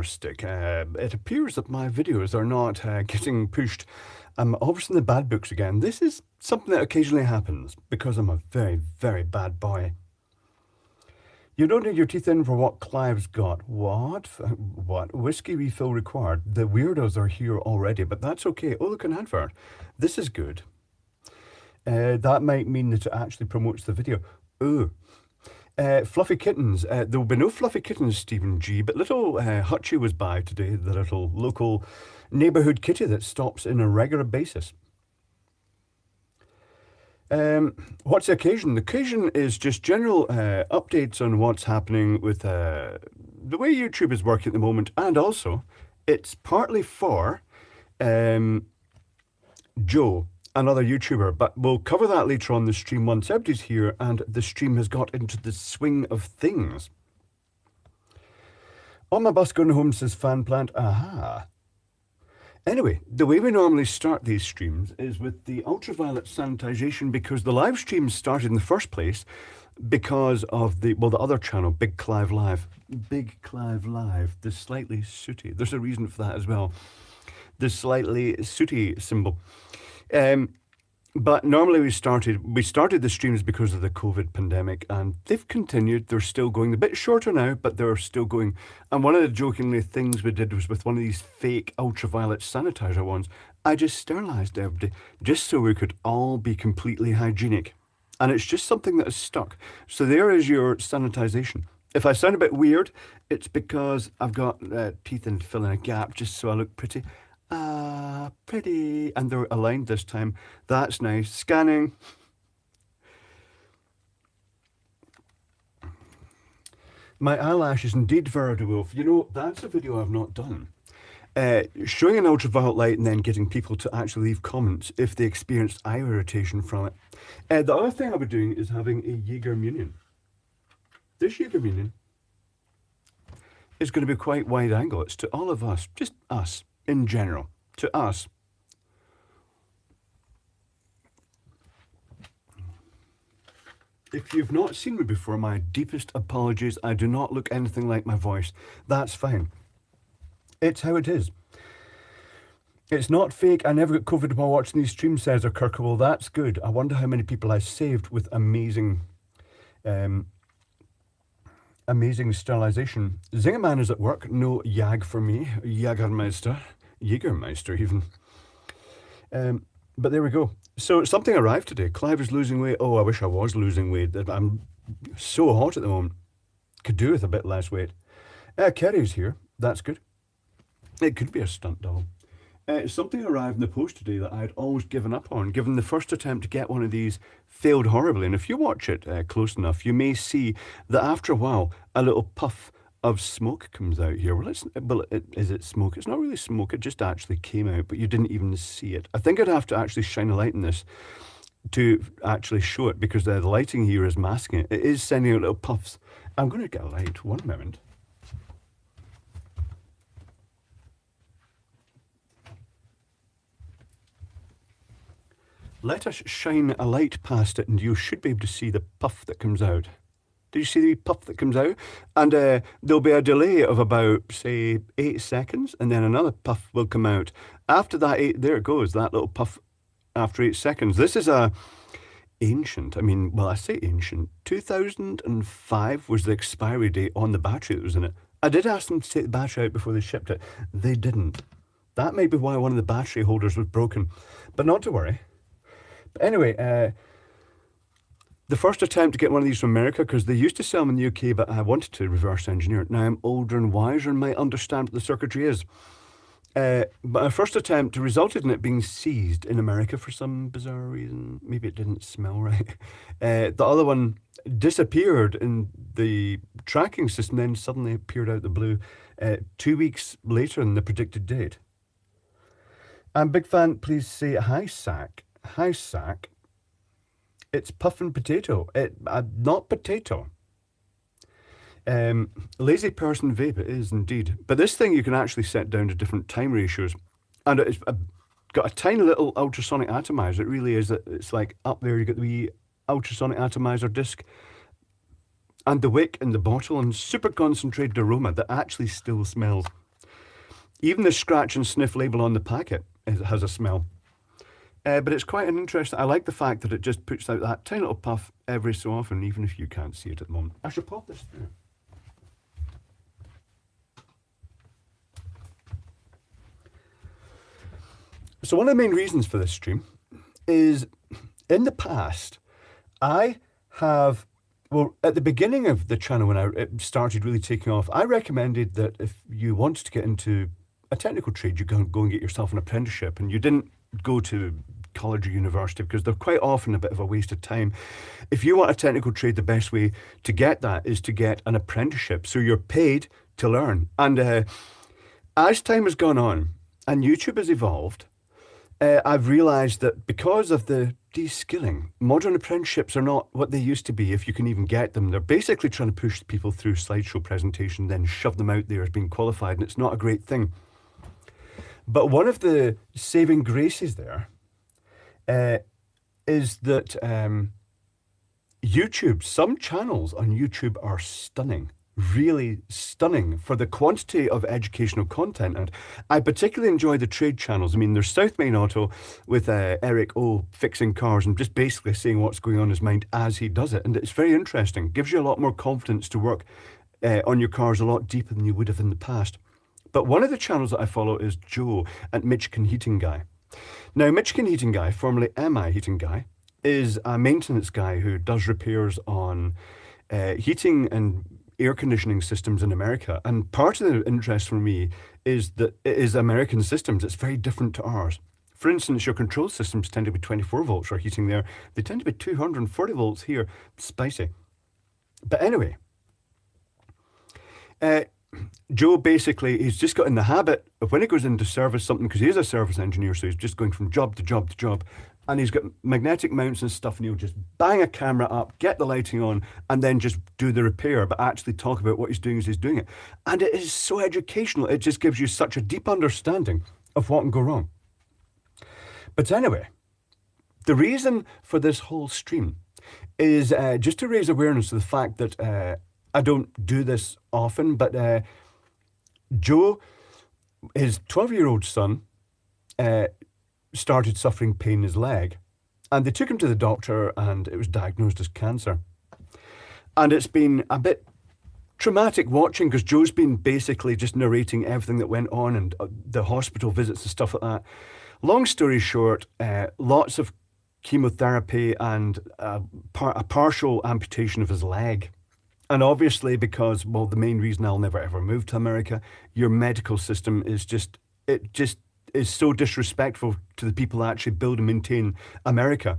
stick. It appears that my videos are not getting pushed. I'm obviously in the bad books again. This is something that occasionally happens because I'm a very, very bad boy. You don't need your teeth in for what Clive's got. What? What? Whiskey refill required. The weirdos are here already, but that's okay. Oh, look, an advert. This is good. That might mean that it actually promotes the video. Ooh. Fluffy kittens. There will be no fluffy kittens, Stephen G, but little Hutchie was by today, the little local neighbourhood kitty that stops in a regular basis. What's the occasion? The occasion is just general updates on what's happening with the way YouTube is working at the moment, and also it's partly for Joe, another YouTuber, but we'll cover that later on the stream once everybody's here and the stream has got into the swing of things. On my bus going home, says Fan Plant. Aha. Anyway, the way we normally start these streams is with the ultraviolet sanitization, because the live streams started in the first place because of the other channel, Big Clive Live. Big Clive Live, the slightly sooty. There's a reason for that as well. The slightly sooty symbol. But normally we started the streams because of the COVID pandemic, and they've continued. They're still going. A bit shorter now, but they're still going. And one of the jokingly things we did was with one of these fake ultraviolet sanitizer ones, I just sterilized everybody just so we could all be completely hygienic. And it's just something that has stuck. So there is your sanitization. If I sound a bit weird, it's because I've got teeth in to fill in a gap just so I look pretty. Pretty. And they're aligned this time. That's nice. Scanning. My eyelashes, indeed, Vera de Wolf. You know, that's a video I've not done. Showing an ultraviolet light and then getting people to actually leave comments if they experienced eye irritation from it. The other thing I'll be doing is having a Jaeger Munion. This Jaeger Munion is going to be quite wide angle. It's to all of us, just us. In general, to us. If you've not seen me before, my deepest apologies. I do not look anything like my voice. That's fine. It's how it is. It's not fake. I never got COVID while watching these streams, says Kirk. Well, that's good. I wonder how many people I saved with amazing sterilization. Zingerman is at work. No Jag for me. Jägermeister even. But there we go. So something arrived today. Clive is losing weight. Oh, I wish I was losing weight. I'm so hot at the moment. Could do with a bit less weight. Kerry's here. That's good. It could be a stunt double. Something arrived in the post today that I had always given up on, given the first attempt to get one of these failed horribly. And if you watch it close enough, you may see that after a while, a little puff of smoke comes out here. Well, is it smoke? It's not really smoke. It just actually came out, but you didn't even see it. I think I'd have to actually shine a light in this to actually show it, because the lighting here is masking it. It is sending out little puffs. I'm going to get a light. One moment. Let us shine a light past it, and you should be able to see the puff that comes out. Did you see the puff that comes out? And there'll be a delay of about, say, 8 seconds, and then another puff will come out. After that, there it goes, that little puff after 8 seconds. This is ancient. I mean, well, I say ancient. 2005 was the expiry date on the battery that was in it. I did ask them to take the battery out before they shipped it. They didn't. That may be why one of the battery holders was broken. But not to worry. But anyway, the first attempt to get one of these from America, because they used to sell them in the UK, but I wanted to reverse engineer it. Now I'm older and wiser and might understand what the circuitry is. But our first attempt resulted in it being seized in America for some bizarre reason. Maybe it didn't smell right. The other one disappeared in the tracking system, then suddenly appeared out the blue 2 weeks later than the predicted date. And Big Fan, please say hi, Sack. Hi, Sack. It's puffin potato. Not potato. Lazy person vape, it is indeed. But this thing you can actually set down to different time ratios. And it's got a tiny little ultrasonic atomizer. It really is. It's like up there, you get the wee ultrasonic atomizer disc. and the wick in the bottle and super concentrated aroma that actually still smells. Even the scratch and sniff label on the packet has a smell. But it's quite an interesting. I like the fact that it just puts out that tiny little puff every so often, even if you can't see it at the moment. I should pop this through. So one of the main reasons for this stream is, in the past, I have, well, at the beginning of the channel when it started really taking off, I recommended that if you wanted to get into a technical trade, you go and get yourself an apprenticeship, and you didn't go to college or university because they're quite often a bit of a waste of time. If you want a technical trade, the best way to get that is to get an apprenticeship. So you're paid to learn. And as time has gone on and YouTube has evolved, I've realised that because of the de-skilling, modern apprenticeships are not what they used to be, if you can even get them. They're basically trying to push people through slideshow presentation, then shove them out there as being qualified, and it's not a great thing. But one of the saving graces there is that YouTube, some channels on YouTube are stunning. Really stunning for the quantity of educational content. And I particularly enjoy the trade channels. I mean, there's South Main Auto with Eric O fixing cars and just basically saying what's going on in his mind as he does it. And it's very interesting. Gives you a lot more confidence to work on your cars a lot deeper than you would have in the past. But one of the channels that I follow is Joe at Michigan Heating Guy. Now, Michigan Heating Guy, formerly MI Heating Guy, is a maintenance guy who does repairs on heating and air conditioning systems in America. And part of the interest for me is that it is American systems. It's very different to ours. For instance, your control systems tend to be 24 volts for heating there. They tend to be 240 volts here. Spicy. But anyway, Joe basically, he's just got in the habit of when he goes into service something, because he is a service engineer, so he's just going from job to job to job, and he's got magnetic mounts and stuff, and he'll just bang a camera up, get the lighting on, and then just do the repair, but actually talk about what he's doing as he's doing it. And it is so educational. It just gives you such a deep understanding of what can go wrong. But anyway, the reason for this whole stream is just to raise awareness of the fact that I don't do this often, but Joe, his 12-year-old son, started suffering pain in his leg, and they took him to the doctor, and it was diagnosed as cancer. And it's been a bit traumatic watching, because Joe's been basically just narrating everything that went on and the hospital visits and stuff like that. Long story short, lots of chemotherapy and a partial amputation of his leg. And obviously, because, well, the main reason I'll never ever move to America, your medical system is is so disrespectful to the people that actually build and maintain America.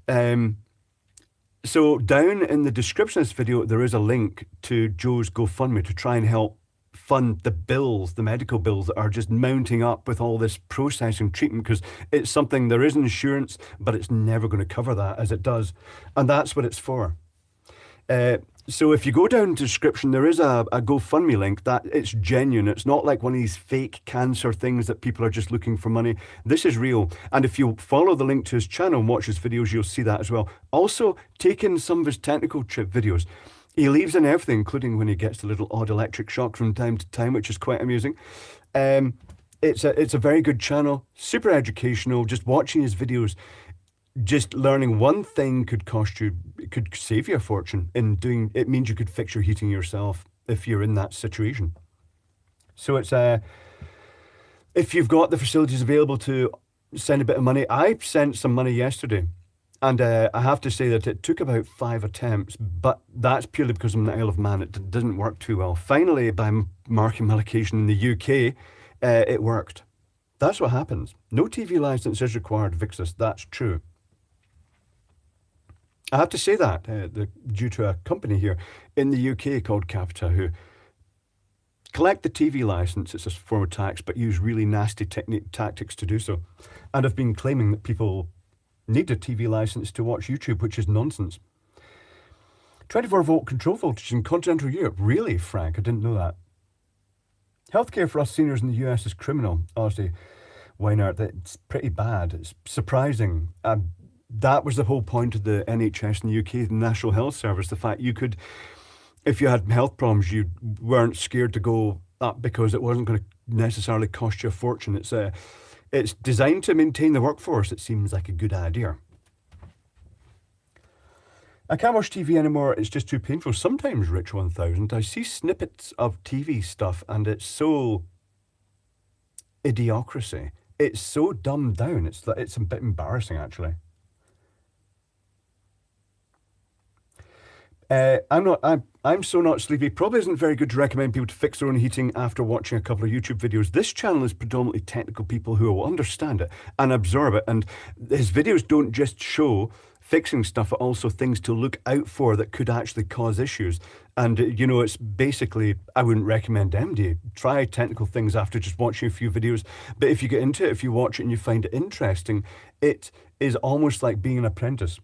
So down in the description of this video, there is a link to Joe's GoFundMe to try and help fund the bills, the medical bills that are just mounting up with all this processing treatment, because it's something, there is insurance, but it's never going to cover that as it does. And that's what it's for. So if you go down the description, there is a GoFundMe link that it's genuine. It's not like one of these fake cancer things that people are just looking for money. This is real. And if you follow the link to his channel and watch his videos, you'll see that as well. Also, take in some of his technical trip videos. He leaves in everything, including when he gets a little odd electric shock from time to time, which is quite amusing. It's a very good channel, super educational. Just watching his videos, just learning one thing could save you a fortune. In doing it means you could fix your heating yourself if you're in that situation. So it's if you've got the facilities available to send a bit of money. I sent some money yesterday, and I have to say that it took about 5 attempts, but that's purely because I'm in the Isle of Man. It didn't work too well. Finally, by marking my location in the UK, it worked. That's what happens. No TV license is required, Vixus. That's true. I have to say that due to a company here in the UK called Capita, who collect the TV license, it's a form of tax, but use really nasty tactics to do so, and have been claiming that people need a TV license to watch YouTube, which is nonsense. 24-volt control voltage in continental Europe. Really, Frank? I didn't know that. Healthcare for us seniors in the US is criminal. Honestly, Weinert, it's pretty bad. It's surprising. That was the whole point of the NHS in the UK, the National Health Service. The fact you could, if you had health problems, you weren't scared to go up because it wasn't going to necessarily cost you a fortune. It's designed to maintain the workforce. It seems like a good idea. I can't watch TV anymore. It's just too painful. Sometimes, Rich 1000, I see snippets of TV stuff and it's so idiocracy. It's so dumbed down. It's a bit embarrassing, actually. I'm so not sleepy. Probably isn't very good to recommend people to fix their own heating after watching a couple of YouTube videos. This channel is predominantly technical people who will understand it and absorb it. And his videos don't just show fixing stuff, but also things to look out for that could actually cause issues. And, you know, it's basically, I wouldn't recommend MD. Try technical things after just watching a few videos. But if you get into it, if you watch it and you find it interesting, it is almost like being an apprentice.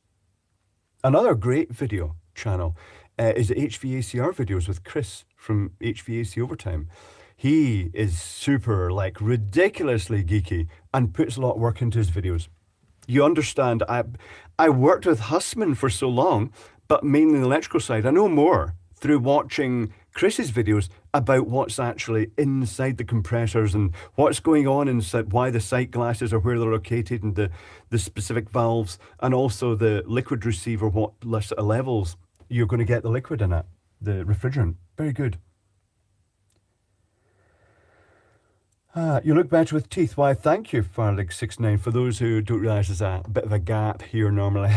Another great video channel is the HVACR videos with Chris from HVAC Overtime. He is super, like, ridiculously geeky and puts a lot of work into his videos. You understand, I worked with Hussman for so long, but mainly the electrical side. I know more through watching Chris's videos about what's actually inside the compressors and what's going on inside, why the sight glasses are where they're located and the specific valves, and also the liquid receiver, what levels you're going to get the liquid in it, the refrigerant. Very good. You look better with teeth. Why, thank you, Farlig69. For those who don't realise there's a bit of a gap here normally.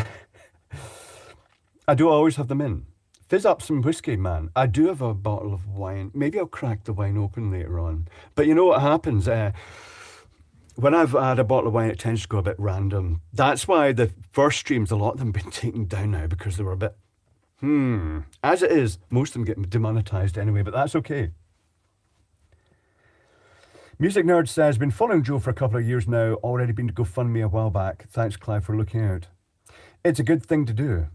I do always have them in. Fizz up some whiskey, man. I do have a bottle of wine. Maybe I'll crack the wine open later on. But you know what happens? When I've had a bottle of wine, it tends to go a bit random. That's why the first streams, a lot of them have been taken down now because they were a bit, As it is, most of them get demonetized anyway, but that's okay. Music Nerd says, been following Joe for a couple of years now, already been to GoFundMe a while back. Thanks, Clive, for looking out. It's a good thing to do.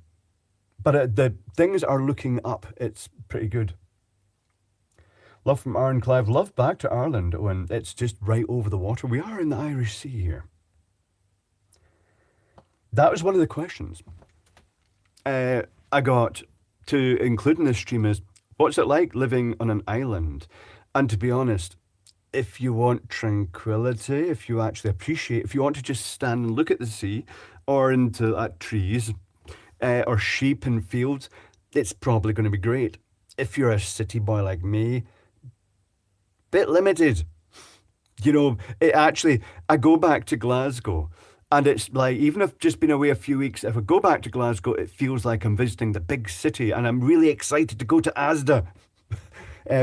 But the things are looking up. It's pretty good. Love from Aaron Clive. Love back to Ireland, Owen. It's just right over the water. We are in the Irish Sea here. That was one of the questions I got to include in this stream is, what's it like living on an island? And to be honest, if you want tranquility, if you actually appreciate, if you want to just stand and look at the sea or into trees or sheep in fields, it's probably going to be great. If you're a city boy like me, bit limited. You know, I go back to Glasgow and it's like, even if I've just been away a few weeks, if I go back to Glasgow, it feels like I'm visiting the big city and I'm really excited to go to Asda,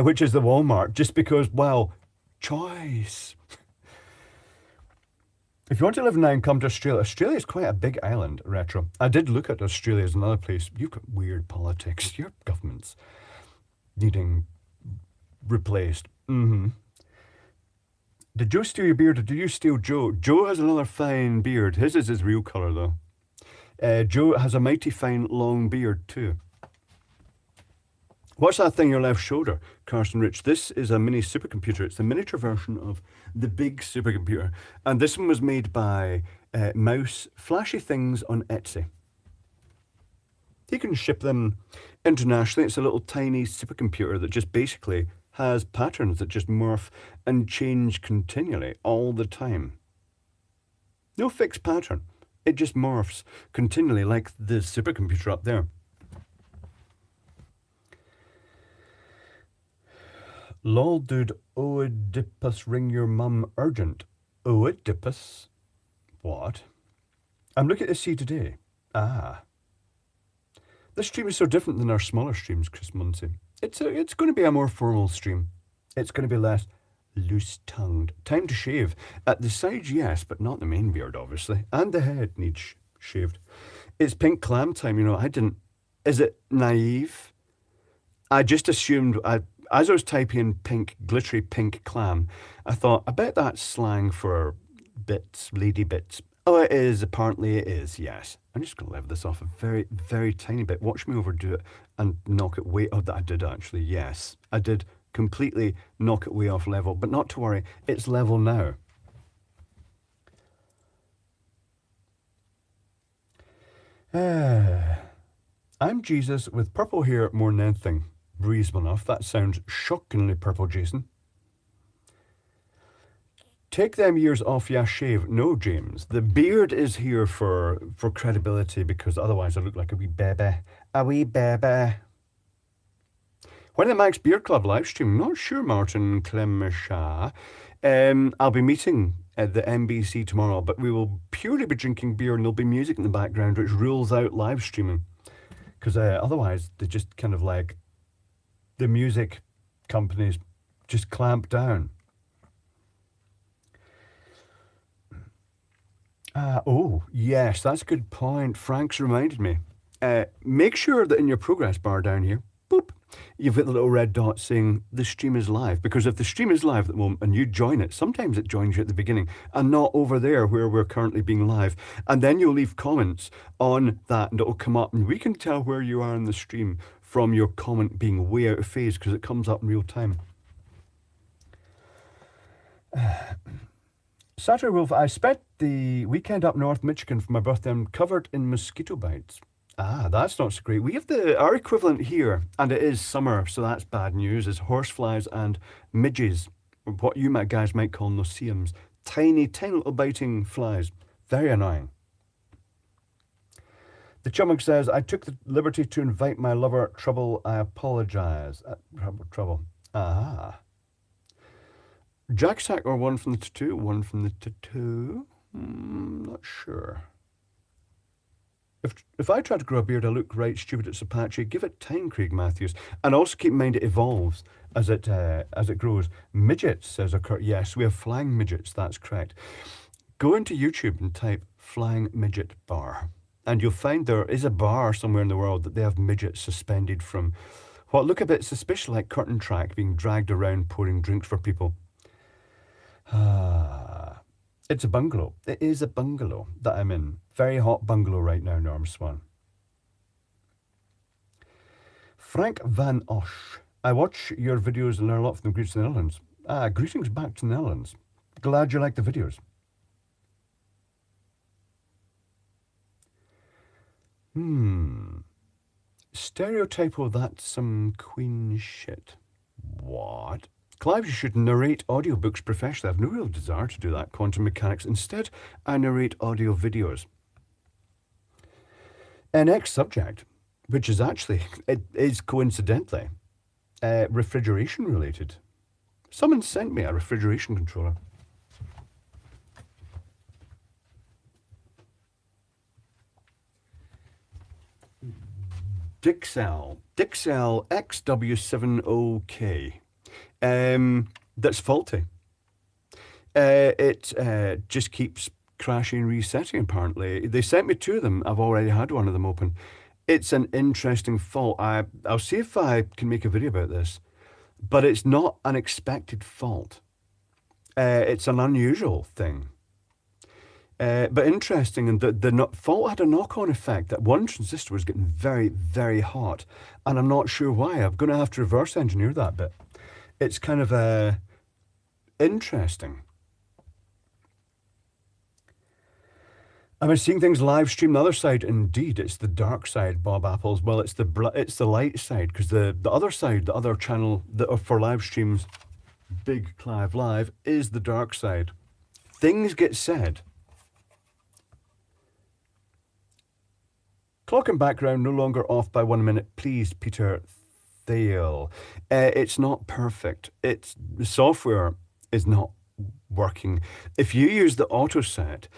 which is the Walmart, just because, wow, choice. If you want to live now and come to Australia, Australia is quite a big island, Retro. I did look at Australia as another place. You've got weird politics. Your government's needing replaced. Did Joe steal your beard or did you steal Joe? Joe has another fine beard. His is his real colour though. Joe has a mighty fine long beard too. What's that thing on your left shoulder, Carson Rich? This is a mini supercomputer. It's the miniature version of the big supercomputer. And this one was made by Mouse Flashy Things on Etsy. You can ship them internationally. It's a little tiny supercomputer that just basically has patterns that just morph and change continually all the time. No fixed pattern. It just morphs continually like the supercomputer up there. Lol, dude, Oedipus, ring your mum urgent. Oedipus? What? I'm looking to see today. Ah. This stream is so different than our smaller streams, Chris Muncie. It's going to be a more formal stream. It's going to be less loose-tongued. Time to shave. At the sides, yes, but not the main beard, obviously. And the head needs shaved. It's pink clam time, you know. I didn't... Is it naive? I just assumed... As I was typing in pink, glittery pink clam, I thought, I bet that's slang for bits, lady bits. Oh, it is. Apparently it is, yes. I'm just going to level this off a very, very tiny bit. Watch me overdo it and knock it way... Oh, that I did actually, yes. I did completely knock it way off level, but not to worry. It's level now. I'm Jesus with purple hair more than anything. Reasonable enough. That sounds shockingly purple, Jason. Take them years off, yeah, shave. No, James. The beard is here for credibility because otherwise I look like a wee baby. A wee baby. When the Max Beer Club live stream? Not sure, Martin Clemshaw. I'll be meeting at the MBC tomorrow, but we will purely be drinking beer and there'll be music in the background, which rules out live streaming. Because otherwise, they just kind of like, the music companies just clamp down. Oh, yes, that's a good point. Frank's reminded me. Make sure that in your progress bar down here, boop, you've got the little red dot saying the stream is live. Because if the stream is live at the moment and you join it, sometimes it joins you at the beginning and not over there where we're currently being live. And then you'll leave comments on that and it'll come up and we can tell where you are in the stream from your comment being way out of phase because it comes up in real time. Saturday Wolf, I spent the weekend up north Michigan for my birthday. I'm covered in mosquito bites. Ah, that's not so great. We have our equivalent here, and it is summer, so that's bad news, is horseflies and midges, what you guys might call noceums. Tiny, tiny little biting flies. Very annoying. The Chummock says, I took the liberty to invite my lover Trouble. I apologise. Trouble. Ah. Jack Sack or one from the tattoo? One from the tattoo? Not sure. If I try to grow a beard, I look right stupid. It's Apache. Give it time, Craig Matthews. And also keep in mind it evolves as it grows. Midgets, says a Kurt. Yes, we have flying midgets. That's correct. Go into YouTube and type flying midget bar. And you'll find there is a bar somewhere in the world that they have midgets suspended from what look a bit suspicious like curtain track being dragged around pouring drinks for people. It's a bungalow. It is a bungalow that I'm in. Very hot bungalow right now, Norm Swan. Frank Van Osh. I watch your videos and learn a lot from them. Greetings to the Netherlands. Greetings back to the Netherlands. Glad you like the videos. Stereotypo, that's some queen shit. What? Clive, you should narrate audiobooks professionally. I have no real desire to do that, quantum mechanics. Instead, I narrate audio videos. Next subject, which is actually, it is coincidentally, refrigeration related. Someone sent me a refrigeration controller. Dixel XW70K. That's faulty. It just keeps crashing and resetting, apparently. They sent me two of them. I've already had one of them open. It's an interesting fault. I'll see if I can make a video about this. But it's not an expected fault. It's an unusual thing. But interesting, and the fault had a knock-on effect that one transistor was getting very, very hot. And I'm not sure why. I'm going to have to reverse engineer that bit. It's kind of interesting. Am I seeing things live stream the other side? Indeed, it's the dark side, Bob Apples. Well, it's the light side, because the other side, the other channel that for live streams, Big Clive Live, is the dark side. Things get said. Clock and background no longer off by 1 minute, please, Peter Thale. It's not perfect. The software is not working. If you use the auto set,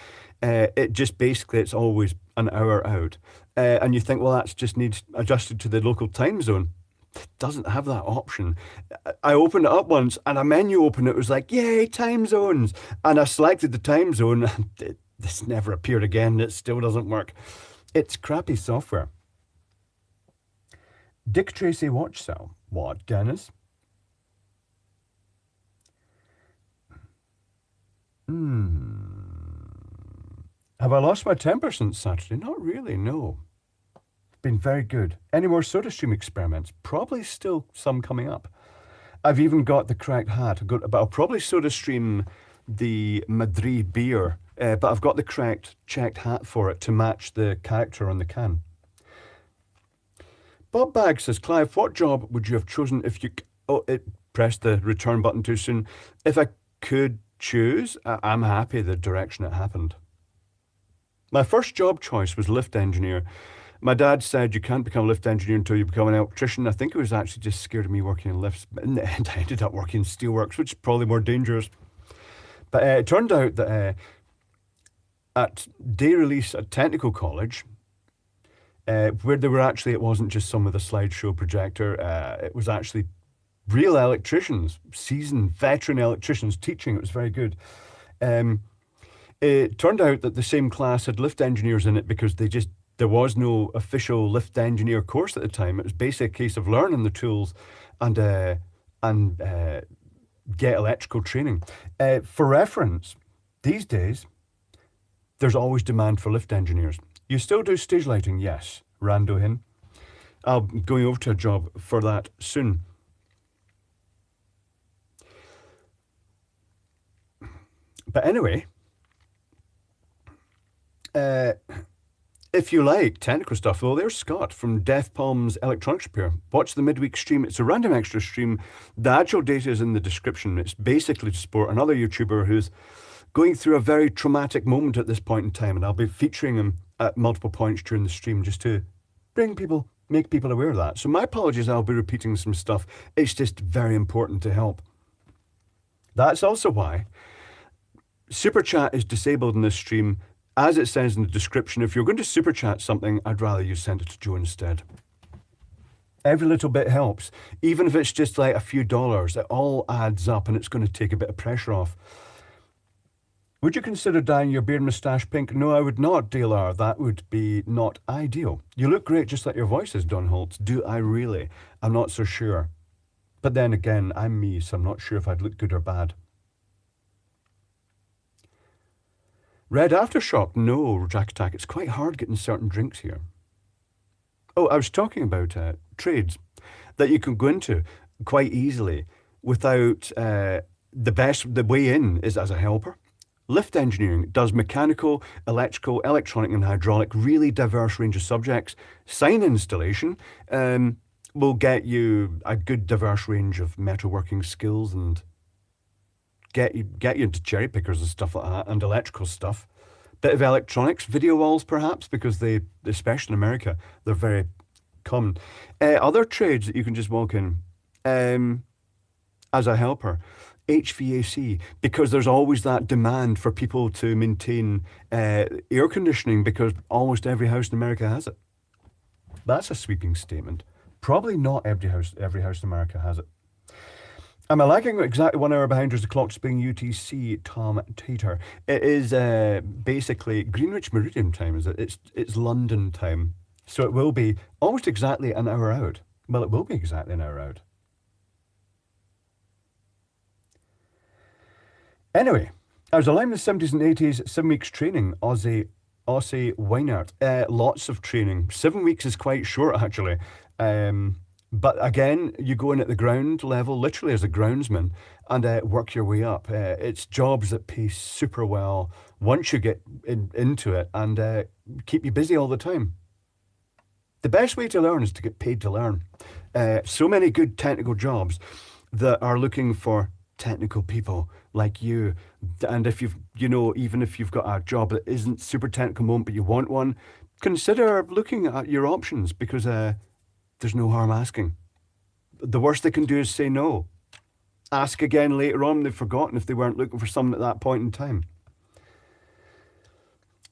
it just basically, it's always an hour out. And you think, well, that's just needs adjusted to the local time zone. It doesn't have that option. I opened it up once and a menu opened, it was like, yay, time zones. And I selected the time zone. This never appeared again. It still doesn't work. It's crappy software. Dick Tracy watch cell. What, Dennis? Have I lost my temper since Saturday? Not really, no. Been very good. Any more SodaStream experiments? Probably still some coming up. I've even got the correct hat, but I'll probably SodaStream the Madrid beer but I've got the correct checked hat for it to match the character on the can. Bob Bag says, Clive, what job would you have chosen if you... Oh, it pressed the return button too soon. If I could choose, I'm happy the direction it happened. My first job choice was lift engineer. My dad said you can't become a lift engineer until you become an electrician. I think he was actually just scared of me working in lifts, but in the end I ended up working in steelworks, which is probably more dangerous. But it turned out that at day release at technical college, where they were actually, it wasn't just some with a slideshow projector, it was actually real electricians, seasoned veteran electricians teaching. It was very good. It turned out that the same class had lift engineers in it because there was no official lift engineer course at the time. It was basically a case of learning the tools and get electrical training. For reference, these days, there's always demand for lift engineers. You still do stage lighting? Yes. Rando Hin. I'll be going over to a job for that soon. But anyway, if you like technical stuff, well, there's Scott from Death Palm's Electronics Repair. Watch the midweek stream. It's a random extra stream. The actual data is in the description. It's basically to support another YouTuber who's going through a very traumatic moment at this point in time, and I'll be featuring him at multiple points during the stream just to make people aware of that. So my apologies, I'll be repeating some stuff. It's just very important to help. That's also why Super Chat is disabled in this stream. As it says in the description, if you're going to Super Chat something, I'd rather you send it to Joe instead. Every little bit helps. Even if it's just like a few dollars, it all adds up and it's going to take a bit of pressure off. Would you consider dyeing your beard moustache pink? No, I would not, DLR. That would be not ideal. You look great just like your voice is, Don Holtz. Do I really? I'm not so sure. But then again, I'm me, so I'm not sure if I'd look good or bad. Red Aftershock? No, Jack Attack. It's quite hard getting certain drinks here. Oh, I was talking about trades that you can go into quite easily without... The way in is as a helper. Lift engineering does mechanical, electrical, electronic and hydraulic, really diverse range of subjects. Sign installation will get you a good diverse range of metalworking skills and get you into cherry pickers and stuff like that, and electrical stuff. Bit of electronics, video walls perhaps, because they, especially in America, they're very common. Other trades that you can just walk in as a helper. HVAC, because there's always that demand for people to maintain air conditioning because almost every house in America has it. That's a sweeping statement. Probably not every house in America has it. Am I lagging exactly 1 hour behind as the clock's being UTC, Tom Tater? It is basically Greenwich Meridian time, is it? It's London time. So it will be almost exactly an hour out. Well, it will be exactly an hour out. Anyway, I was aligned in the 70s and 80s, 7 weeks training, Aussie Weinert. Lots of training. 7 weeks is quite short, actually. But again, you go in at the ground level, literally as a groundsman, and work your way up. It's jobs that pay super well once you get into it and keep you busy all the time. The best way to learn is to get paid to learn. So many good technical jobs that are looking for technical people like you. And if even if you've got a job that isn't super technical moment, but you want one, consider looking at your options because there's no harm asking. The worst they can do is say no. Ask again later on. They've forgotten if they weren't looking for someone at that point in time.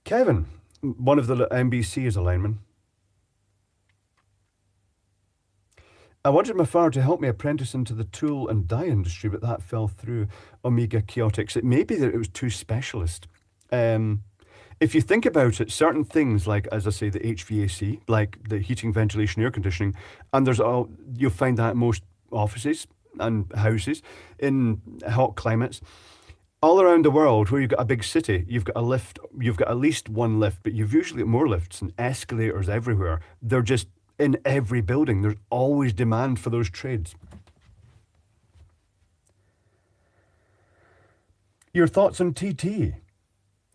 Kevin, one of the NBC is a lineman. I wanted my father to help me apprentice into the tool and die industry, but that fell through Omega Chaotix. It may be that it was too specialist. If you think about it, certain things like, as I say, the HVAC, like the heating, ventilation, air conditioning, and you'll find that in most offices and houses in hot climates. All around the world, where you've got a big city, you've got a lift, you've got at least one lift, but you've usually got more lifts and escalators everywhere. They're just in every building. There's always demand for those trades. Your thoughts on TT?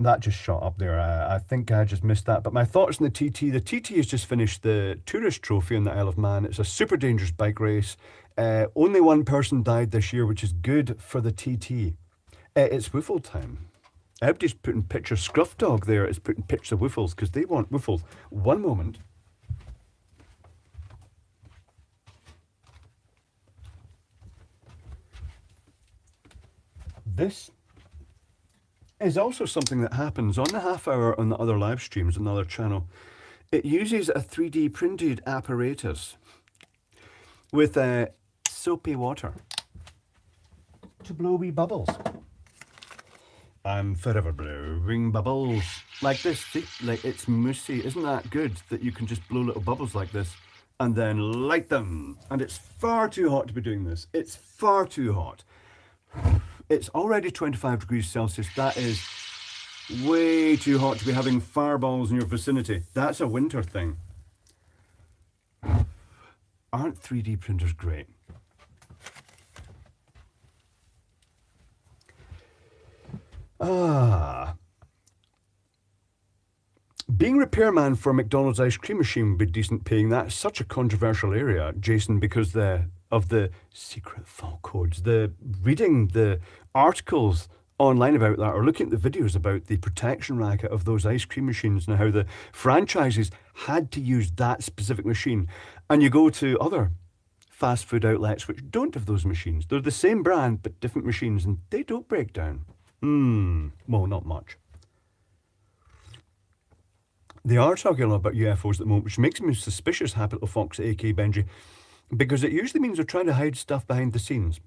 That just shot up there. I think I just missed that. But my thoughts on the TT. The TT has just finished the Tourist Trophy on the Isle of Man. It's a super dangerous bike race. Only one person died this year, which is good for the TT. It's Woofle time. Everybody's putting pictures. Scruff Dog there is putting pictures of Woofles because they want Woofles. One moment. This is also something that happens on the half hour on the other live streams on the other channel. It uses a 3D printed apparatus with soapy water to blow wee bubbles. I'm forever blowing bubbles like this. See, like it's moosey. Isn't that good that you can just blow little bubbles like this and then light them? And it's far too hot to be doing this. It's far too hot. It's already 25 degrees Celsius. That is way too hot to be having fireballs in your vicinity. That's a winter thing. Aren't 3D printers great? Being repairman for McDonald's ice cream machine would be decent paying. That's such a controversial area, Jason, because of the secret fault codes. Reading the articles online about that or looking at the videos about the protection racket of those ice cream machines and how the franchises had to use that specific machine. And you go to other fast food outlets which don't have those machines. They're the same brand but different machines and they don't break down. Well, not much. They are talking a lot about UFOs at the moment, which makes me suspicious, Happy Little Fox, aka Benji, because it usually means they're trying to hide stuff behind the scenes.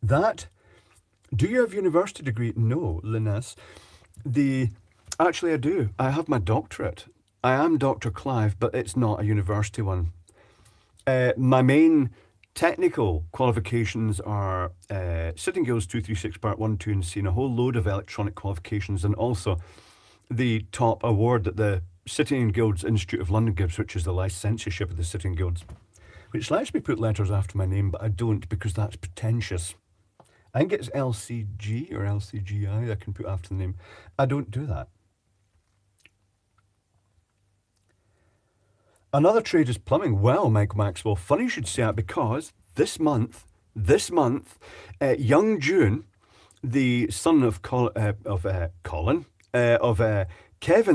Do you have a university degree? No, Linus. Actually I do. I have my doctorate. I am Dr. Clive, but it's not a university one. My main technical qualifications are Sitting Guilds 236 Part 1, 2 and C, and a whole load of electronic qualifications, and also the top award that the Sitting Guilds Institute of London gives, which is the licentiateship of the Sitting Guilds, which lets me put letters after my name, but I don't because that's pretentious. I think it's LCG or LCGI I can put after the name. I don't do that. Another trade is plumbing. Well, Mike Maxwell, funny you should say that because this month, young June, the son of Kevin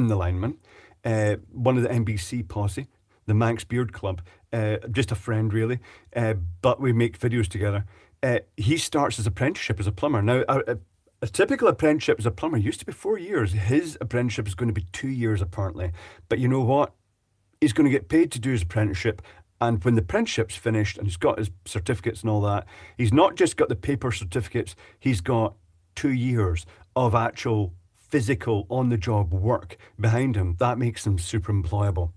the lineman, one of the NBC posse, the Manx Beard Club, just a friend really, but we make videos together. He starts his apprenticeship as a plumber. Now, a typical apprenticeship as a plumber used to be 4 years. His apprenticeship is going to be 2 years apparently. But you know what? He's going to get paid to do his apprenticeship, and when the apprenticeship's finished and he's got his certificates and all that, he's not just got the paper certificates, he's got 2 years of actual physical on-the-job work behind him. That makes him super employable.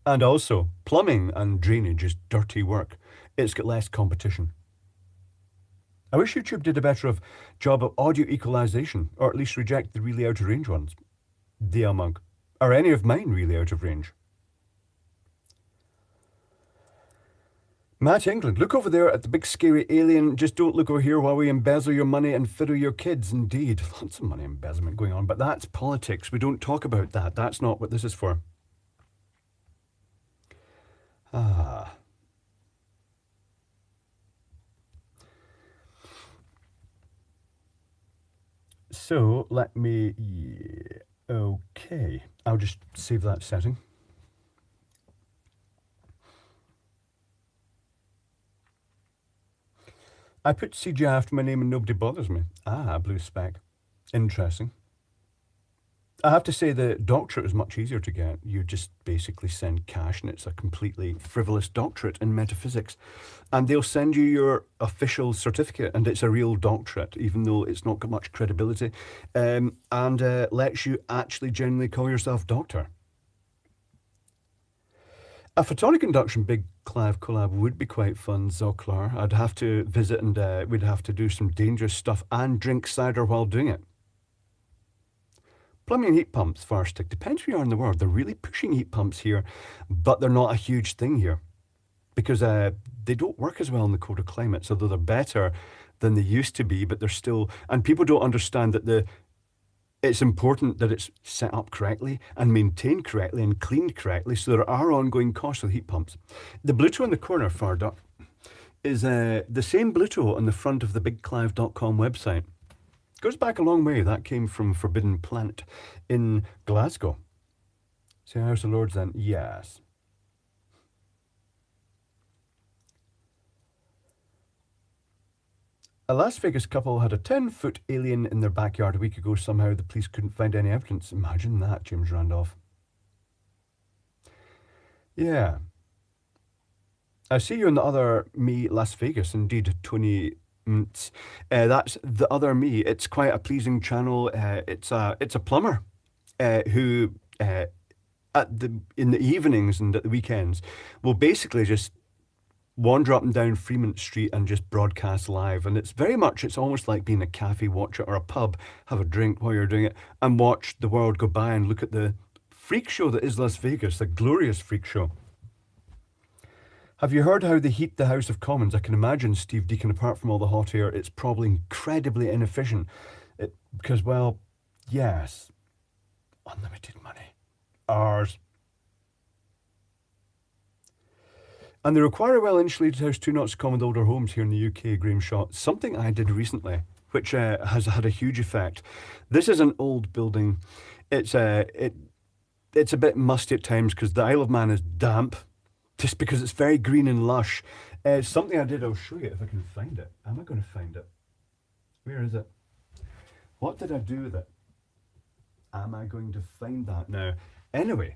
And also, plumbing and drainage is dirty work. It's got less competition. I wish YouTube did a better job of audio equalization, or at least reject the really out of range ones. The mug. Are any of mine really out of range? Matt England, look over there at the big scary alien. Just don't look over here while we embezzle your money and fiddle your kids. Indeed, lots of money embezzlement going on, but that's politics. We don't talk about that. That's not what this is for. So let me, okay, I'll just save that setting. I put CGI after my name and nobody bothers me. Blue spec. Interesting. I have to say the doctorate is much easier to get. You just basically send cash and it's a completely frivolous doctorate in metaphysics. And they'll send you your official certificate and it's a real doctorate, even though it's not got much credibility, and lets you actually genuinely call yourself doctor. A photonic induction Big Clive collab would be quite fun, Zoklar. I'd have to visit and we'd have to do some dangerous stuff and drink cider while doing it. Plumbing and heat pumps, Farstick. Depends where you are in the world. They're really pushing heat pumps here, but they're not a huge thing here. because they don't work as well in the colder climates, although they're better than they used to be, but they're still, and people don't understand that it's important that it's set up correctly and maintained correctly and cleaned correctly, so there are ongoing costs with heat pumps. The Bluetooth in the corner, fired up, is the same Bluetooth on the front of the bigclivedotcom website. Goes back a long way. That came from Forbidden Planet in Glasgow. Say House of Lords then? Yes. A Las Vegas couple had a 10-foot alien in their backyard a week ago. Somehow the police couldn't find any evidence. Imagine that, James Randolph. Yeah. I see you in the other me, Las Vegas. Indeed, Tony. That's the other me. It's quite a pleasing channel. It's a plumber who in the evenings and at the weekends will basically just wander up and down Fremont Street and just broadcast live. And it's almost like being a cafe watcher or a pub, have a drink while you're doing it, and watch the world go by and look at the freak show that is Las Vegas, the glorious freak show. Have you heard how they heat the House of Commons? I can imagine, Steve Deacon, apart from all the hot air, it's probably incredibly inefficient. Because, well, yes, unlimited money. Ours. And they require a well-insulated house too, not to common older homes here in the UK, Graham Shaw. Something I did recently, which has had a huge effect. This is an old building. It's a bit musty at times because the Isle of Man is damp, just because it's very green and lush. Something I did, I'll show you if I can find it. Am I going to find it? Where is it? What did I do with it? Am I going to find that now? Anyway.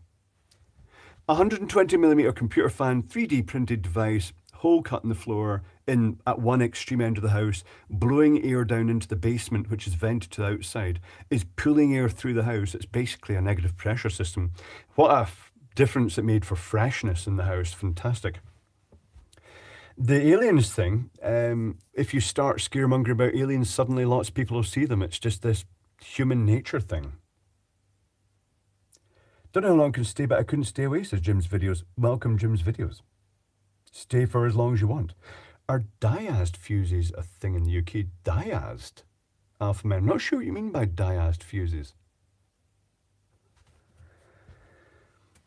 120mm computer fan, 3D printed device, hole cut in the floor at one extreme end of the house, blowing air down into the basement, which is vented to the outside, is pulling air through the house. It's basically a negative pressure system. What a difference it made for freshness in the house. Fantastic. The aliens thing, if you start scaremongering about aliens, suddenly lots of people will see them. It's just this human nature thing. Don't know how long I can stay, but I couldn't stay away, says Jim's Videos. Welcome, Jim's Videos. Stay for as long as you want. Are diazed fuses a thing in the UK? Diazed? Alpha men. I'm not sure what you mean by diazed fuses.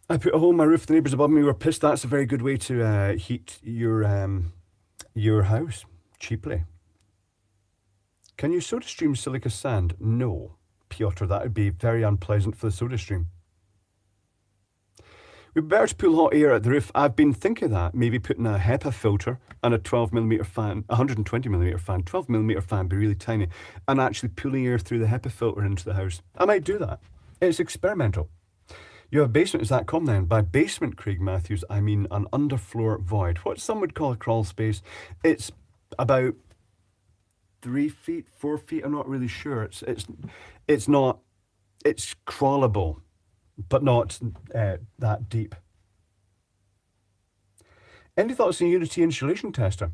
I put a hole in my roof. The neighbours above me were pissed. That's a very good way to heat your house cheaply. Can you soda stream silica sand? No, Piotr. That would be very unpleasant for the soda stream. We'd better to pull hot air at the roof. I've been thinking that, maybe putting a HEPA filter and a 12mm fan, 120mm fan, 12mm fan would be really tiny, and actually pulling air through the HEPA filter into the house. I might do that. It's experimental. You have a basement, is that common then? By basement, Craig Matthews, I mean an underfloor void. What some would call a crawl space. It's about 3 feet, 4 feet, I'm not really sure. It's crawlable, but not that deep. Any thoughts on Unity Insulation Tester?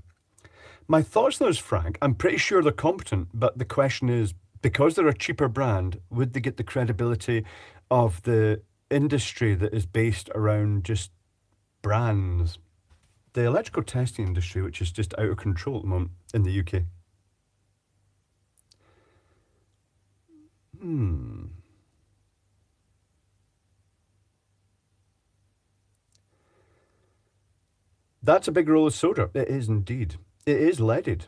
My thoughts on those, Frank, I'm pretty sure they're competent, but the question is, because they're a cheaper brand, would they get the credibility of the industry that is based around just brands? The electrical testing industry, which is just out of control at the moment in the UK. That's a big roll of soda. It is indeed. It is leaded.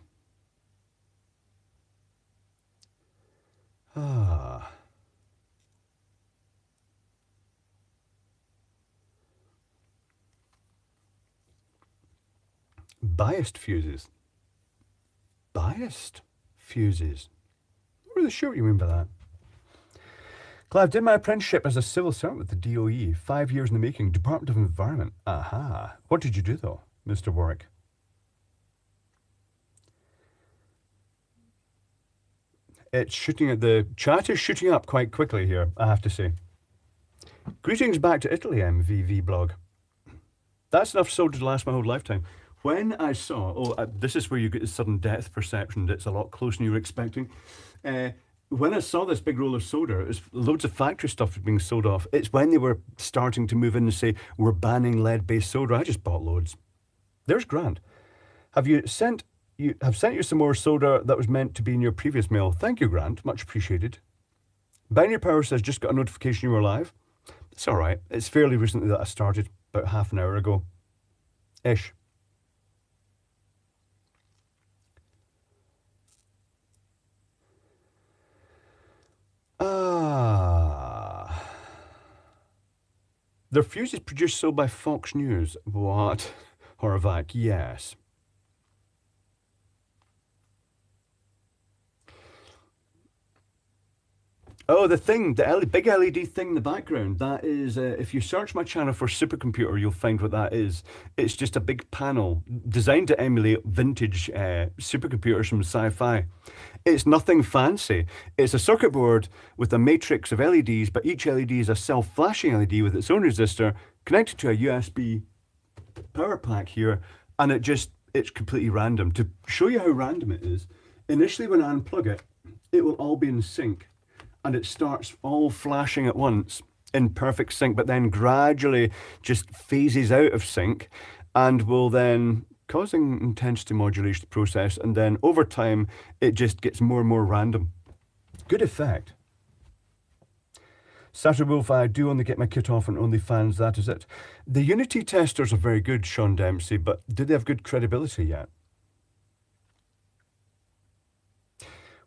Biased fuses. Biased fuses. Not really sure what you mean by that. Clive, did my apprenticeship as a civil servant with the DOE. 5 years in the making. Department of Environment. Aha. What did you do though, Mr. Warwick? It's shooting at the chat is shooting up quite quickly here, I have to say. Greetings back to Italy, MVV blog. That's enough soda to last my whole lifetime. When I saw, this is where you get the sudden depth perception. It's a lot closer than you were expecting. When I saw this big roll of soda, it was loads of factory stuff being sold off. It's when they were starting to move in and say, we're banning lead-based soda. I just bought loads. There's Grant. Have sent you some more soda that was meant to be in your previous mail. Thank you, Grant. Much appreciated. Binary Power says, just got a notification you were live. It's all right. It's fairly recently that I started, about half an hour ago. Ish. Their fuse is produced so by Fox News. What? Horvath, yes. Oh, the thing, the big LED thing in the background, that is, if you search my channel for supercomputer, you'll find what that is. It's just a big panel designed to emulate vintage supercomputers from sci-fi. It's nothing fancy. It's a circuit board with a matrix of LEDs, but each LED is a self-flashing LED with its own resistor connected to a USB power pack here, and it's completely random. To show you how random it is, initially when I unplug it, it will all be in sync. And it starts all flashing at once in perfect sync, but then gradually just phases out of sync and will then, causing intensity modulation process, and then over time, it just gets more and more random. Good effect. Saturday Wolf, I do only get my kit off on OnlyFans, that is it. The Unity testers are very good, Sean Dempsey, but do they have good credibility yet?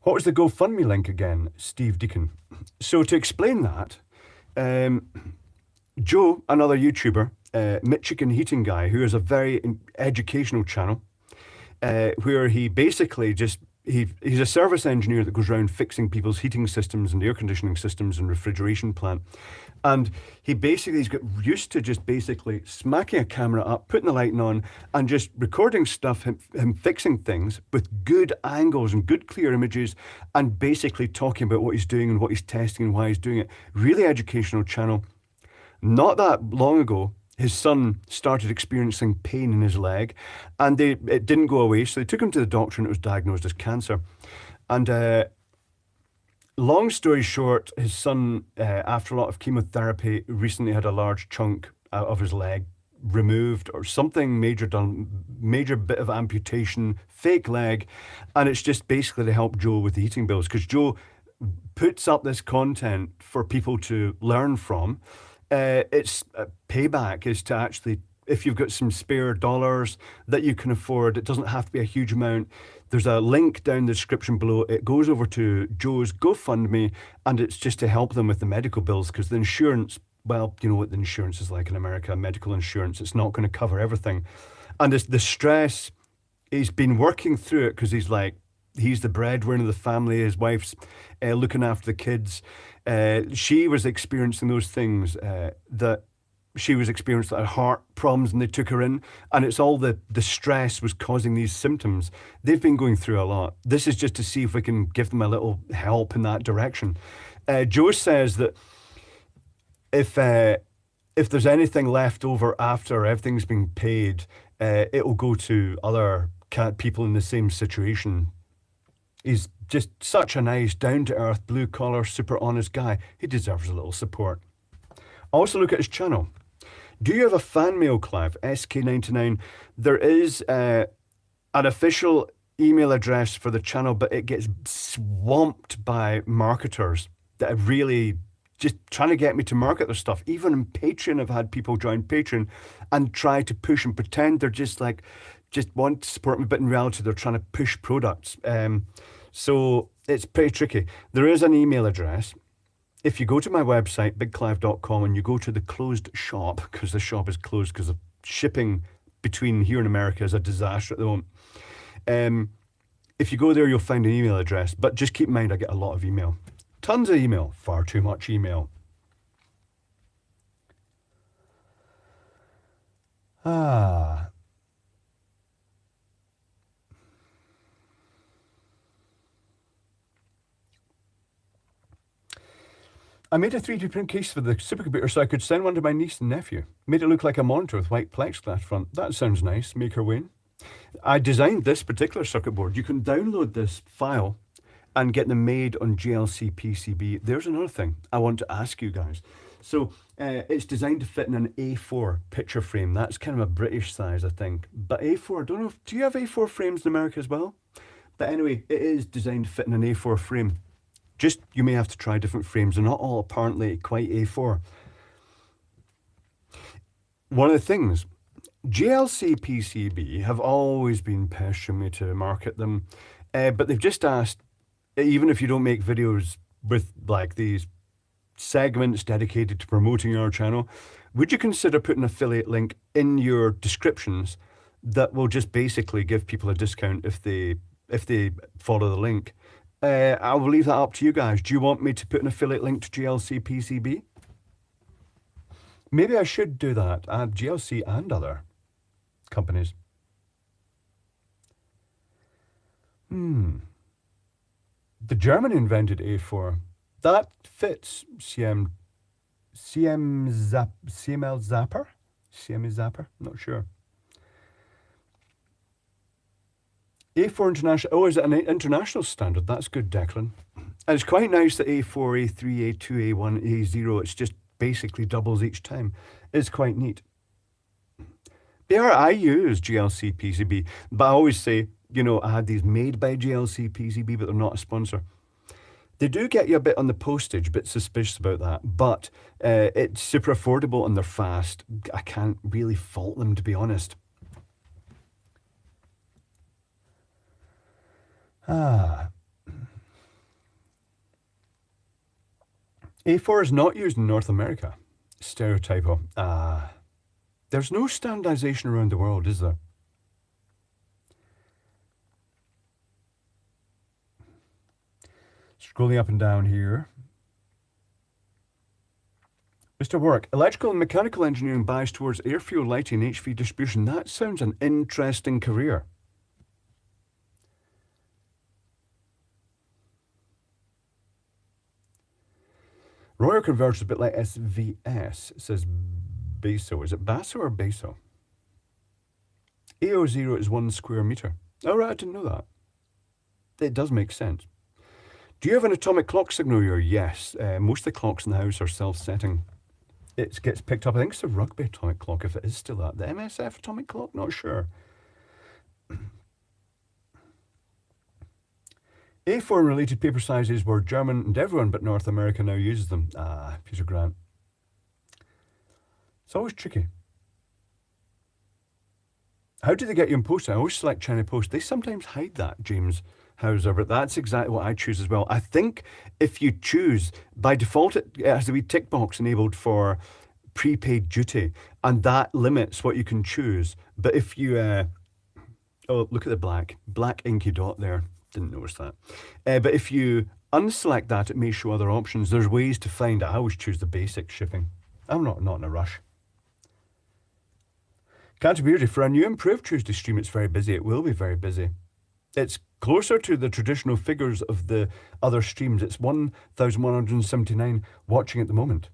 What was the GoFundMe link again, Steve Deacon? So to explain that, Joe, another YouTuber, Michigan Heating Guy, who has a very educational channel, where he basically he's a service engineer that goes around fixing people's heating systems and air conditioning systems and refrigeration plant. And he's got used to just basically smacking a camera up, putting the lighting on, and just recording stuff, him fixing things with good angles and good clear images, and basically talking about what he's doing and what he's testing and why he's doing it. Really educational channel. Not that long ago, his son started experiencing pain in his leg, and it didn't go away, so they took him to the doctor and it was diagnosed as cancer. And long story short, his son, after a lot of chemotherapy, recently had a large chunk out of his leg removed, or something major done, major bit of amputation, fake leg, and it's just basically to help Joe with the heating bills, because Joe puts up this content for people to learn from. It's payback is to actually, if you've got some spare dollars that you can afford, it doesn't have to be a huge amount. There's a link down the description below. It goes over to Joe's GoFundMe, and it's just to help them with the medical bills, because the insurance, well, you know what the insurance is like in America, medical insurance, it's not going to cover everything. And the stress, he's been working through it because he's the breadwinner of the family. His wife's looking after the kids. She was experiencing those things that she was experiencing heart problems, and they took her in, and it's all the stress was causing these symptoms. They've been going through a lot. This is just to see if we can give them a little help in that direction. Joe says that if there's anything left over after everything's been paid, it will go to other people in the same situation. He's just such a nice, down-to-earth, blue-collar, super honest guy. He deserves a little support. Also look at his channel. Do you have a fan mail, Clive? SK99. There is an official email address for the channel, but it gets swamped by marketers that are really just trying to get me to market their stuff. Even on Patreon, I've had people join Patreon and try to push and pretend they're just want to support me, but in reality, they're trying to push products. So it's pretty tricky. There is an email address. If you go to my website, bigclivedotcom, and you go to the closed shop, because the shop is closed because of shipping between here and America is a disaster at the moment. If you go there, you'll find an email address. But just keep in mind, I get a lot of email. Tons of email. Far too much email. I made a 3D print case for the supercomputer so I could send one to my niece and nephew. Made it look like a monitor with white plexiglass front. That sounds nice, Maker Wayne. I designed this particular circuit board. You can download this file and get them made on GLC PCB. There's another thing I want to ask you guys. So it's designed to fit in an A4 picture frame. That's kind of a British size, I think. But A4, I don't know, do you have A4 frames in America as well? But anyway, it is designed to fit in an A4 frame. Just, you may have to try different frames. They're not all apparently quite A4. One of the things, JLC PCB have always been pestering me to market them, but they've just asked, even if you don't make videos with like these segments dedicated to promoting our channel, would you consider putting an affiliate link in your descriptions that will just basically give people a discount if they follow the link? I will leave that up to you guys. Do you want me to put an affiliate link to GLC PCB? Maybe I should do that. GLC and other companies. The German invented A4. That fits CML Zapper? CME Zapper? Not sure. A4 International. Oh, is it an international standard? That's good, Declan. And it's quite nice that A4, A3, A2, A1, A0, it's just basically doubles each time. It's quite neat. I use GLC PCB, but I always say, you know, I had these made by GLC PCB, but they're not a sponsor. They do get you a bit on the postage, a bit suspicious about that, but it's super affordable and they're fast. I can't really fault them, to be honest. A4 is not used in North America. Stereotypo. There's no standardization around the world, is there? Scrolling up and down here. Mr. Work, electrical and mechanical engineering bias towards air fuel lighting and HV distribution. That sounds an interesting career. Royer converters a bit like SVS, says Baso. Is it Baso or Baso? AO0 is 1 square meter. Oh, right, I didn't know that. It does make sense. Do you have an atomic clock signal here? Yes. Most of the clocks in the house are self-setting. It gets picked up. I think it's the rugby atomic clock, if it is still that. The MSF atomic clock? Not sure. A4 and related paper sizes were German and everyone but North America now uses them. Peter Grant. It's always tricky. How do they get you in post? I always select China Post. They sometimes hide that, James Hauser, but that's exactly what I choose as well. I think if you choose, by default, it has a wee tick box enabled for prepaid duty, and that limits what you can choose. But if you, oh, look at the black inky dot there. Didn't notice that. But if you unselect that, it may show other options. There's ways to find it. I always choose the basic shipping. I'm not in a rush. Canterbury, for a new improved Tuesday stream, it's very busy. It will be very busy. It's closer to the traditional figures of the other streams. It's 1,179 watching at the moment.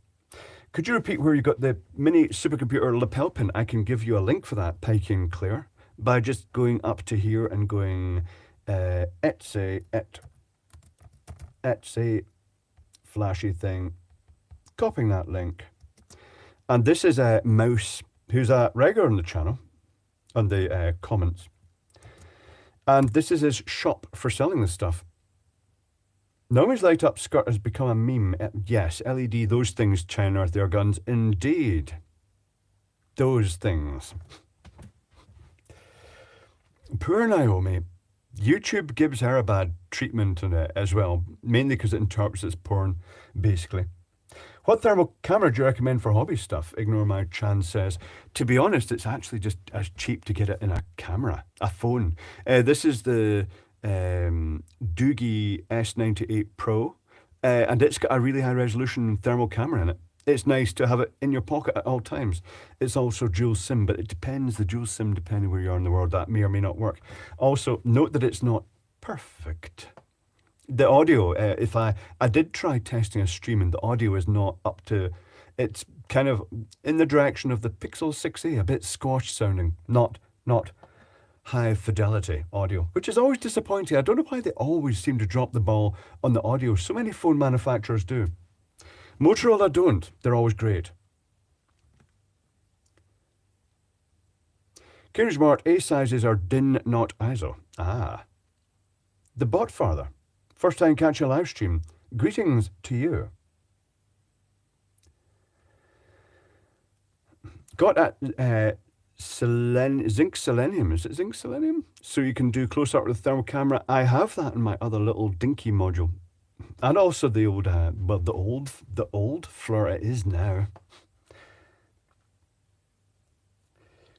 Could you repeat where you got the mini supercomputer lapel pin? I can give you a link for that, Pikey and Claire, by just going up to here and going Etsy, flashy thing, copying that link. And this is a Mouse, who's a regular on the channel, on the comments. And this is his shop for selling this stuff. Naomi's light up skirt has become a meme. Yes, LED, those things, China Earth, their guns. Indeed. Those things. Poor Naomi. YouTube gives her a bad treatment on it as well, mainly because it interprets as porn, basically. What thermal camera do you recommend for hobby stuff? Ignore My Chan says. To be honest, it's actually just as cheap to get it in a camera, a phone. This is the Doogie S98 Pro, and it's got a really high resolution thermal camera in it. It's nice to have it in your pocket at all times. It's also dual SIM, but it depends, the dual SIM, depending where you are in the world, that may or may not work. Also, note that it's not perfect. The audio, if I did try testing a stream and the audio is not up to, it's kind of in the direction of the Pixel 6a, a bit squashed sounding, not high fidelity audio, which is always disappointing. I don't know why they always seem to drop the ball on the audio. So many phone manufacturers do. Motorola don't. They're always great. Cambridge Mart, A sizes are DIN, not ISO. Ah. The Bot Father. First time catching a live stream. Greetings to you. Got at zinc selenium. Is it zinc selenium? So you can do close up with the thermal camera. I have that in my other little dinky module. And also the old, the old Fleur it is now.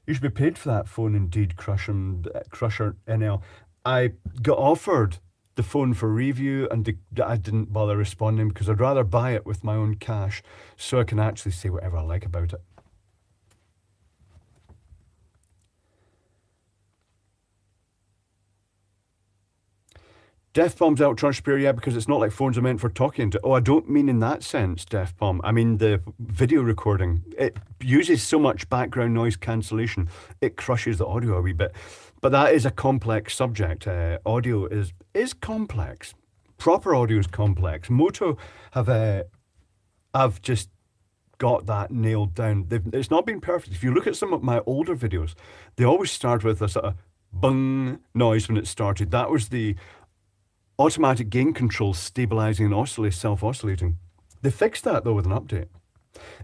You should be paid for that phone, indeed, Crusher NL. I got offered the phone for review and I didn't bother responding because I'd rather buy it with my own cash so I can actually say whatever I like about it. Def Bomb's Ultron superior, yeah, because it's not like phones are meant for talking to. Oh, I don't mean in that sense, Def Bomb. I mean the video recording. It uses so much background noise cancellation, it crushes the audio a wee bit. But that is a complex subject. Audio is complex. Proper audio is complex. Moto have just got that nailed down. It's not been perfect. If you look at some of my older videos, they always start with a sort of bung noise when it started. That was the automatic gain control stabilizing and self-oscillating. They fixed that though with an update.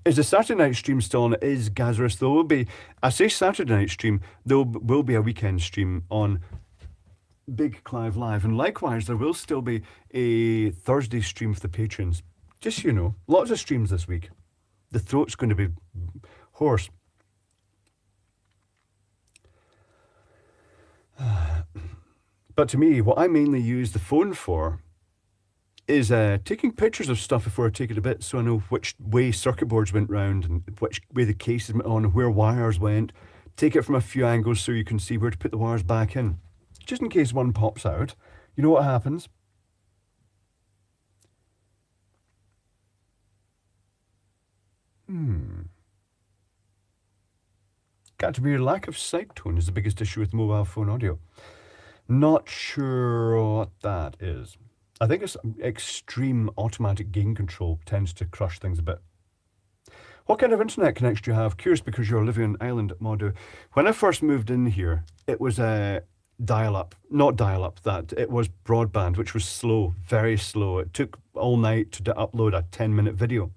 Is the Saturday night stream still on? It is, Gazarus. There will be, I say Saturday night stream, there will be a weekend stream on Big Clive Live. And likewise, there will still be a Thursday stream for the patrons. Just so you know, lots of streams this week. The throat's going to be hoarse. But to me, what I mainly use the phone for is taking pictures of stuff before I take it a bit so I know which way circuit boards went round and which way the cases went on, where wires went. Take it from a few angles so you can see where to put the wires back in. Just in case one pops out. You know what happens? Got to be your lack of sight tone is the biggest issue with mobile phone audio. Not sure what that is. I think it's extreme automatic gain control tends to crush things a bit. What kind of internet connection do you have? Curious because you're living on an island, Modu. When I first moved in here, it was dial-up. Not dial-up, that. It was broadband, which was slow, very slow. It took all night to upload a 10-minute video.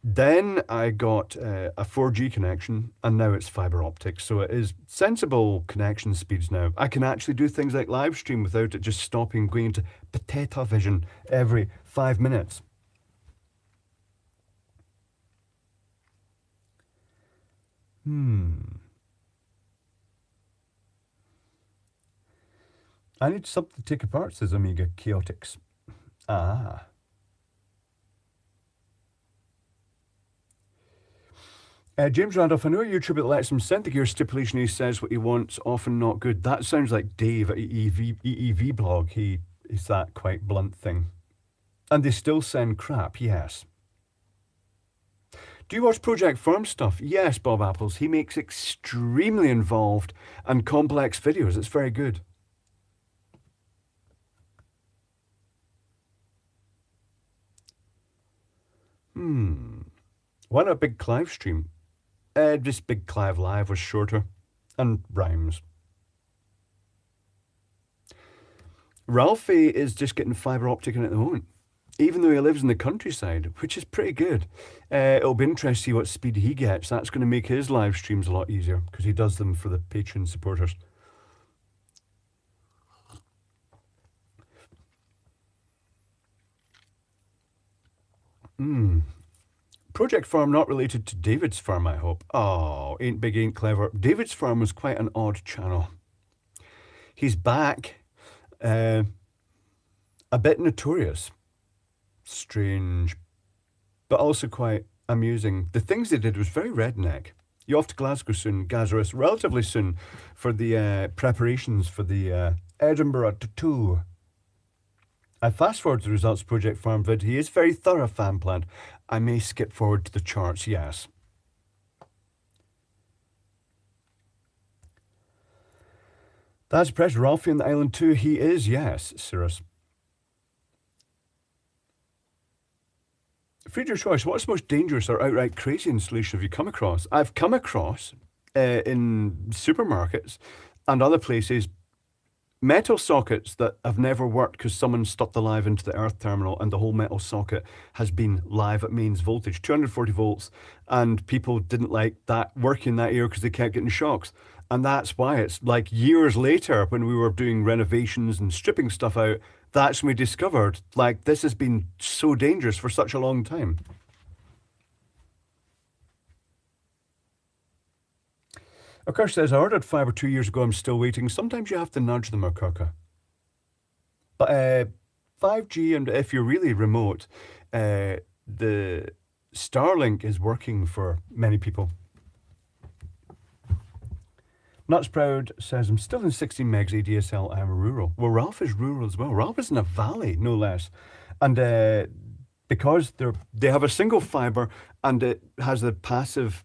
Then I got a 4G connection, and now it's fiber optic. So it is sensible connection speeds now. I can actually do things like live stream without it just stopping, going into potato vision every 5 minutes. I need something to take apart, says Amiga Chaotix. Ah. James Randolph, I know a YouTuber that lets him send the gear stipulation. He says what he wants, often not good. That sounds like Dave at EEV blog. He's that quite blunt thing. And they still send crap, yes. Do you watch Project Farm stuff? Yes, Bob Apples. He makes extremely involved and complex videos. It's very good. Why not a Big Clive stream? This Big Clive Live was shorter and rhymes. Ralphie is just getting fibre optic in at the moment, even though he lives in the countryside, which is pretty good. It'll be interesting to see what speed he gets. That's going to make his live streams a lot easier because he does them for the Patreon supporters. Project Farm not related to David's Farm, I hope. Oh, ain't big, ain't clever. David's Farm was quite an odd channel. He's back. A bit notorious. Strange. But also quite amusing. The things they did was very redneck. You're off to Glasgow soon, Gazarus, relatively soon, for the preparations for the Edinburgh Tattoo. I fast forward the results of Project Farm vid. He is very thorough, fan plan. I may skip forward to the charts, yes. That's President Ralphie on the island too. He is, yes, Cyrus. Freed your choice. What's the most dangerous or outright crazy installation have you come across? I've come across in supermarkets and other places metal sockets that have never worked because someone stuck the live into the earth terminal and the whole metal socket has been live at mains voltage, 240 volts, and people didn't like that working in that area because they kept getting shocks. And that's why it's like years later when we were doing renovations and stripping stuff out, that's when we discovered like this has been so dangerous for such a long time. Okurka says, I ordered fibre 2 years ago, I'm still waiting. Sometimes you have to nudge them, Okurka. But 5G, and if you're really remote, the Starlink is working for many people. Nuts Proud says, I'm still in 16 megs ADSL, I'm rural. Well, Ralph is rural as well. Ralph is in a valley, no less. And because they have a single fibre and it has a passive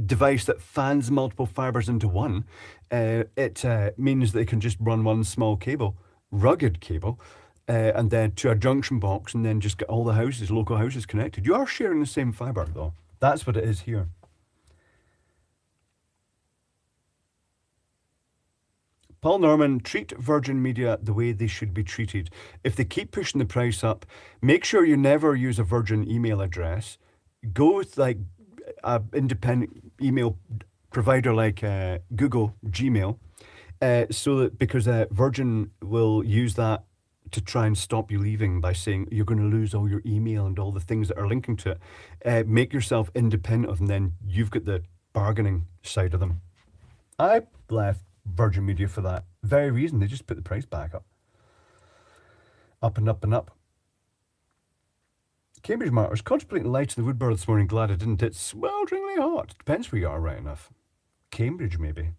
device that fans multiple fibres into one, it means they can just run one small cable, rugged cable, and then to a junction box and then just get all the houses, local houses connected. You are sharing the same fibre though. That's what it is here. Paul Norman, treat Virgin Media the way they should be treated. If they keep pushing the price up, make sure you never use a Virgin email address. Go with like an independent email provider like Google, Gmail, so that because Virgin will use that to try and stop you leaving by saying you're going to lose all your email and all the things that are linking to it. Make yourself independent of them, then you've got the bargaining side of them. I left Virgin Media for that very reason. They just put the price back up. Up and up and up. Cambridge Mart, I was contemplating lighting the Woodborough this morning, glad I didn't. It's swelteringly hot. Depends where you are, right enough. Cambridge, maybe.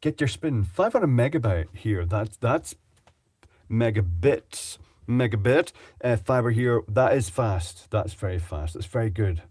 Get your spin. 500 megabyte here. That's megabits. Megabit. Fibre here. That is fast. That's very fast. That's very good.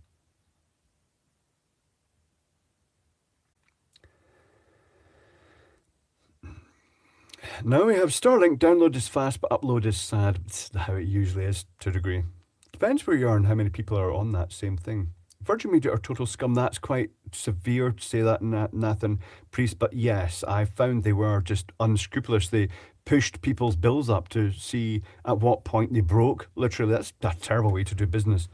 Now we have Starlink. Download is fast, but upload is sad. It's how it usually is to a degree. Depends where you are and how many people are on that same thing. Virgin Media are total scum. That's quite severe to say that, Nathan Priest. But yes, I found they were just unscrupulous. They pushed people's bills up to see at what point they broke. Literally, that's a terrible way to do business.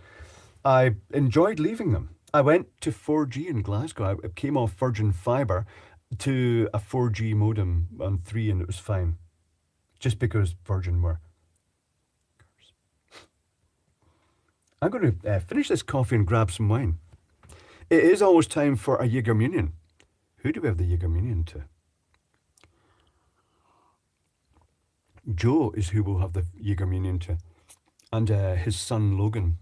I enjoyed leaving them. I went to 4G in Glasgow. I came off Virgin Fibre to a 4G modem on 3 and it was fine. Just because Virgin were. I'm going to finish this coffee and grab some wine. It is always time for a Jägermunion. Who do we have the Jägermunion to? Joe is who we'll have the Jägermunion to. And his son Logan.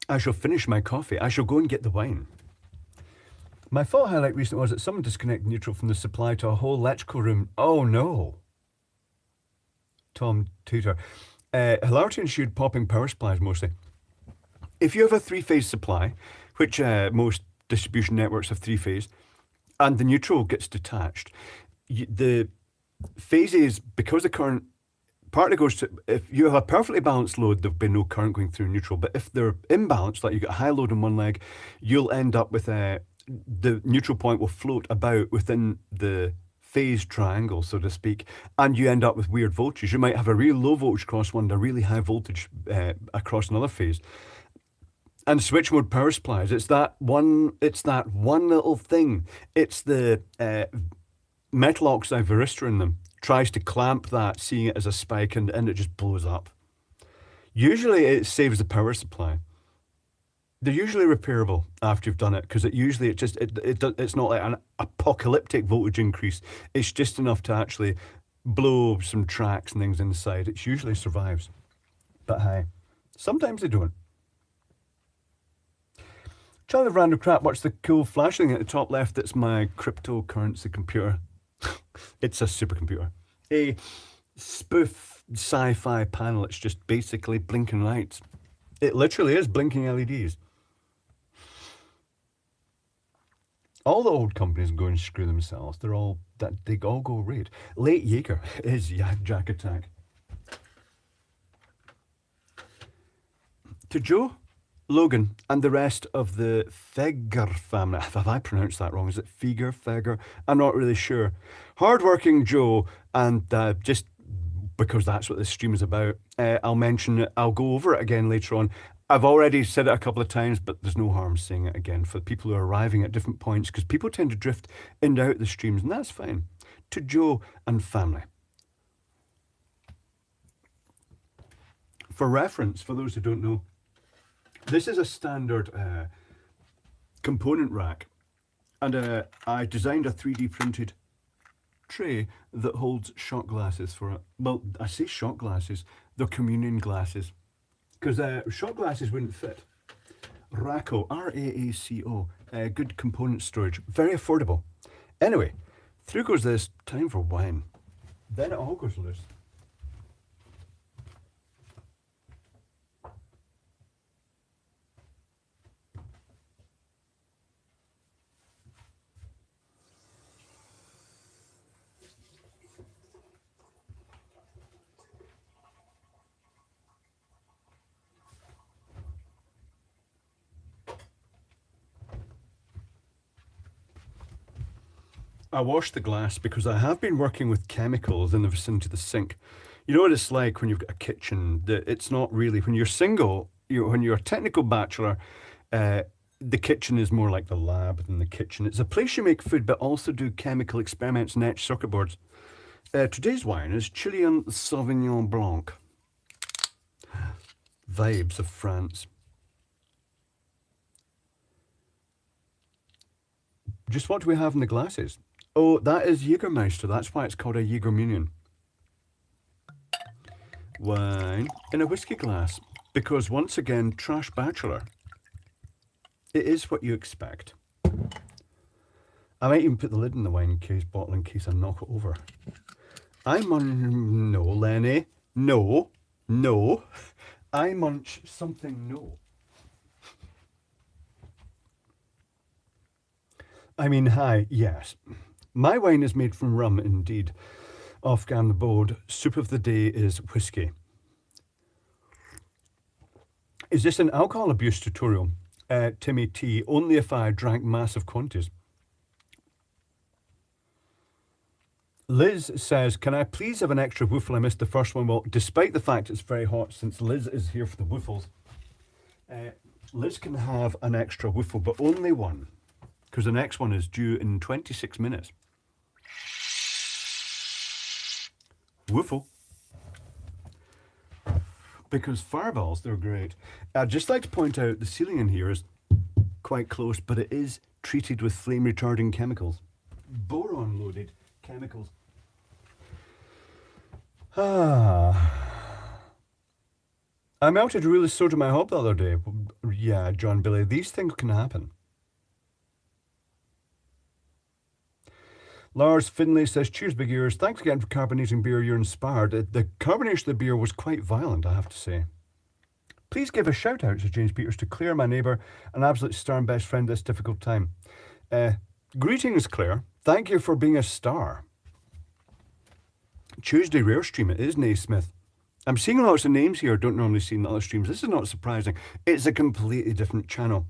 I shall finish my coffee. I shall go and get the wine. My thought highlight recently was that someone disconnected neutral from the supply to a whole electrical room. Oh no. Tom Tudor. Hilarity ensued popping power supplies mostly. If you have a three-phase supply, which most distribution networks have three-phase, and the neutral gets detached, the phases, because the current partly goes to, if you have a perfectly balanced load, there'll be no current going through neutral. But if they're imbalanced, like you get a high load on one leg, you'll end up with the neutral point will float about within the phase triangle, so to speak, and you end up with weird voltage. You might have a really low voltage across one and a really high voltage across another phase. And switch mode power supplies, it's that one little thing. It's the metal oxide varistor in them. Tries to clamp that, seeing it as a spike, and it just blows up. Usually it saves the power supply. They're usually repairable after you've done it, because it's not like an apocalyptic voltage increase. It's just enough to actually blow some tracks and things inside. It usually survives. But hey, sometimes they don't. Child of Random Crap, watch the cool flashing at the top left. That's my cryptocurrency computer. It's a supercomputer. A spoof sci-fi panel. It's just basically blinking lights. It literally is blinking LEDs. All the old companies go and screw themselves. They all go right. Late Jaeger is Jack Attack. To Joe, Logan, and the rest of the Feger family. Have I pronounced that wrong? Is it Feger? I'm not really sure. Hardworking Joe, and just because that's what this stream is about, I'll mention it. I'll go over it again later on. I've already said it a couple of times, but there's no harm saying it again for people who are arriving at different points, because people tend to drift in and out the streams, and that's fine. To Joe and family. For reference, for those who don't know, this is a standard component rack, and I designed a 3D printed tray that holds shot glasses for it. Well, I say shot glasses, they're communion glasses, because shot glasses wouldn't fit. Raaco, R-A-A-C-O, good component storage, very affordable. Anyway, through goes this, time for wine. Then it all goes loose. I washed the glass because I have been working with chemicals in the vicinity of the sink. You know what it's like when you've got a kitchen, that it's not really, when you're single, when you're a technical bachelor, the kitchen is more like the lab than the kitchen. It's a place you make food, but also do chemical experiments and etch circuit boards. Today's wine is Chilean Sauvignon Blanc. Vibes of France. Just what do we have in the glasses? Oh, that is Jägermeister. That's why it's called a Jägermunion. Wine in a whiskey glass. Because once again, trash bachelor. It is what you expect. I might even put the lid in the wine bottle in case I knock it over. No, Lenny. No. I munch something, no. I mean, hi, yes. My wine is made from rum, indeed. Off Gam the Board, soup of the day is whiskey. Is this an alcohol abuse tutorial? Timmy T, only if I drank massive quantities. Liz says, can I please have an extra woofle? I missed the first one. Well, despite the fact it's very hot, since Liz is here for the woofles, Liz can have an extra woofle, but only one, because the next one is due in 26 minutes. Woofle. Because fireballs, they're great. I'd just like to point out the ceiling in here is quite close, but it is treated with flame retarding chemicals. Boron loaded chemicals. I melted a really soda in my hob the other day. Yeah, John Billy, these things can happen. Lars Finlay says, cheers, big ears. Thanks again for carbonating beer. You're inspired. The carbonation of the beer was quite violent, I have to say. Please give a shout out to James Peters, to Claire, my neighbour, an absolute star and best friend this difficult time. Greetings, Claire. Thank you for being a star. Tuesday rare stream, it is Naismith. I'm seeing lots of names here I don't normally see in other streams. This is not surprising. It's a completely different channel.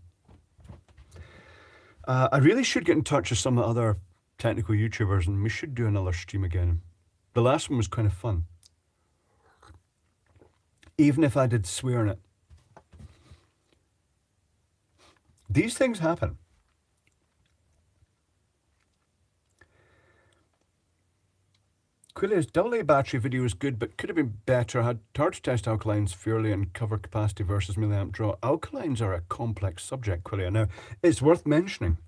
I really should get in touch with some of the other technical YouTubers, and we should do another stream again. The last one was kind of fun. Even if I did swear in it. These things happen. Quilia's AA battery video is good, but could have been better. Had hard to test alkalines fairly and cover capacity versus milliamp draw. Alkalines are a complex subject, Quilia. Now, it's worth mentioning.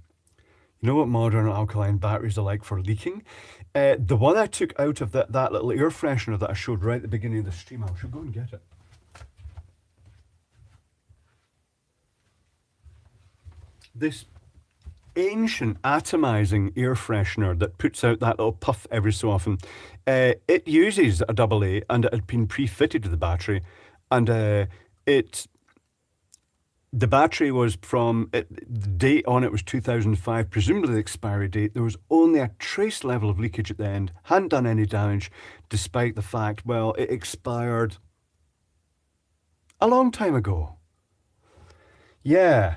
You know what modern alkaline batteries are like for leaking? The one I took out of that little air freshener that I showed right at the beginning of the stream, I should go and get it. This ancient atomizing air freshener that puts out that little puff every so often, it uses a AA, and it had been pre-fitted to the battery, and it The battery was from, the date on it was 2005, presumably the expiry date. There was only a trace level of leakage at the end, hadn't done any damage, despite the fact, well, it expired a long time ago. Yeah,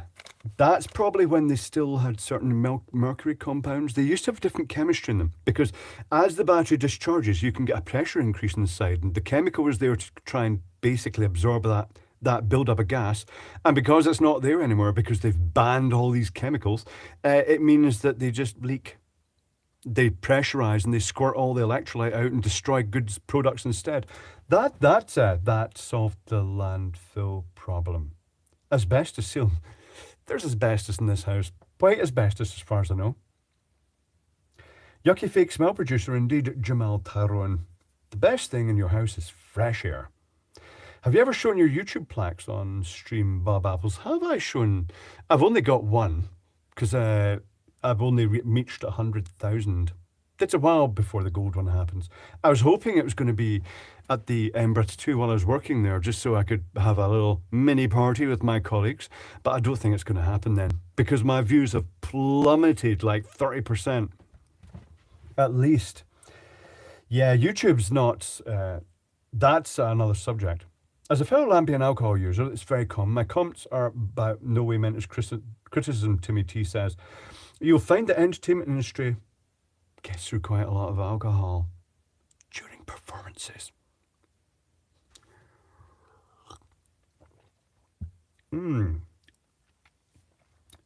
that's probably when they still had certain mercury compounds. They used to have different chemistry in them because as the battery discharges, you can get a pressure increase inside, and the chemical was there to try and basically absorb that buildup of gas. And because it's not there anymore, because they've banned all these chemicals, it means that they just leak. They pressurize and they squirt all the electrolyte out and destroy goods products instead. That solved the landfill problem. Asbestos seal. There's asbestos in this house. White asbestos as far as I know. Yucky fake smell producer indeed, Jamal Tyrone. The best thing in your house is fresh air. Have you ever shown your YouTube plaques on stream, Bob Apples? Have I shown? I've only got one because I've only reached 100,000. It's a while before the gold one happens. I was hoping it was going to be at the Edinburgh 2 while I was working there, just so I could have a little mini party with my colleagues. But I don't think it's going to happen then because my views have plummeted like 30%. At least. Yeah, YouTube's not, that's another subject. As a fellow Lambian alcohol user, it's very common. My comments are about no way meant as criticism, Timmy T says. You'll find the entertainment industry gets through quite a lot of alcohol during performances.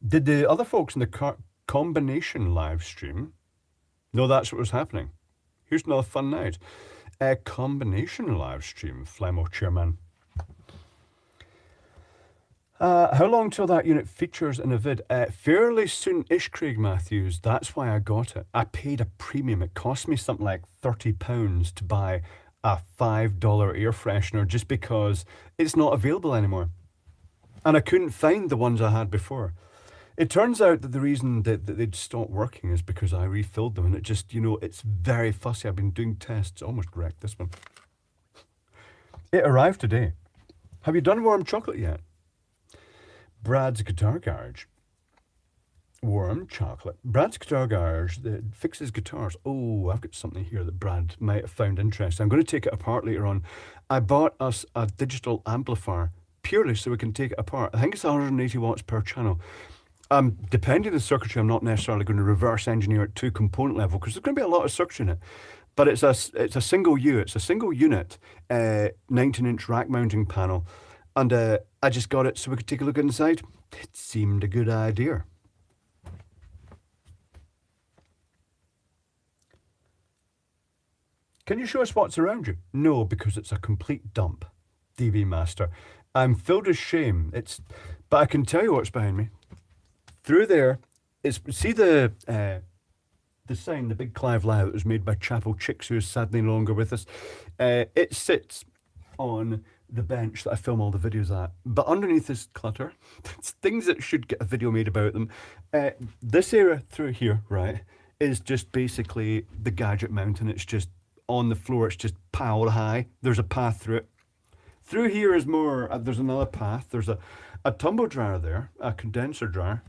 Did the other folks in the combination live stream know that's what was happening? Here's another fun night. A combination live stream, Flemo Chairman. How long till that unit features in a vid? Fairly soon-ish, Craig Matthews. That's why I got it. I paid a premium. It cost me something like £30 to buy a $5 air freshener just because it's not available anymore. And I couldn't find the ones I had before. It turns out that the reason that they'd stopped working is because I refilled them and it just, it's very fussy. I've been doing tests. Almost wrecked this one. It arrived today. Have you done warm chocolate yet? Brad's Guitar Garage. Warm chocolate. Brad's Guitar Garage that fixes guitars. Oh, I've got something here that Brad might have found interesting. I'm going to take it apart later on. I bought us a digital amplifier purely so we can take it apart. I think it's 180 watts per channel. Depending on the circuitry, I'm not necessarily going to reverse engineer it to component level because there's going to be a lot of circuitry in it. But it's a single it's a single unit, 19-inch rack mounting panel. And I just got it so we could take a look inside. It seemed a good idea. Can you show us what's around you? No, because it's a complete dump. DV Master. I'm filled with shame. But I can tell you what's behind me. Through there is, see the sign, the big Clive Lau that was made by Chapel Chicks, who is sadly no longer with us. It sits on the bench that I film all the videos at. But underneath this clutter, it's things that should get a video made about them. This area through here, right, is just basically the gadget mountain. It's just on the floor. It's just piled high. There's a path through it. Through here is more, there's another path. There's a tumble dryer there, a condenser dryer.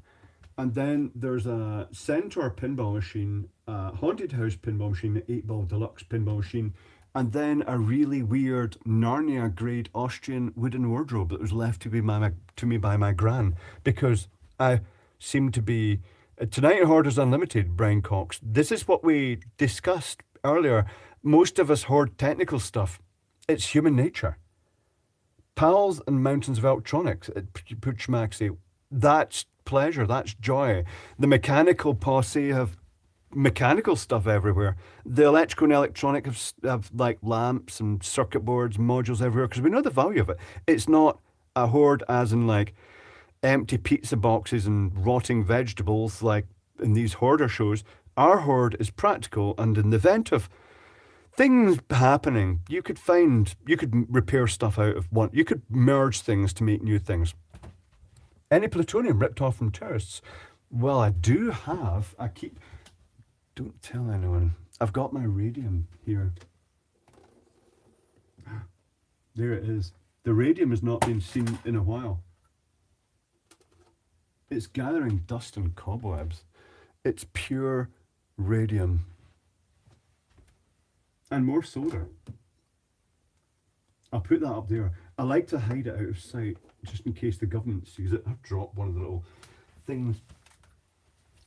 And then there's a Centaur pinball machine, a Haunted House pinball machine, an 8-ball deluxe pinball machine, and then a really weird Narnia grade Austrian wooden wardrobe that was left to me by my gran because I seem to be Tonight at Hoarders Unlimited, Brian Cox. This is what we discussed earlier. Most of us hoard technical stuff. It's human nature. Pals and mountains of electronics at Pooch Maxi. That's pleasure, that's joy. The mechanical posse have mechanical stuff everywhere. The electrical and electronic have like lamps and circuit boards, modules everywhere, because we know the value of it. It's not a hoard as in like empty pizza boxes and rotting vegetables like in these hoarder shows. Our hoard is practical, and in the event of things happening, you could repair stuff out of one. You could merge things to make new things. Any plutonium ripped off from terrorists? Well, I do have. Don't tell anyone. I've got my radium here. There it is. The radium has not been seen in a while. It's gathering dust and cobwebs. It's pure radium. And more solder. I'll put that up there. I like to hide it out of sight, just in case the government sees it. I've dropped one of the little things.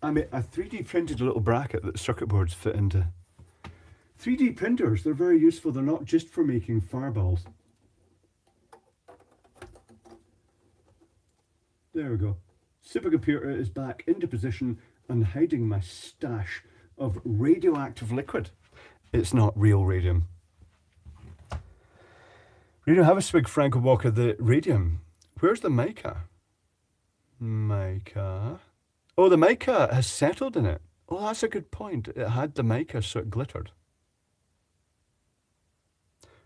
I 3D printed a little bracket that circuit boards fit into. 3D printers, they're very useful. They're not just for making fireballs. There we go. Supercomputer is back into position and hiding my stash of radioactive liquid. It's not real radium. Radium, have a swig, Franco Walker. The radium. Where's the mica? Mica. Oh, the mica has settled in it. Oh, that's a good point. It had the mica, so it glittered.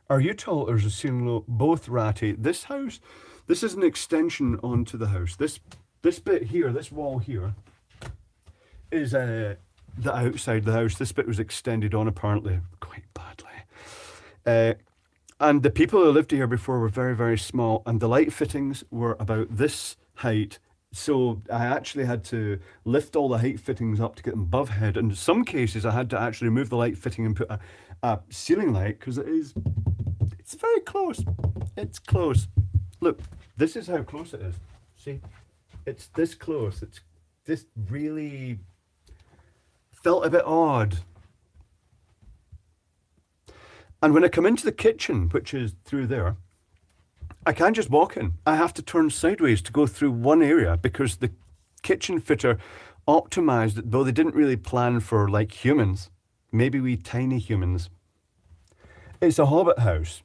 Are you tall or is the ceiling low? Both ratty. This house, this is an extension onto the house. This bit here, this wall here, is the outside of the house. This bit was extended on apparently quite badly. And the people who lived here before were very, very small, and the light fittings were about this height. So I actually had to lift all the height fittings up to get them above head. And in some cases, I had to actually remove the light fitting and put a ceiling light, because it's very close. It's close. Look, this is how close it is. See? It's this close. It's this really felt a bit odd. And when I come into the kitchen, which is through there, I can't just walk in. I have to turn sideways to go through one area because the kitchen fitter optimized it, though they didn't really plan for like humans, maybe we tiny humans. It's a hobbit house.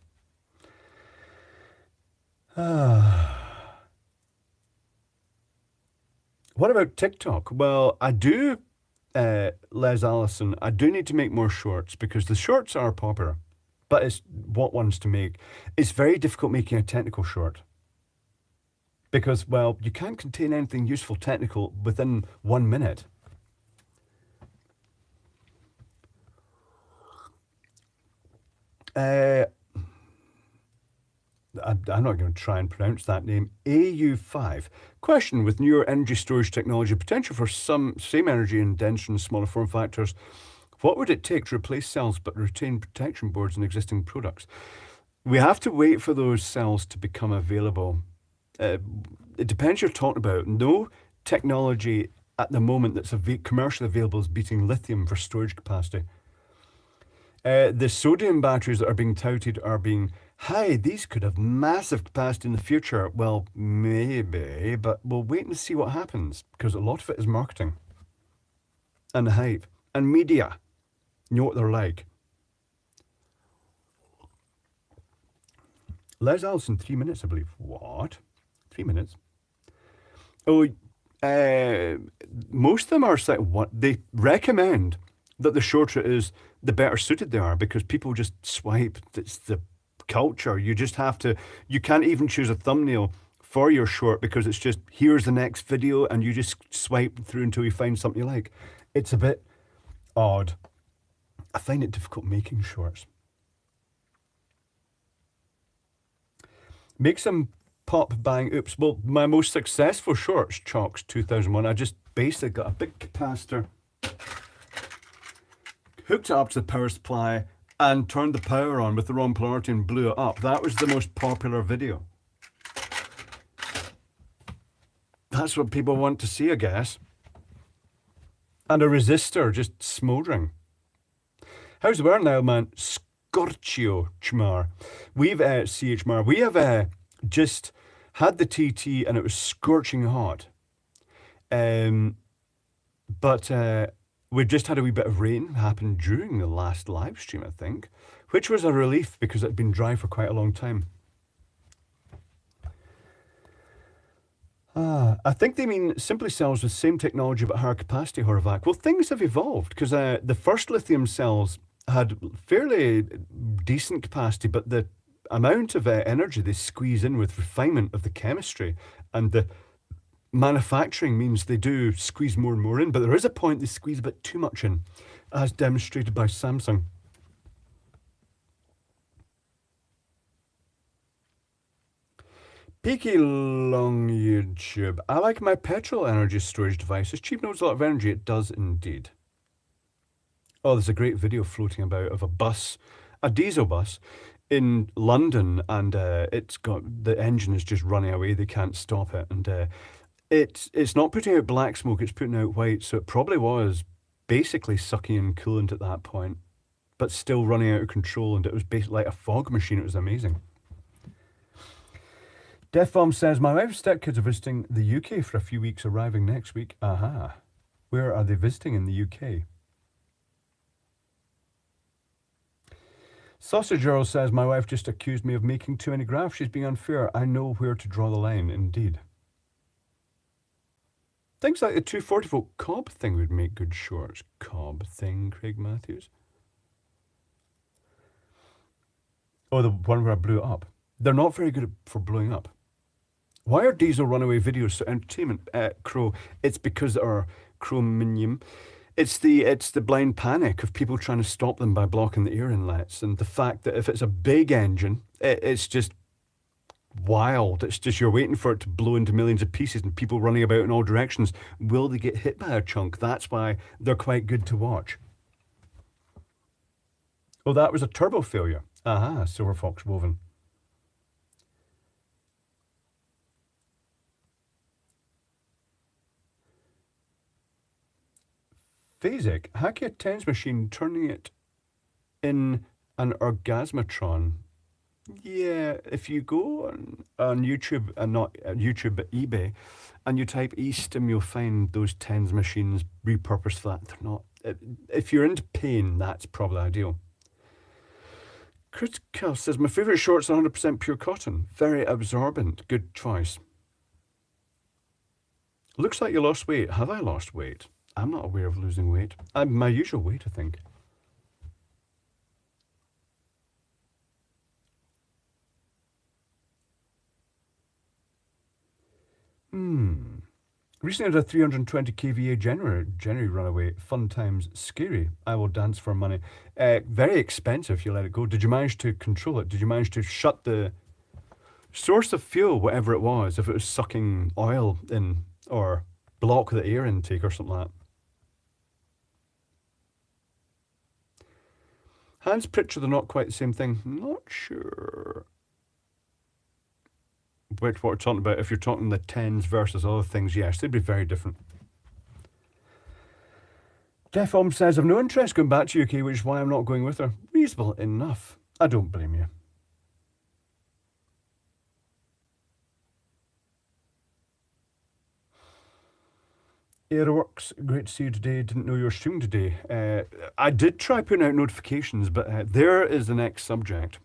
What about TikTok? Well, I do, Les Allison, I do need to make more shorts because the shorts are popular, but it's what ones to make. It's very difficult making a technical short because, well, you can't contain anything useful technical within 1 minute. I'm not going to try and pronounce that name. AU5. Question: with newer energy storage technology, potential for some same energy in denser and smaller form factors, what would it take to replace cells but retain protection boards in existing products? We have to wait for those cells to become available. It depends you're talking about. No technology at the moment that's commercially available is beating lithium for storage capacity. The sodium batteries that are being touted are being, hi, these could have massive capacity in the future. Well, maybe, but we'll wait and see what happens, because a lot of it is marketing and hype and media. You know what they're like. Les Allison, 3 minutes, I believe. What? 3 minutes? Oh, most of them are what they recommend that the shorter it is, the better suited they are, because people just swipe. It's the culture. You just have to, you can't even choose a thumbnail for your short because it's just, here's the next video, and you just swipe through until you find something you like. It's a bit odd. I find it difficult making shorts. Make some pop bang oops. Well, my most successful shorts, Chalks 2001, I just basically got a big capacitor, hooked it up to the power supply, and turned the power on with the wrong polarity and blew it up. That was the most popular video. That's what people want to see, I guess. And a resistor just smouldering. How's the weather now, man? Scorchio Chmar. We've CHMR. We have just had the TT and it was scorching hot. But we've just had a wee bit of rain happen during the last live stream, I think, which was a relief because it had been dry for quite a long time. I think they mean simply cells with same technology but higher capacity, Horvath. Well, things have evolved because the first lithium cells had fairly decent capacity, but the amount of energy they squeeze in with refinement of the chemistry and the manufacturing means they do squeeze more and more in, but there is a point they squeeze a bit too much in, as demonstrated by Samsung. Peaky long YouTube. I like my petrol energy storage device. It's cheap and knows a lot of energy. It does indeed. Oh, there's a great video floating about of a bus, a diesel bus, in London, and it's got the engine is just running away. They can't stop it, and it's not putting out black smoke. It's putting out white. So it probably was basically sucking in coolant at that point, but still running out of control. And it was basically like a fog machine. It was amazing. Death Bomb says, my wife's stepkids are visiting the UK for a few weeks, arriving next week. Aha. Where are they visiting in the UK? Sausage Earl says, my wife just accused me of making too many graphs. She's being unfair. I know where to draw the line, indeed. Things like the 240-volt Cobb thing would make good shorts. Cobb thing, Craig Matthews. Oh, the one where I blew it up. They're not very good for blowing up. Why are diesel runaway videos so entertainment, Crow? It's because our chromium. It's the blind panic of people trying to stop them by blocking the air inlets, and the fact that if it's a big engine, it's just wild. It's just you're waiting for it to blow into millions of pieces and people running about in all directions. Will they get hit by a chunk? That's why they're quite good to watch. Oh, that was a turbo failure. Aha, Silver Fox Woven. Phasic, hack your TENS machine, turning it in an orgasmatron. Yeah, if you go on YouTube, and not YouTube, but eBay, and you type eStim, you'll find those TENS machines repurposed for that. They're not. If you're into pain, that's probably ideal. Critical says, my favourite shorts are 100% pure cotton. Very absorbent. Good choice. Looks like you lost weight. Have I lost weight? I'm not aware of losing weight. I'm my usual weight, I think. Recently had a 320 kVA January runaway. Fun times. Scary. I will dance for money. Very expensive if you let it go. Did you manage to control it? Did you manage to shut the source of fuel, whatever it was, if it was sucking oil in, or block the air intake or something like that? Hans Pritchard are not quite the same thing. Not sure what we're talking about. If you're talking the TENS versus other things, yes, they'd be very different. Defom says, I've no interest going back to UK, which is why I'm not going with her. Reasonable enough. I don't blame you. Airworks, great to see you today. Didn't know you were streaming today. I did try putting out notifications, but there is the next subject.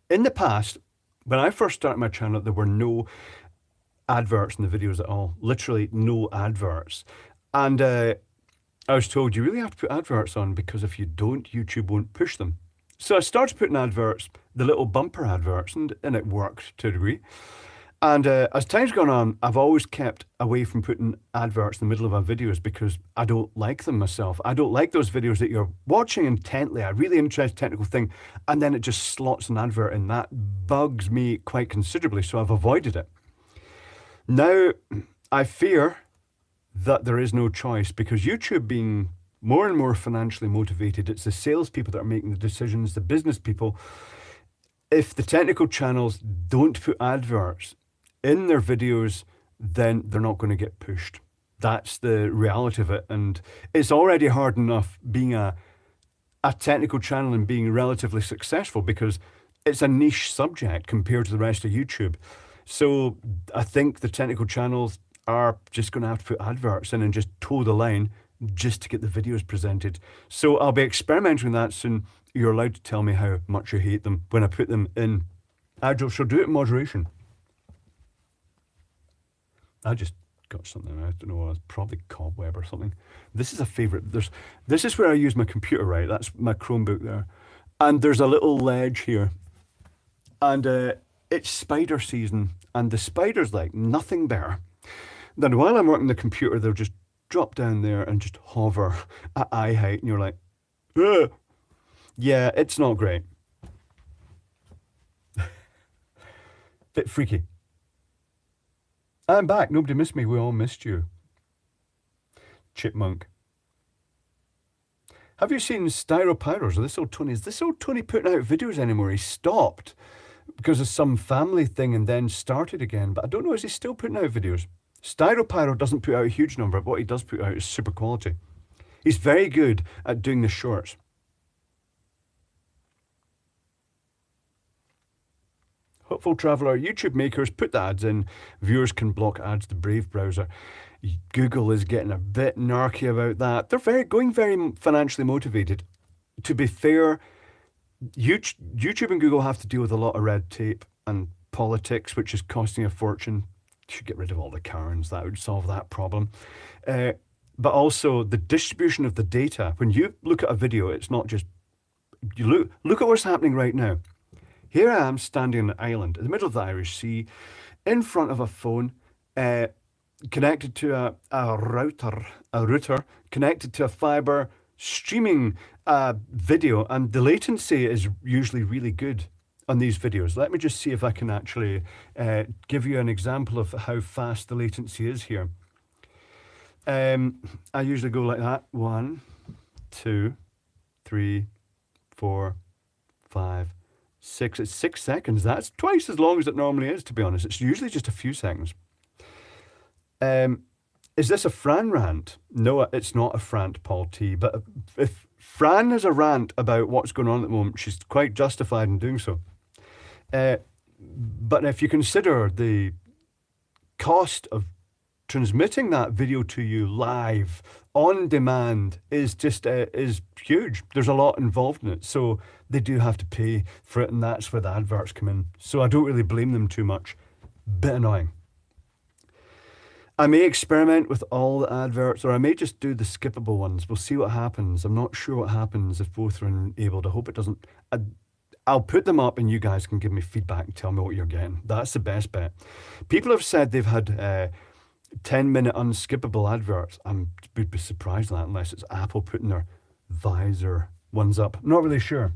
In the past, when I first started my channel, there were no adverts in the videos at all. Literally no adverts. And I was told you really have to put adverts on, because if you don't, YouTube won't push them. So I started putting adverts, the little bumper adverts, and it worked to a degree. And as time's gone on, I've always kept away from putting adverts in the middle of my videos because I don't like them myself. I don't like those videos that you're watching intently, a really interesting technical thing, and then it just slots an advert in. That bugs me quite considerably, so I've avoided it. Now, I fear that there is no choice, because YouTube being more and more financially motivated, it's the salespeople that are making the decisions, the business people. If the technical channels don't put adverts in their videos, then they're not going to get pushed. That's the reality of it. And it's already hard enough being a technical channel and being relatively successful, because it's a niche subject compared to the rest of YouTube. So I think the technical channels are just going to have to put adverts in and just toe the line just to get the videos presented. So I'll be experimenting with that soon. You're allowed to tell me how much you hate them when I put them in. I shall do it in moderation. I just got something, I don't know, it's probably Cobweb or something. This is a favourite. This is where I use my computer, right? That's my Chromebook there. And there's a little ledge here. And it's spider season. And the spiders like nothing better. Then while I'm working the computer, they'll just drop down there and just hover at eye height. And you're like, ugh. Yeah, it's not great. Bit freaky. I'm back. Nobody missed me. We all missed you. Chipmunk. Have you seen Styropyros? Is this old Tony putting out videos anymore? He stopped because of some family thing and then started again. But I don't know, is he still putting out videos? Styropyro doesn't put out a huge number, but what he does put out is super quality. He's very good at doing the shorts. Hopeful Traveller, YouTube makers, put the ads in. Viewers can block ads to Brave browser. Google is getting a bit narky about that. They're going very financially motivated. To be fair, YouTube and Google have to deal with a lot of red tape and politics, which is costing a fortune. Should get rid of all the Karens. That would solve that problem. But also the distribution of the data. When you look at a video, it's not just you look at what's happening right now. Here I am standing on an island in the middle of the Irish Sea, in front of a phone, connected to a router, connected to a fiber, streaming video, and the latency is usually really good on these videos. Let me just see if I can actually give you an example of how fast the latency is here. I usually go like that. 1, 2, 3, 4, 5, 6. It's 6 seconds. That's twice as long as it normally is, to be honest. It's usually just a few seconds. Is this a Fran rant? No, it's not a frant, Paul T. But if Fran has a rant about what's going on at the moment, she's quite justified in doing so. But if you consider the cost of transmitting that video to you live on demand is huge. There's a lot involved in it, so they do have to pay for it, and that's where the adverts come in. So I don't really blame them too much. Bit annoying. I may experiment with all the adverts, or I may just do the skippable ones. We'll see what happens. I'm not sure what happens if both are enabled. I hope it doesn't. I'll put them up and you guys can give me feedback and tell me what you're getting. That's the best bet. People have said they've had 10-minute unskippable adverts. I would be surprised at that unless it's Apple putting their visor ones up. Not really sure.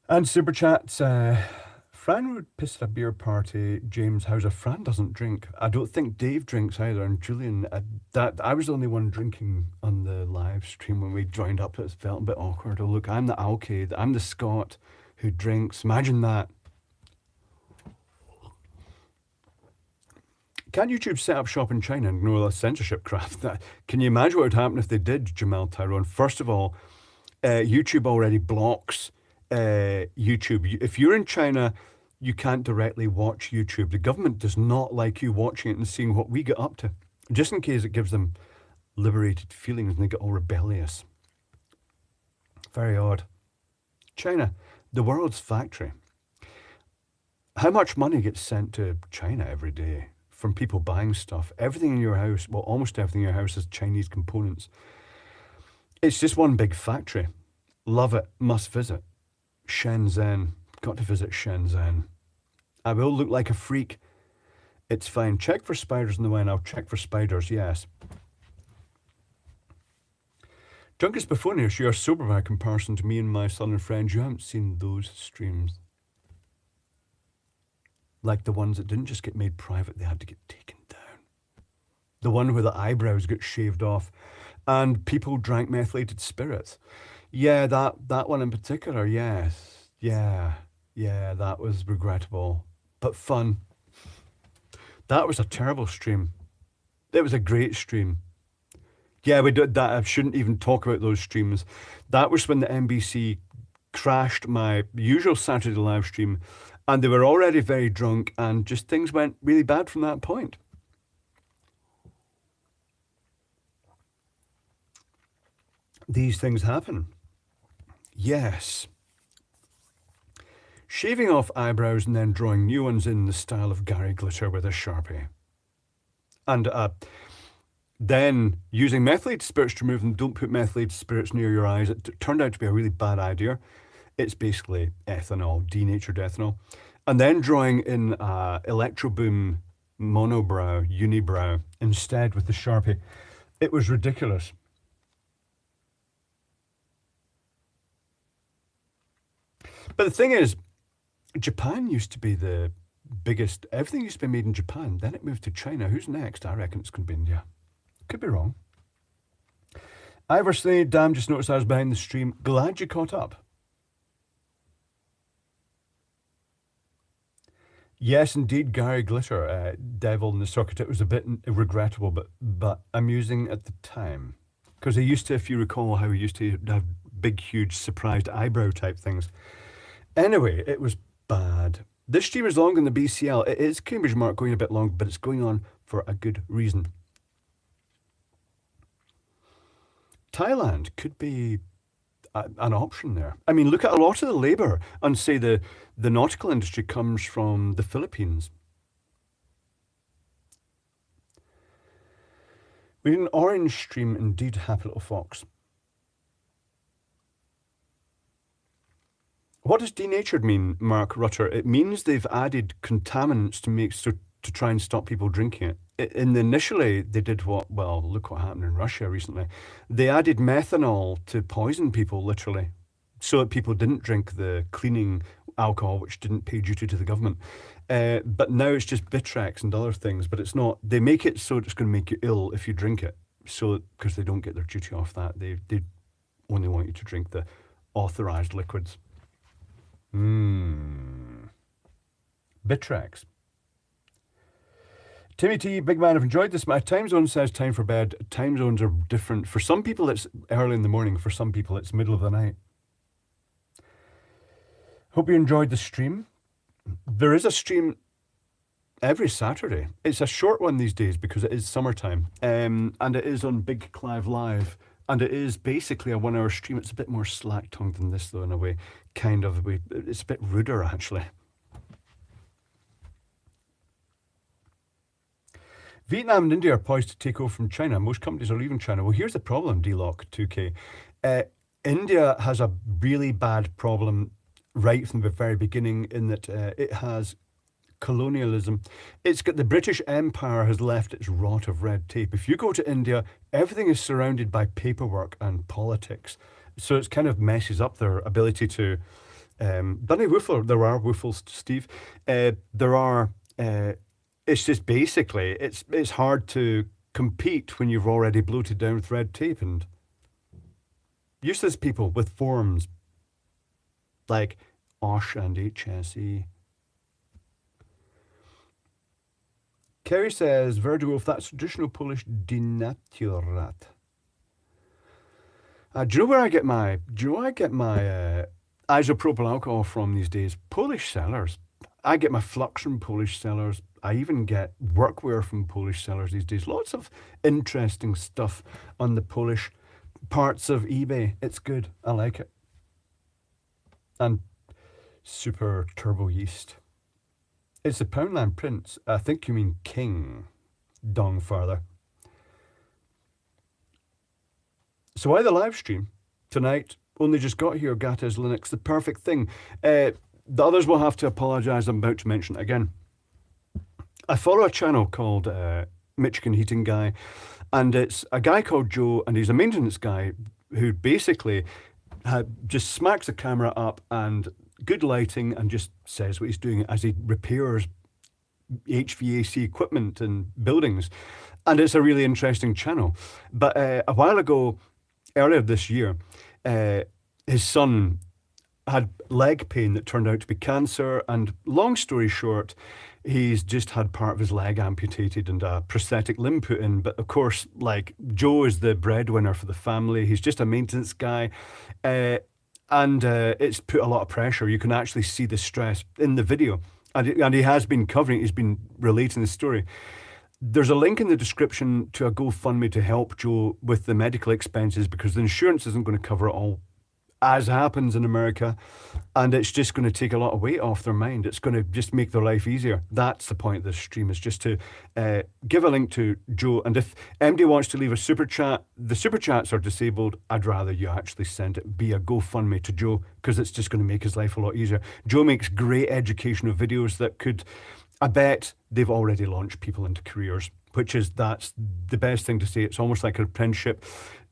And super chats. Fran would piss at a beer party. James Hauser. Fran doesn't drink. I don't think Dave drinks either. And Julian, I was the only one drinking on the live stream when we joined up. It felt a bit awkward. Oh, look, I'm the Alcade. I'm the Scot who drinks. Imagine that. Can YouTube set up shop in China and ignore the censorship crap? Can you imagine what would happen if they did, Jamal Tyrone? First of all, YouTube already blocks YouTube. If you're in China, you can't directly watch YouTube. The government does not like you watching it and seeing what we get up to, just in case it gives them liberated feelings and they get all rebellious. Very odd. China, the world's factory. How much money gets sent to China every day from people buying stuff? Everything in your house, well, almost everything in your house has Chinese components. It's just one big factory. Love it, must visit. Shenzhen, got to visit Shenzhen. I will look like a freak. It's fine. Check for spiders in the wine. I'll check for spiders, yes. Junkus Buffonius, you are sober by comparison to me and my southern friends. You haven't seen those streams. Like the ones that didn't just get made private, they had to get taken down. The one where the eyebrows get shaved off and people drank methylated spirits. Yeah, that one in particular, yes. Yeah, that was regrettable, but fun. That was a terrible stream. It was a great stream. Yeah, we did that. I shouldn't even talk about those streams. That was when the NBC crashed my usual Saturday live stream, and they were already very drunk, and just things went really bad from that point. These things happen. Yes. Shaving off eyebrows and then drawing new ones in the style of Gary Glitter with a Sharpie. And then using methylated spirits to remove them. Don't put methylated spirits near your eyes. It turned out to be a really bad idea. It's basically ethanol, denatured ethanol. And then drawing in Electro Boom monobrow, unibrow, instead with the Sharpie. It was ridiculous. But the thing is, Japan used to be the biggest. Everything used to be made in Japan. Then it moved to China. Who's next? I reckon it's going to be India. Could be wrong. Iversley, damn, just noticed I was behind the stream. Glad you caught up. Yes, indeed, Gary Glitter, Devil in the Circuit. It was a bit regrettable, but amusing at the time. Because he used to, if you recall, how he used to have big, huge, surprised eyebrow type things. Anyway, it was bad. This stream is longer than the BCL. It is Cambridge Mark going a bit long, but it's going on for a good reason. Thailand could be an option there. I mean, look at a lot of the labour and say the nautical industry comes from the Philippines. We need an orange stream indeed, Happy Little Fox. What does denatured mean, Mark Rutter? It means they've added contaminants to try and stop people drinking it. Initially, they did well, look what happened in Russia recently. They added methanol to poison people, literally, so that people didn't drink the cleaning alcohol, which didn't pay duty to the government. But now it's just Bitrex and other things, but it's not. They make it so it's going to make you ill if you drink it, so because they don't get their duty off that. They only want you to drink the authorized liquids. Bitrex. Timmy T, big man, I've enjoyed this. My time zone says time for bed. Time zones are different. For some people, it's early in the morning. For some people, it's middle of the night. Hope you enjoyed the stream. There is a stream every Saturday. It's a short one these days because it is summertime. And it is on Big Clive Live. And it is basically a 1 hour stream. It's a bit more slack-tongued than this, though, in a way. Kind of. It's a bit ruder, actually. Vietnam and India are poised to take over from China. Most companies are leaving China. Well, here's the problem, D-Lock 2K. India has a really bad problem right from the very beginning in that it has colonialism. It's got the British Empire has left its rot of red tape. If you go to India, everything is surrounded by paperwork and politics. So it kind of messes up their ability to... Bunny Woofler, there are Woofles, Steve. There are... It's just basically, it's hard to compete when you've already bloated down with red tape and useless people with forms like OSH and HSE. Kerry says, Virgil Wolf, that's traditional Polish denaturat. Do you know where I get my isopropyl alcohol from these days? Polish sellers. I get my flux from Polish sellers. I even get workwear from Polish sellers these days. Lots of interesting stuff on the Polish parts of eBay. It's good. I like it. And super turbo yeast. It's the Poundland Prince. I think you mean King. Dong farther. So why the live stream tonight? Only just got here. Gata's Linux, the perfect thing. The others will have to apologise. I'm about to mention it again. I follow a channel called Michigan Heating Guy, and it's a guy called Joe, and he's a maintenance guy who basically just smacks the camera up and good lighting and just says what he's doing as he repairs HVAC equipment in buildings. And it's a really interesting channel. But a while ago, earlier this year, his son had leg pain that turned out to be cancer, and long story short, he's just had part of his leg amputated and a prosthetic limb put in. But of course, like, Joe is the breadwinner for the family. He's just a maintenance guy. And it's put a lot of pressure. You can actually see the stress in the video. And he has been covering, he's been relating the story. There's a link in the description to a GoFundMe to help Joe with the medical expenses because the insurance isn't going to cover it all, as happens in America, and it's just going to take a lot of weight off their mind. It's going to just make their life easier. That's the point of this stream, is just to give a link to Joe. And if MD wants to leave a super chat, the super chats are disabled. I'd rather you actually send it via GoFundMe to Joe, because it's just going to make his life a lot easier. Joe makes great educational videos that could, I bet they've already launched people into careers, that's the best thing to say. It's almost like an apprenticeship.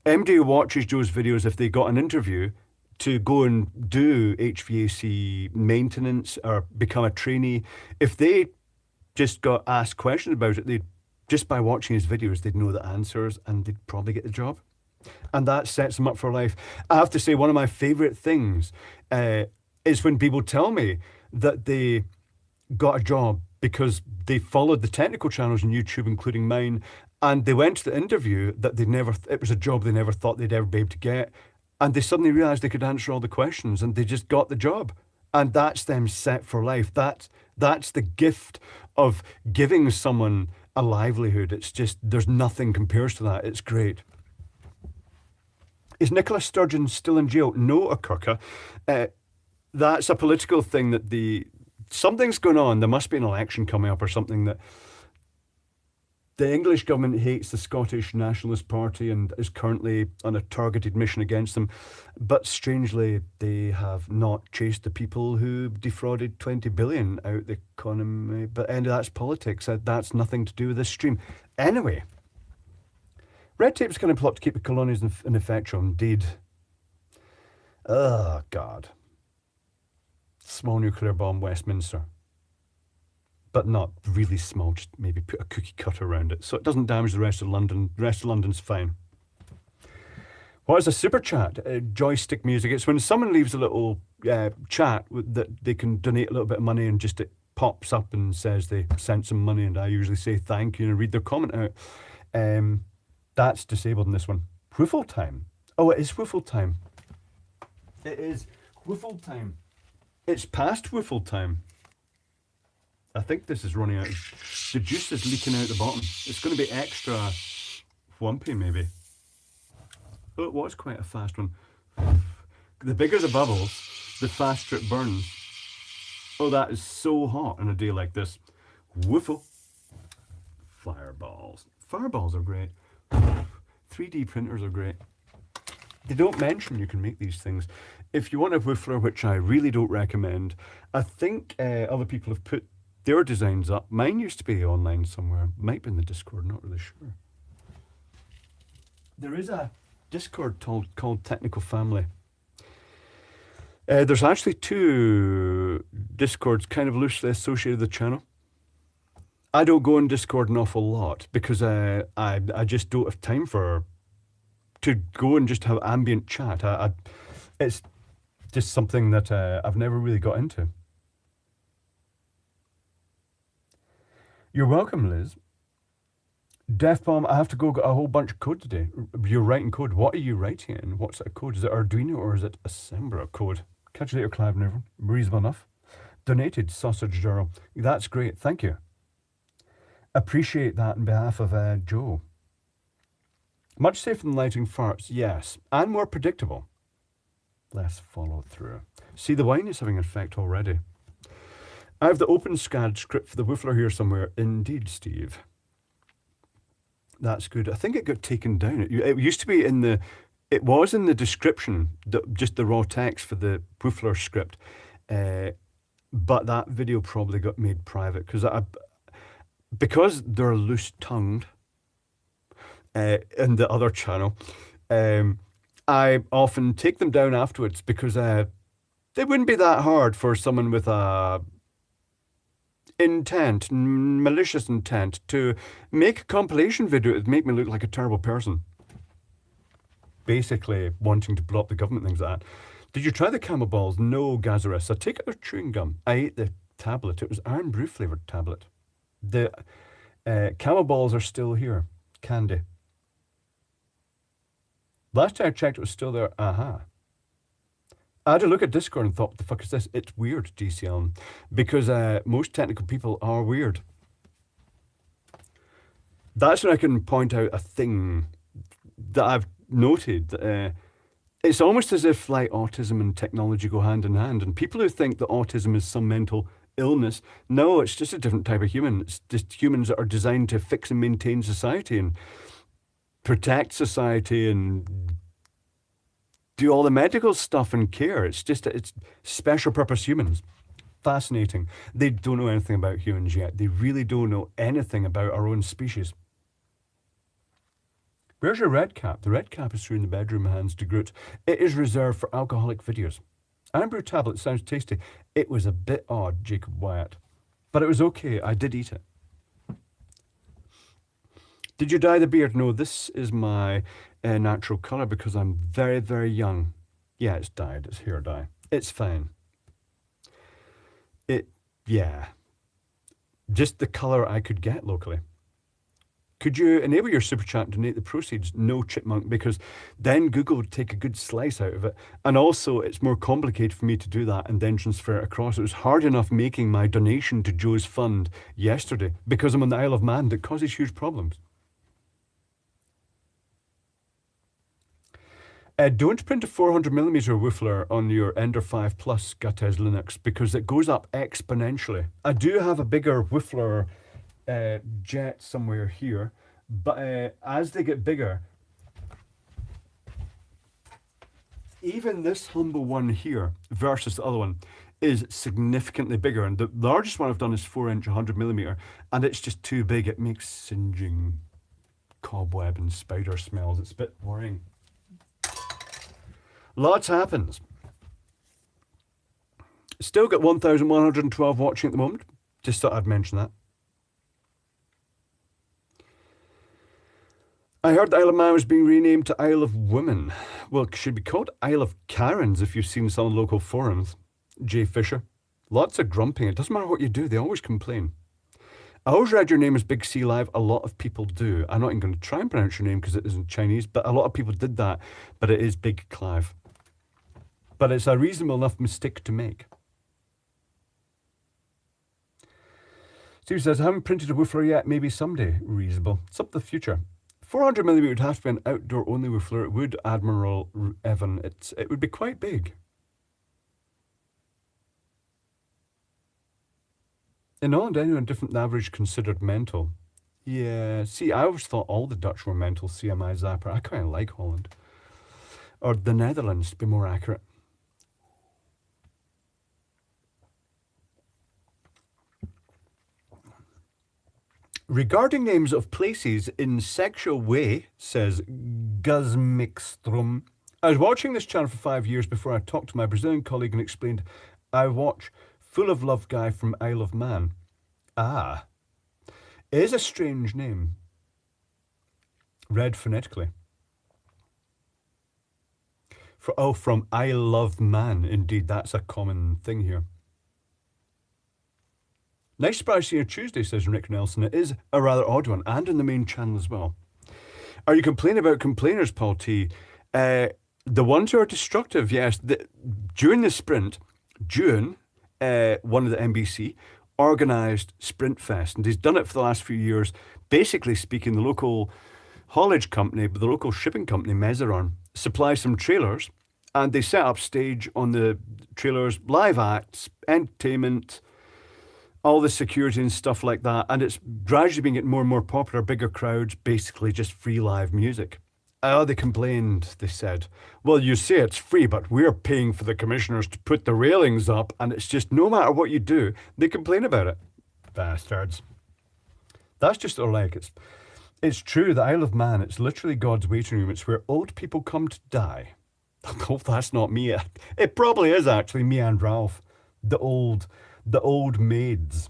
MD watches Joe's videos. If they got an interview, to go and do HVAC maintenance or become a trainee, if they just got asked questions about it, they'd just by watching his videos, they'd know the answers and they'd probably get the job. And that sets them up for life. I have to say, one of my favourite things is when people tell me that they got a job because they followed the technical channels on YouTube, including mine, and they went to the interview that it was a job they never thought they'd ever be able to get, and they suddenly realised they could answer all the questions, and they just got the job. And that's them set for life. That's the gift of giving someone a livelihood. It's just, there's nothing compares to that. It's great. Is Nicola Sturgeon still in jail? No, Akirka. That's a political thing that something's going on. There must be an election coming up or something that the English government hates the Scottish Nationalist Party and is currently on a targeted mission against them. But strangely, they have not chased the people who defrauded 20 billion out the economy. But anyway, that's politics. That's nothing to do with this stream. Anyway, red tape's going to plot to keep the colonies in effect. Indeed. Oh, God. Small nuclear bomb, Westminster. But not really small, just maybe put a cookie cutter around it so it doesn't damage the rest of London. The rest of London's fine. What is a super chat? Joystick music. It's when someone leaves a little chat that they can donate a little bit of money and just it pops up and says they sent some money, and I usually say thank you and read their comment out. That's disabled in this one. Woofle time. Oh, it is woofle time. It is woofle time. It's past woofle time. I think this is running out. The juice is leaking out the bottom. It's going to be extra whumpy, maybe. Oh, it was quite a fast one. The bigger the bubbles, the faster it burns. Oh, that is so hot on a day like this. Woofle. Fireballs. Fireballs are great. 3D printers are great. They don't mention you can make these things. If you want a woofler, which I really don't recommend, I think other people have put their designs up. Mine used to be online somewhere. Might be in the Discord, not really sure. There is a Discord called Technical Family. There's actually 2 Discords kind of loosely associated with the channel. I don't go on Discord an awful lot because I just don't have time to go and just have ambient chat. It's just something that I've never really got into. You're welcome, Liz. Death Bomb, I have to go get a whole bunch of code today. You're writing code. What are you writing in? What's that code? Is it Arduino or is it Assembler code? Catch you later, Clive and everyone. Reasonable enough. Donated, Sausage Journal. That's great. Thank you. Appreciate that on behalf of Joe. Much safer than lighting farts, yes. And more predictable. Less follow through. See, the wine is having an effect already. I have the OpenSCAD script for the woofler here somewhere. Indeed, Steve. That's good. I think it got taken down. It used to be it was in the description, just the raw text for the woofler script. But that video probably got made private because they're loose-tongued in the other channel. I often take them down afterwards because they wouldn't be that hard for someone with a malicious intent to make a compilation video that would make me look like a terrible person. Basically wanting to blow up the government, things like that. Did you try the camel balls? No, Gazaris. I take it they're chewing gum. I ate the tablet. It was Iron Brew flavoured tablet. The camel balls are still here. Candy. Last time I checked, it was still there. Aha. I had to look at Discord and thought, what the fuck is this? It's weird, DCL, because most technical people are weird. That's when I can point out a thing that I've noted. It's almost as if like autism and technology go hand in hand, and people who think that autism is some mental illness, no, it's just a different type of human. It's just humans that are designed to fix and maintain society and protect society and do all the medical stuff and care. It's special purpose humans. Fascinating. They don't know anything about humans yet. They really don't know anything about our own species. Where's your red cap? The red cap is through in the bedroom, hands to Groot. It is reserved for alcoholic videos. Amber tablet sounds tasty. It was a bit odd, Jacob Wyatt. But it was okay. I did eat it. Did you dye the beard? No, this is my natural colour because I'm very, very young. Yeah, it's dyed. It's hair dye. It's fine. Yeah. Just the colour I could get locally. Could you enable your super chat and donate the proceeds? No, Chipmunk, because then Google would take a good slice out of it. And also, it's more complicated for me to do that and then transfer it across. It was hard enough making my donation to Joe's fund yesterday because I'm on the Isle of Man. That causes huge problems. Don't print a 400mm woofler on your Ender 5 Plus Gates Linux because it goes up exponentially. I do have a bigger woofler jet somewhere here, but as they get bigger, even this humble one here versus the other one is significantly bigger. And the largest one I've done is 4-inch 100mm, and it's just too big. It makes singeing cobweb and spider smells. It's a bit worrying. Lots happens. Still got 1,112 watching at the moment. Just thought I'd mention that. I heard the Isle of Man was being renamed to Isle of Women. Well, it should be called Isle of Karens if you've seen some local forums. Jay Fisher. Lots of grumping. It doesn't matter what you do, they always complain. I always read your name as Big C Live. A lot of people do. I'm not even going to try and pronounce your name because it isn't Chinese, but a lot of people did that. But it is Big Clive. But it's a reasonable enough mistake to make. Steve says, I haven't printed a woofer yet. Maybe someday. Reasonable. It's up to the future. 400mm would have to be an outdoor only woofler. It would, Admiral Evan. It would be quite big. In Holland, anyone different than average considered mental. Yeah, see, I always thought all the Dutch were mental. CMI Zapper. I kind of like Holland. Or the Netherlands, to be more accurate. Regarding names of places in sexual way, says Guzmixstrom, I was watching this channel for 5 years before I talked to my Brazilian colleague and explained I watch Full of Love guy from Isle of Man. Ah, it is a strange name. Read phonetically. From I Love Man. Indeed, that's a common thing here. Nice surprise here Tuesday, says Rick Nelson. It is a rather odd one, and in the main channel as well. Are you complaining about complainers, Paul T? The ones who are destructive, yes. During the sprint, June, one of the NBC, organised Sprint Fest, and he's done it for the last few years. Basically speaking, the local haulage company, the local shipping company, Mezeron, supplies some trailers, and they set up stage on the trailers, live acts, entertainment, all the security and stuff like that, and it's gradually been getting more and more popular, bigger crowds, basically just free live music. They complained, they said, well, you say it's free, but we're paying for the commissioners to put the railings up, and it's just no matter what you do, they complain about it. Bastards. That's just what they're like. It's true, the Isle of Man, it's literally God's waiting room. It's where old people come to die. I hope that's not me. It probably is actually me and Ralph, the old maids.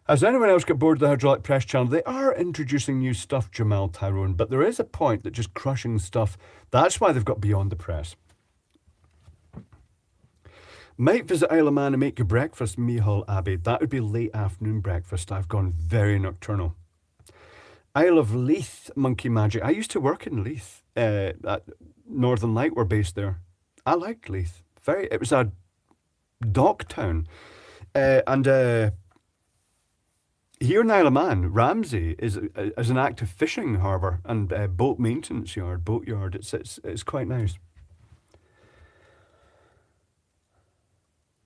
Has anyone else got bored of the hydraulic press channel? They are introducing new stuff, Jamal Tyrone, but there is a point that just crushing stuff, that's why they've got Beyond the Press. Might visit Isle of Man and make you breakfast, Mihal Abbey. That would be late afternoon breakfast. I've gone very nocturnal. Isle of Leith, Monkey Magic. I used to work in Leith. At Northern Light were based there. I liked Leith. It was a dock town. And here in Isle of Man, Ramsey is an active fishing harbour and boat maintenance yard, boat yard. It's quite nice.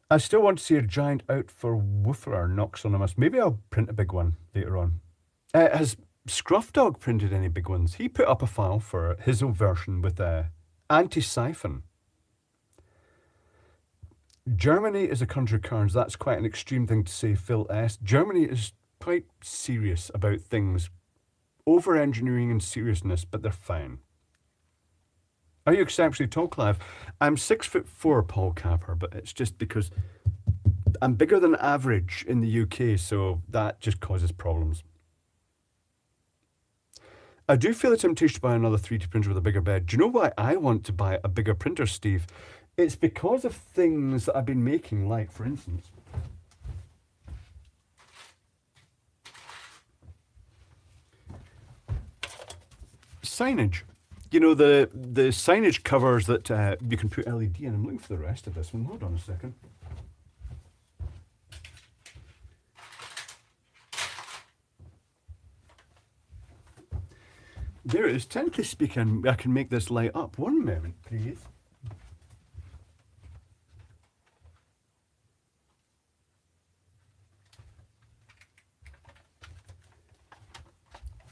I still want to see a giant out for Woofer Nox Anonymous. Maybe I'll print a big one later on. Has Scruff Dog printed any big ones? He put up a file for his own version with anti-siphon. Germany is a country of cards. That's quite an extreme thing to say, Phil S. Germany is quite serious about things over-engineering and seriousness, but they're fine. Are you exceptionally tall, Clive? I'm 6'4", Paul Capper, but it's just because I'm bigger than average in the UK, so that just causes problems. I do feel a temptation to buy another 3D printer with a bigger bed. Do you know why I want to buy a bigger printer, Steve? It's because of things that I've been making, like, for instance, signage. You know, the signage covers that you can put LED in. I'm looking for the rest of this one. Hold on a second. There it is. Technically speaking, I can make this light up. One moment, please.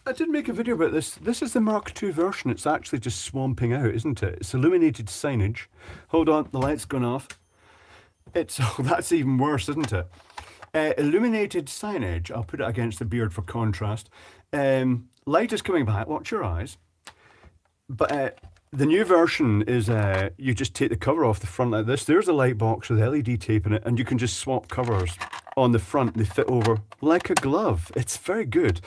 I did make a video about this. This is the Mark II version. It's actually just swamping out, isn't it? It's illuminated signage. Hold on, the light's gone off. It's, oh, that's even worse, isn't it? Illuminated signage. I'll put it against the beard for contrast. Light is coming back. Watch your eyes. But the new version is you just take the cover off the front like this. There's a light box with LED tape in it, and you can just swap covers on the front. They fit over like a glove. It's very good.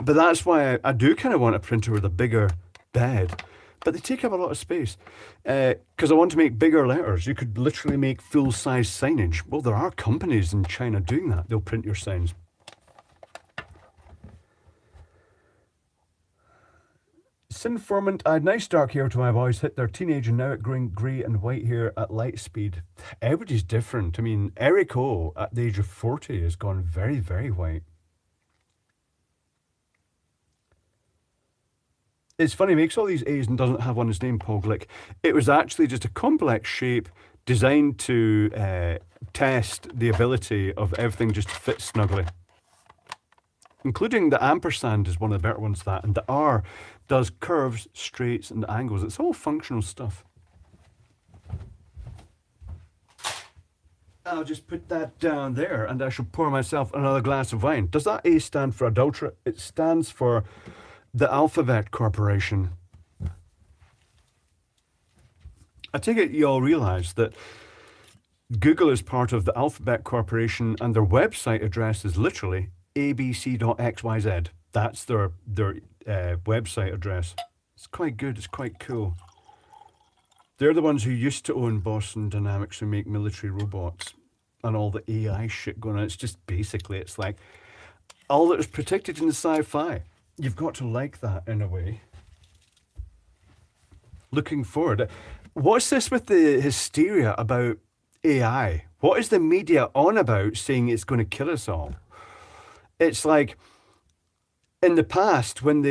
But that's why I do kind of want a printer with a bigger bed. But they take up a lot of space. Because I want to make bigger letters. You could literally make full-size signage. Well, there are companies in China doing that. They'll print your signs. Sinformant, I had nice dark hair to my boys, hit their teenage and now it growing grey and white hair at light speed. Everybody's different. I mean, Eric O at the age of 40 has gone very, very white. It's funny, he makes all these A's and doesn't have one in his name, Paul Glick. It was actually just a complex shape designed to test the ability of everything just to fit snugly. Including the ampersand is one of the better ones, that, and the R does curves, straights, and angles. It's all functional stuff. I'll just put that down there, and I shall pour myself another glass of wine. Does that A stand for adulterate? It stands for the Alphabet Corporation. I take it you all realise that Google is part of the Alphabet Corporation, and their website address is literally abc.xyz. That's their website address. It's quite good. It's quite cool. They're the ones who used to own Boston Dynamics, who make military robots and all the AI shit going on. It's just basically, it's like all that was predicted in the sci-fi. You've got to like that in a way. Looking forward. What's this with the hysteria about AI? What is the media on about saying it's going to kill us all? It's like in the past when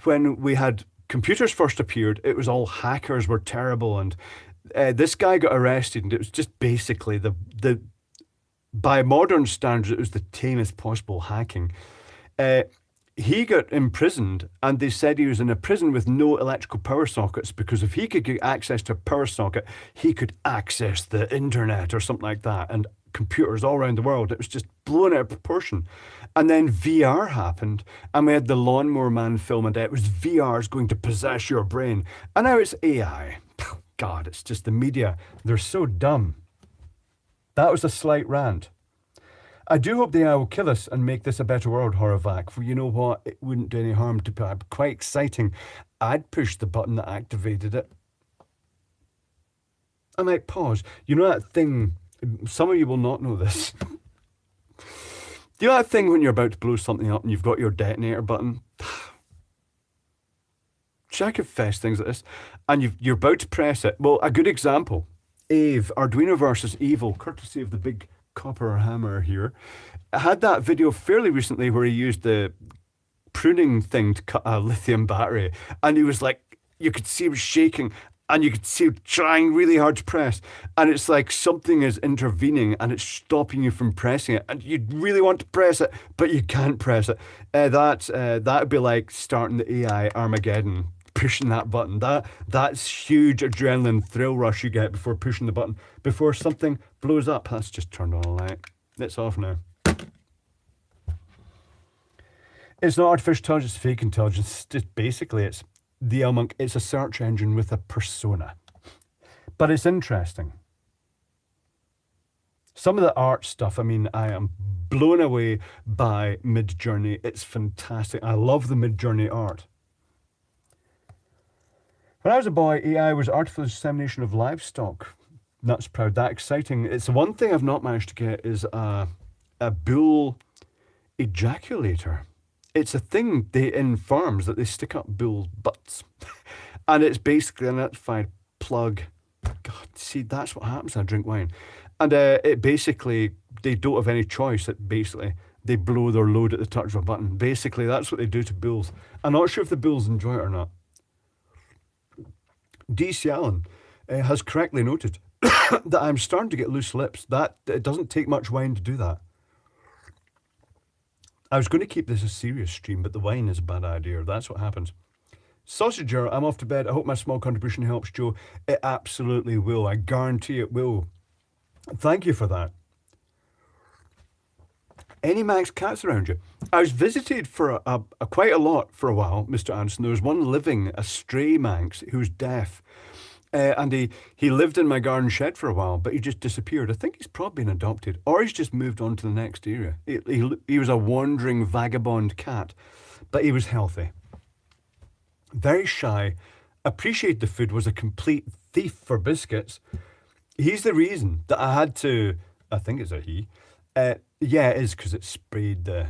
we had computers first appeared, it was all hackers were terrible, and this guy got arrested, and it was just basically by modern standards, it was the tamest possible hacking. He got imprisoned, and they said he was in a prison with no electrical power sockets, because if he could get access to a power socket, he could access the internet or something like that, and computers all around the world. It was just blown out of proportion. And then VR happened, and we had the Lawnmower Man film, and it was VR's going to possess your brain. And now it's AI. God, it's just the media. They're so dumb. That was a slight rant. I do hope the AI will kill us and make this a better world, Horrorvac. For you know what? It wouldn't do any harm to put. Quite exciting. I'd push the button that activated it. I might pause. You know that thing, some of you will not know this. Do you know that thing when you're about to blow something up and you've got your detonator button? Check if fest things like this. And you're about to press it. Well, a good example. Ave, Arduino versus Evil, courtesy of the big copper hammer here. I had that video fairly recently where he used the pruning thing to cut a lithium battery. And he was like, you could see him shaking. And you could see him trying really hard to press. And it's like something is intervening and it's stopping you from pressing it. And you really want to press it, but you can't press it. That would be like starting the AI Armageddon, pushing that button. That's huge adrenaline thrill rush you get before pushing the button. Before something blows up. That's just turned on a light. It's off now. It's not artificial intelligence, it's fake intelligence. It's just basically, it's the Elmonk. It's a search engine with a persona. But it's interesting. Some of the art stuff, I mean, I am blown away by Midjourney. It's fantastic. I love the Midjourney art. When I was a boy, AI was artificial insemination of livestock. Nuts proud, that exciting. It's the one thing I've not managed to get is a bull ejaculator. It's a thing in farms that they stick up bull butts. And it's basically an electrified plug. God, see, that's what happens when I drink wine. And it basically, they don't have any choice. It basically, they blow their load at the touch of a button. Basically, that's what they do to bulls. I'm not sure if the bulls enjoy it or not. DC Allen has correctly noted that I'm starting to get loose lips. That it doesn't take much wine to do that. I was going to keep this a serious stream, but the wine is a bad idea. That's what happens. Sausager, I'm off to bed. I hope my small contribution helps, Joe. It absolutely will. I guarantee it will. Thank you for that. Any Manx cats around you? I was visited for quite a lot for a while, Mr. Anderson. There was one living, a stray Manx, who's deaf. And he lived in my garden shed for a while, but he just disappeared. I think he's probably been adopted, or he's just moved on to the next area. He was a wandering vagabond cat, but he was healthy. Very shy, appreciated the food, was a complete thief for biscuits. He's the reason that I had to, I think it's a he. Yeah, it is, because it sprayed the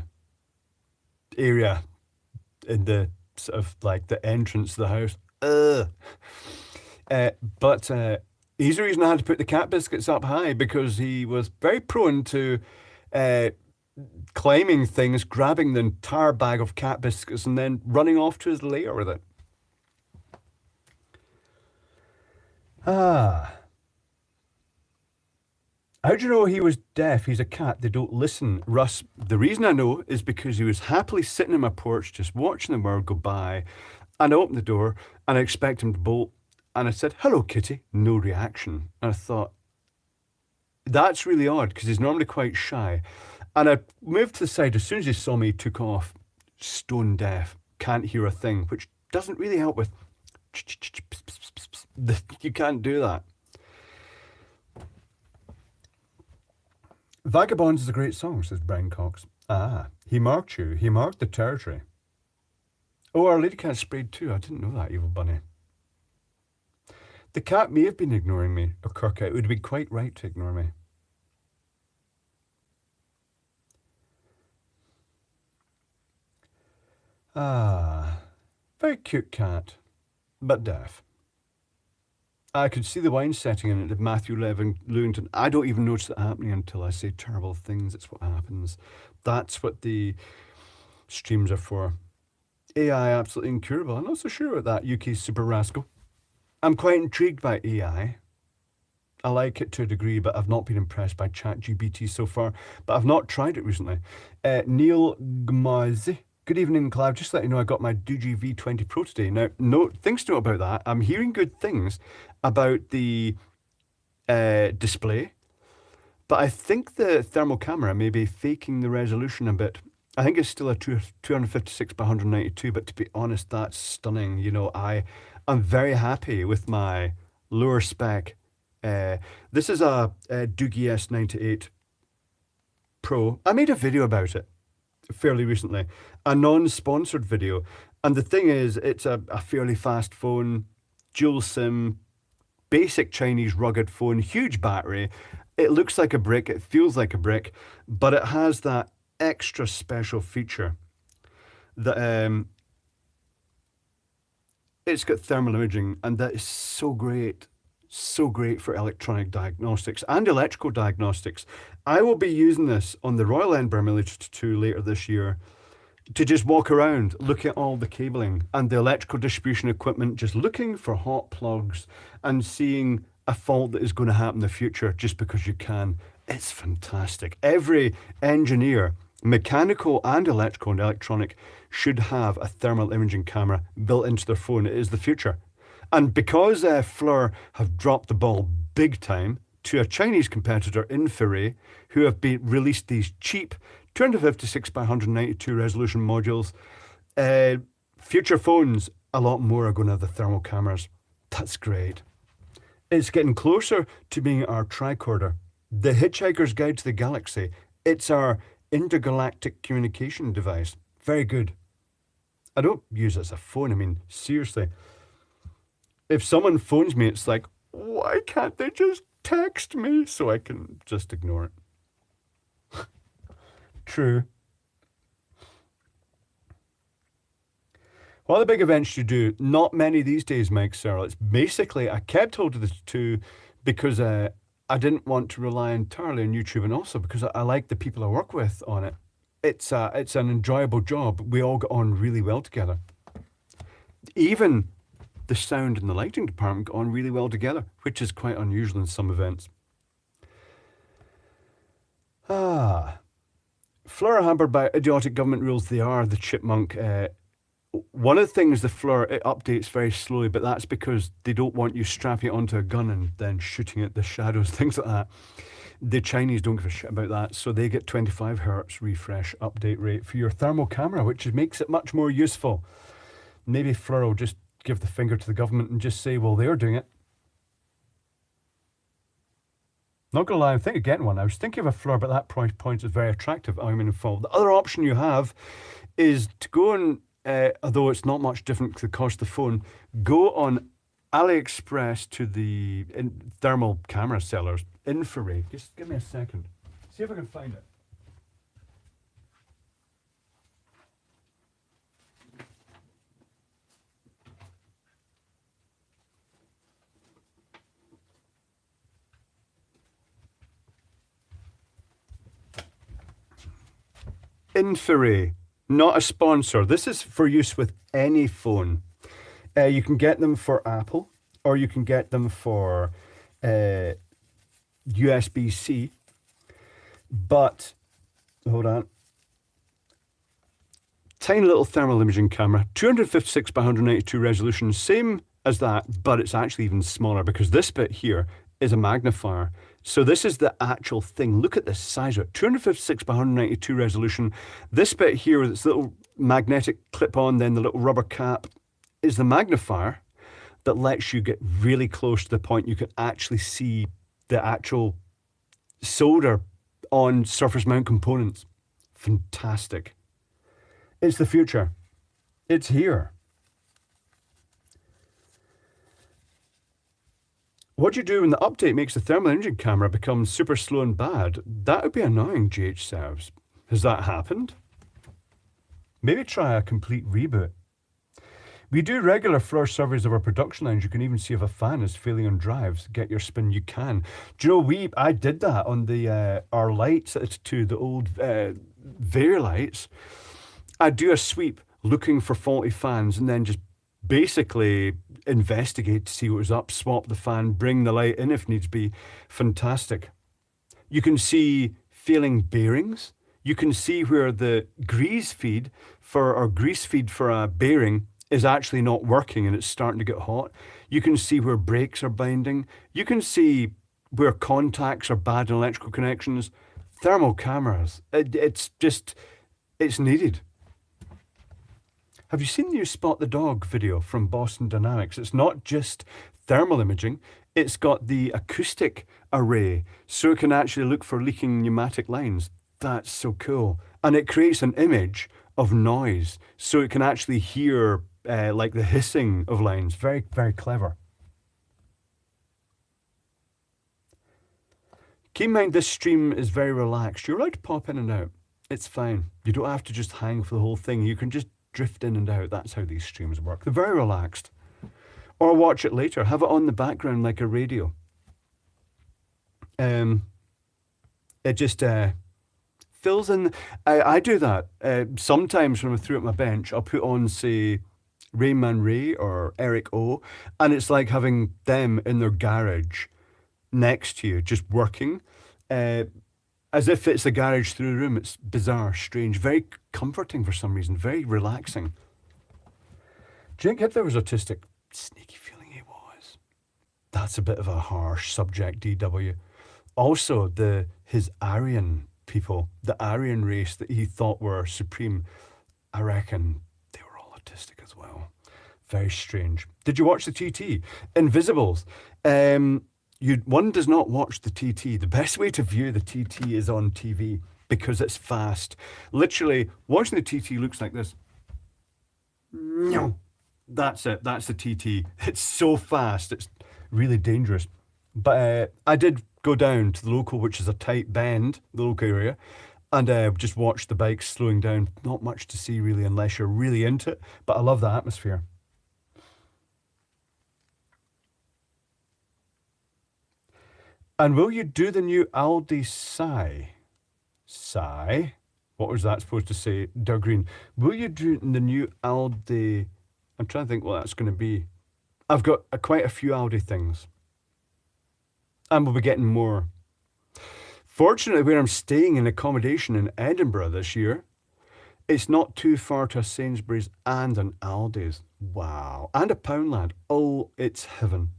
area in the sort of like the entrance to the house. Ugh. But he's the reason I had to put the cat biscuits up high, because he was very prone to climbing things, grabbing the entire bag of cat biscuits and then running off to his lair with it. How do you know he was deaf? He's a cat. They don't listen. Russ, the reason I know is because he was happily sitting on my porch just watching the world go by, and I opened the door and I expect him to bolt, and I said, "Hello, kitty." No reaction. And I thought, that's really odd, because he's normally quite shy. And I moved to the side. As soon as he saw me, he took off. Stone deaf. Can't hear a thing, which doesn't really help with... You can't do that. Vagabonds is a great song, says Brian Cox. He marked you. He marked the territory. Oh, our lady cat sprayed too. I didn't know that, evil bunny. The cat may have been ignoring me, or Kirka. It would be quite right to ignore me. Very cute cat, but deaf. I could see the wine setting in it of Matthew Lewington. I don't even notice it happening until I say terrible things. It's what happens. That's what the streams are for. AI absolutely incurable. I'm not so sure about that, UK Super Rascal. I'm quite intrigued by AI. I like it to a degree, but I've not been impressed by ChatGPT so far. But I've not tried it recently. Neil Gmazi. Good evening, Clive. Just to let you know, I got my Digi V20 Pro today. Now, no things to know about that. I'm hearing good things about the display, but I think the thermal camera may be faking the resolution a bit. I think it's still a 256 by 192, but to be honest, that's stunning. You know, I'm very happy with my lower spec. This is a Doogie S98 Pro. I made a video about it fairly recently, a non-sponsored video, and the thing is, it's a fairly fast phone, dual SIM, basic Chinese rugged phone, huge battery. It looks like a brick, it feels like a brick, but it has that extra special feature that it's got thermal imaging, and that is so great for electronic diagnostics and electrical diagnostics. I will be using this on the Royal Edinburgh Military 2 later this year to just walk around, look at all the cabling and the electrical distribution equipment, just looking for hot plugs and seeing a fault that is going to happen in the future just because you can. It's fantastic. Every engineer, mechanical and electrical and electronic, should have a thermal imaging camera built into their phone. It is the future. And because Fleur have dropped the ball big time to a Chinese competitor, Infiray, who have released these cheap 256 by 192 resolution modules. Future phones, a lot more are going to have the thermal cameras. That's great. It's getting closer to being our tricorder, the Hitchhiker's Guide to the Galaxy. It's our intergalactic communication device. Very good. I don't use it as a phone. I mean, seriously. If someone phones me, it's like, why can't they just text me so I can just ignore it? True. What are the big events you do? Not many these days, Mike Searle. It's basically, I kept hold of the two because I didn't want to rely entirely on YouTube, and also because I like the people I work with on it. It's an enjoyable job. We all get on really well together. Even the sound and the lighting department got on really well together, which is quite unusual in some events. Fleur are hampered by idiotic government rules. They are, the chipmunk. One of the things the Fleur, it updates very slowly, but that's because they don't want you strapping it onto a gun and then shooting at the shadows, things like that. The Chinese don't give a shit about that, so they get 25 hertz refresh update rate for your thermal camera, which makes it much more useful. Maybe Fleur will just give the finger to the government and just say, well, they're doing it. Not gonna lie, I'm thinking of getting one. I was thinking of a Fleur, but that price point is very attractive. I'm in full. The other option you have is to go and although it's not much different to the cost of the phone, go on AliExpress to the thermal camera sellers, Infrared. Just give me a second. See if I can find it. Infrared. Not a sponsor. This is for use with any phone. You can get them for Apple, or you can get them for USB-C. But, hold on. Tiny little thermal imaging camera, 256 by 192 resolution, same as that, but it's actually even smaller because this bit here is a magnifier. So this is the actual thing. Look at the size of it. 256 by 192 resolution. This bit here with its little magnetic clip on, then the little rubber cap, is the magnifier that lets you get really close to the point you can actually see the actual solder on surface mount components. Fantastic. It's the future. It's here. What do you do when the update makes the thermal imaging camera become super slow and bad? That would be annoying, GH Serves. Has that happened? Maybe try a complete reboot. We do regular Fleur surveys of our production lines. You can even see if a fan is failing on drives. Get your spin, you can. Do you know, I did that on the our lights to the old Vair lights. I'd do a sweep looking for faulty fans and then just basically investigate to see what was up, swap the fan, bring the light in if needs be. Fantastic. You can see failing bearings. You can see where the grease feed for a bearing is actually not working and it's starting to get hot. You can see where brakes are binding. You can see where contacts are bad in electrical connections. Thermal cameras, it's needed. Have you seen the new Spot the Dog video from Boston Dynamics? It's not just thermal imaging, it's got the acoustic array, so it can actually look for leaking pneumatic lines. That's so cool. And it creates an image of noise, so it can actually hear like the hissing of lines. Very, very clever. Keep in mind, this stream is very relaxed. You're allowed to pop in and out. It's fine. You don't have to just hang for the whole thing. You can just drift in and out. That's how these streams work. They're very relaxed. Or watch it later. Have it on the background like a radio. It just fills in. I do that. Sometimes when I'm through at my bench, I'll put on, say, Rain Man Ray or Eric O, and it's like having them in their garage next to you, just working. As if it's a garage through the room. It's bizarre, strange, very comforting for some reason, very relaxing. Do you think Hitler was autistic? Sneaky feeling he was. That's a bit of a harsh subject, DW. Also, his Aryan people, the Aryan race that he thought were supreme, I reckon they were all autistic as well. Very strange. Did you watch the TT? Invisibles. One does not watch the TT. The best way to view the TT is on TV because it's fast. Literally, watching the TT looks like this. No, that's it. That's the TT. It's so fast. It's really dangerous. But I did go down to the local, which is a tight bend, the local area, and just watch the bikes slowing down. Not much to see really unless you're really into it, but I love the atmosphere. And will you do the new Aldi Sai? Sai? What was that supposed to say? Doug Green. Will you do the new Aldi? I'm trying to think what that's going to be. I've got quite a few Aldi things. And we'll be getting more. Fortunately, where I'm staying in accommodation in Edinburgh this year, it's not too far to a Sainsbury's and an Aldi's. Wow. And a Poundland. Oh, it's heaven.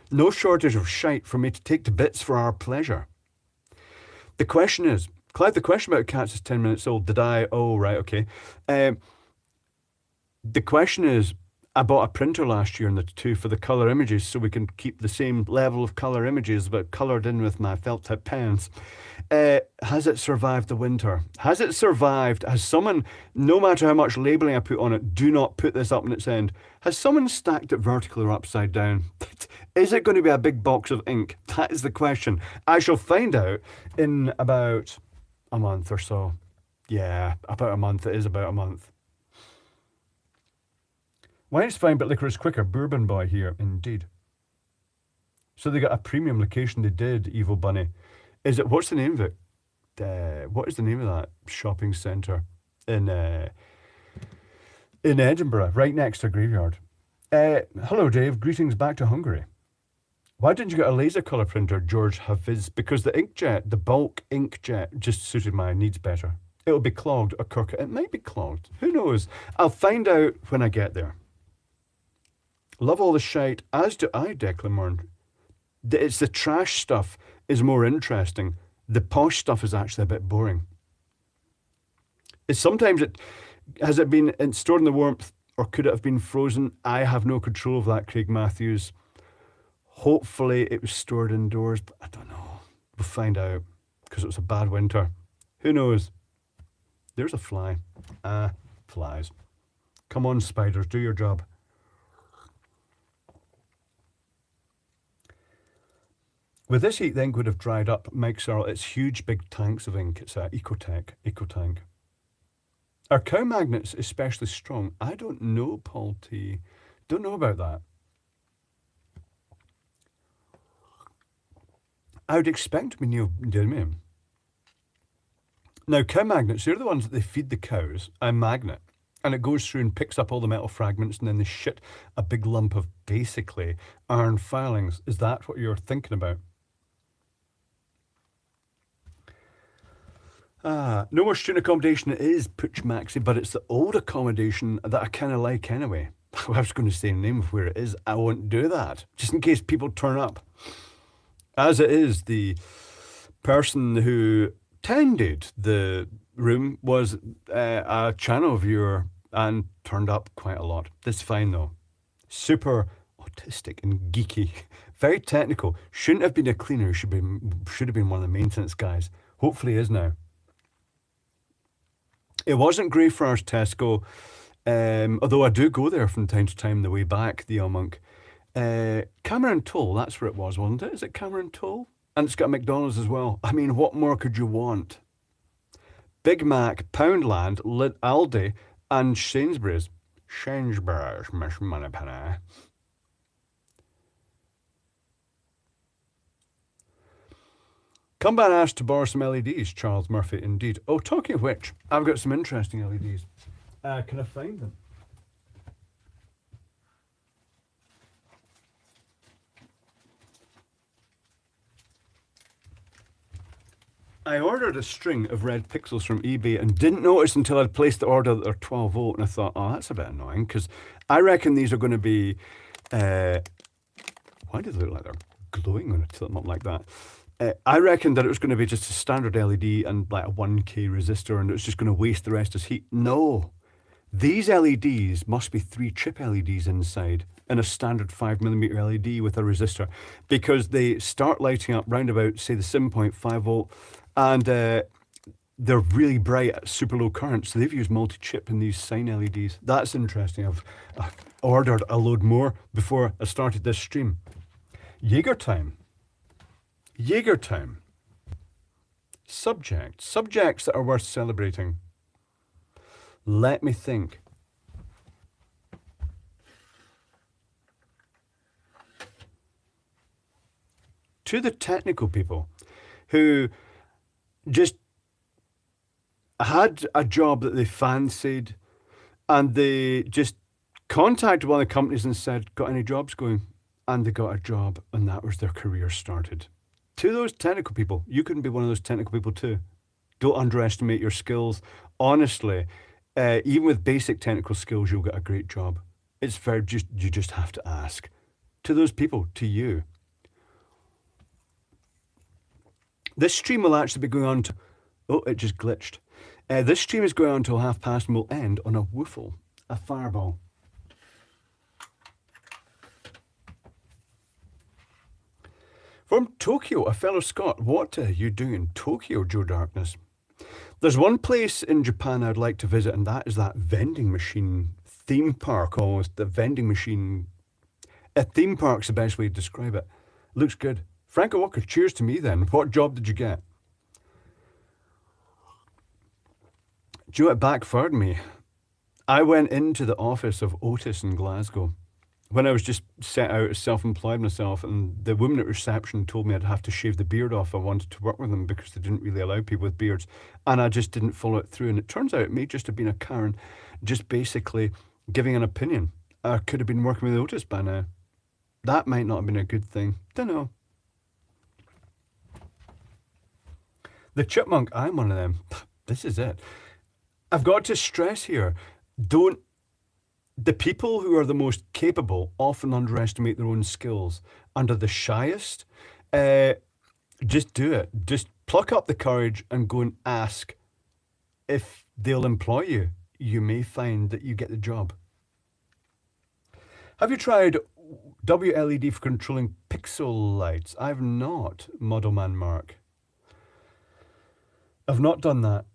No shortage of shite for me to take to bits for our pleasure. The question is, Clive, the question about cats is 10 minutes old. Did I? Oh, right, okay. The question is, I bought a printer last year in the two for the colour images so we can keep the same level of colour images but coloured in with my felt tip pens. Has it survived the winter? Has it survived? Has someone, no matter how much labelling I put on it, do not put this up on its end, has someone stacked it vertically or upside down? Is it going to be a big box of ink? That is the question. I shall find out in about a month or so. Yeah, about a month. It is about a month. Wine's fine, but liquor is quicker. Bourbon boy here, indeed. So they got a premium location. They did, Evil Bunny. Is it? What's the name of it? What is the name of that shopping centre in Edinburgh, right next to a graveyard? Hello, Dave. Greetings back to Hungary. Why didn't you get a laser colour printer, George Hafiz? Because the inkjet, the bulk inkjet, just suited my needs better. It'll be clogged or crooked. It might be clogged. Who knows? I'll find out when I get there. Love all the shite, as do I, Declan Moran. It's the trash stuff is more interesting. The posh stuff is actually a bit boring. Has it been stored in the warmth or could it have been frozen? I have no control of that, Craig Matthews. Hopefully it was stored indoors, but I don't know. We'll find out because it was a bad winter. Who knows? There's a fly. Flies. Come on, spiders, do your job. With this heat, the ink would have dried up. Mike Searle, it's huge, big tanks of ink. It's a Eco-tank. Are cow magnets especially strong? I don't know, Paul T. Don't know about that. I would expect to be neodymium. Now, cow magnets, they're the ones that they feed the cows a magnet. And it goes through and picks up all the metal fragments and then they shit a big lump of basically iron filings. Is that what you're thinking about? No more student accommodation. It is Pooch Maxi, but it's the old accommodation that I kind of like anyway. I was going to say the name of where it is. I won't do that, just in case people turn up. As it is, the person who tended the room was a channel viewer and turned up quite a lot. That's fine though. Super autistic and geeky. Very technical. Shouldn't have been a cleaner. Should have been one of the maintenance guys. Hopefully is now. It wasn't Greyfriars Tesco, although I do go there from time to time the way back, the monk. Cameron Toll, that's where it was, wasn't it? Is it Cameron Toll? And it's got a McDonald's as well. I mean, what more could you want? Big Mac, Poundland, Aldi, and Sainsbury's. Sainsbury's, Miss Moneypenny. Come by and ask to borrow some LEDs, Charles Murphy, indeed. Oh, talking of which, I've got some interesting LEDs. Can I find them? I ordered a string of red pixels from eBay and didn't notice until I'd placed the order that they're 12 volt, and I thought, oh, that's a bit annoying, because I reckon these are going to be, why do they look like they're glowing when I tilt them up like that? I reckoned that it was going to be just a standard LED and like a 1K resistor and it was just going to waste the rest as heat. No. These LEDs must be 3-chip LEDs inside in a standard 5mm LED with a resistor because they start lighting up round about, say, the 7.5 volt and they're really bright at super low current. So they've used multi-chip in these sign LEDs. That's interesting. I've ordered a load more before I started this stream. Jaeger time. Jaeger time. Subjects that are worth celebrating. Let me think. To the technical people who just had a job that they fancied and they just contacted one of the companies and said, got any jobs going? And they got a job and that was their career started. To those technical people, you couldn't be one of those technical people too. Don't underestimate your skills. Honestly, even with basic technical skills, you'll get a great job. It's fair, you just have to ask. To those people, to you. This stream will actually be going on to... Oh, it just glitched. This stream is going on until past and will end on a woofle, a fireball. From Tokyo, a fellow Scot. What are you doing in Tokyo, Joe Darkness? There's one place in Japan I'd like to visit, and that is that vending machine theme park almost. The vending machine... A theme park's the best way to describe it. Looks good. Franco Walker, cheers to me then. What job did you get? Joe, it backfired me. I went into the office of Otis in Glasgow when I was just set out as self-employed myself, and the woman at reception told me I'd have to shave the beard off. I wanted to work with them because they didn't really allow people with beards, and I just didn't follow it through. And it turns out it may just have been a Karen just basically giving an opinion. I could have been working with Otis by now. That might not have been a good thing. Don't know. The chipmunk, I'm one of them. This is it. I've got to stress here, the people who are the most capable often underestimate their own skills. And are the shyest, just do it. Just pluck up the courage and go and ask if they'll employ you. You may find that you get the job. Have you tried WLED for controlling pixel lights? I've not, Model Man Mark. I've not done that.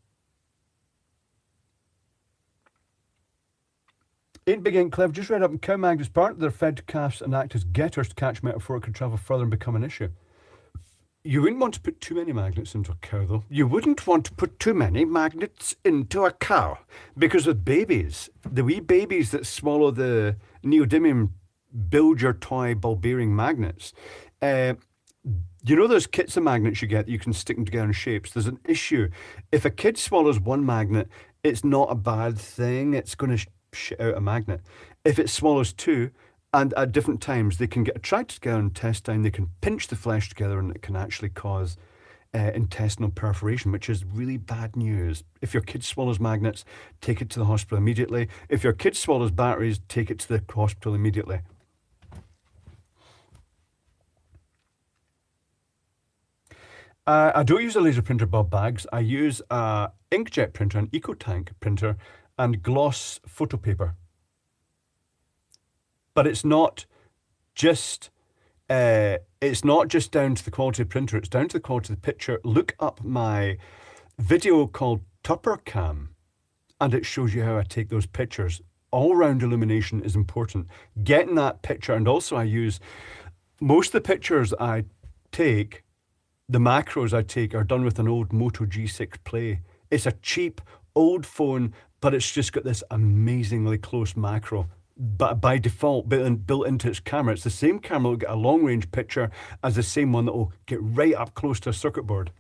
Ain't Big Ain't Clev just read up in cow magnets part they're fed to calves and act as getters to catch metal before it could travel further and become an issue. You wouldn't want to put too many magnets into a cow though. You wouldn't want to put too many magnets into a cow because with babies, the wee babies that swallow the neodymium build your toy ball bearing magnets, you know those kits of magnets you get that you can stick them together in shapes? There's an issue. If a kid swallows one magnet, it's not a bad thing. It's going to shit out a magnet. If it swallows two, and at different times they can get attracted together in intestine, they can pinch the flesh together and it can actually cause intestinal perforation, which is really bad news. If your kid swallows magnets, take it to the hospital immediately. If your kid swallows batteries, take it to the hospital immediately. I don't use a laser printer, Bob Bags. I use a inkjet printer, an EcoTank printer, and gloss photo paper. But it's not just down to the quality of the printer, it's down to the quality of the picture. Look up my video called Tupper Cam, and it shows you how I take those pictures. All-round illumination is important. Getting that picture, and also I use, most of the pictures I take, the macros I take are done with an old Moto G6 Play. It's a cheap, old phone, but it's just got this amazingly close macro. But by default, built into its camera, it's the same camera that will get a long-range picture as the same one that will get right up close to a circuit board.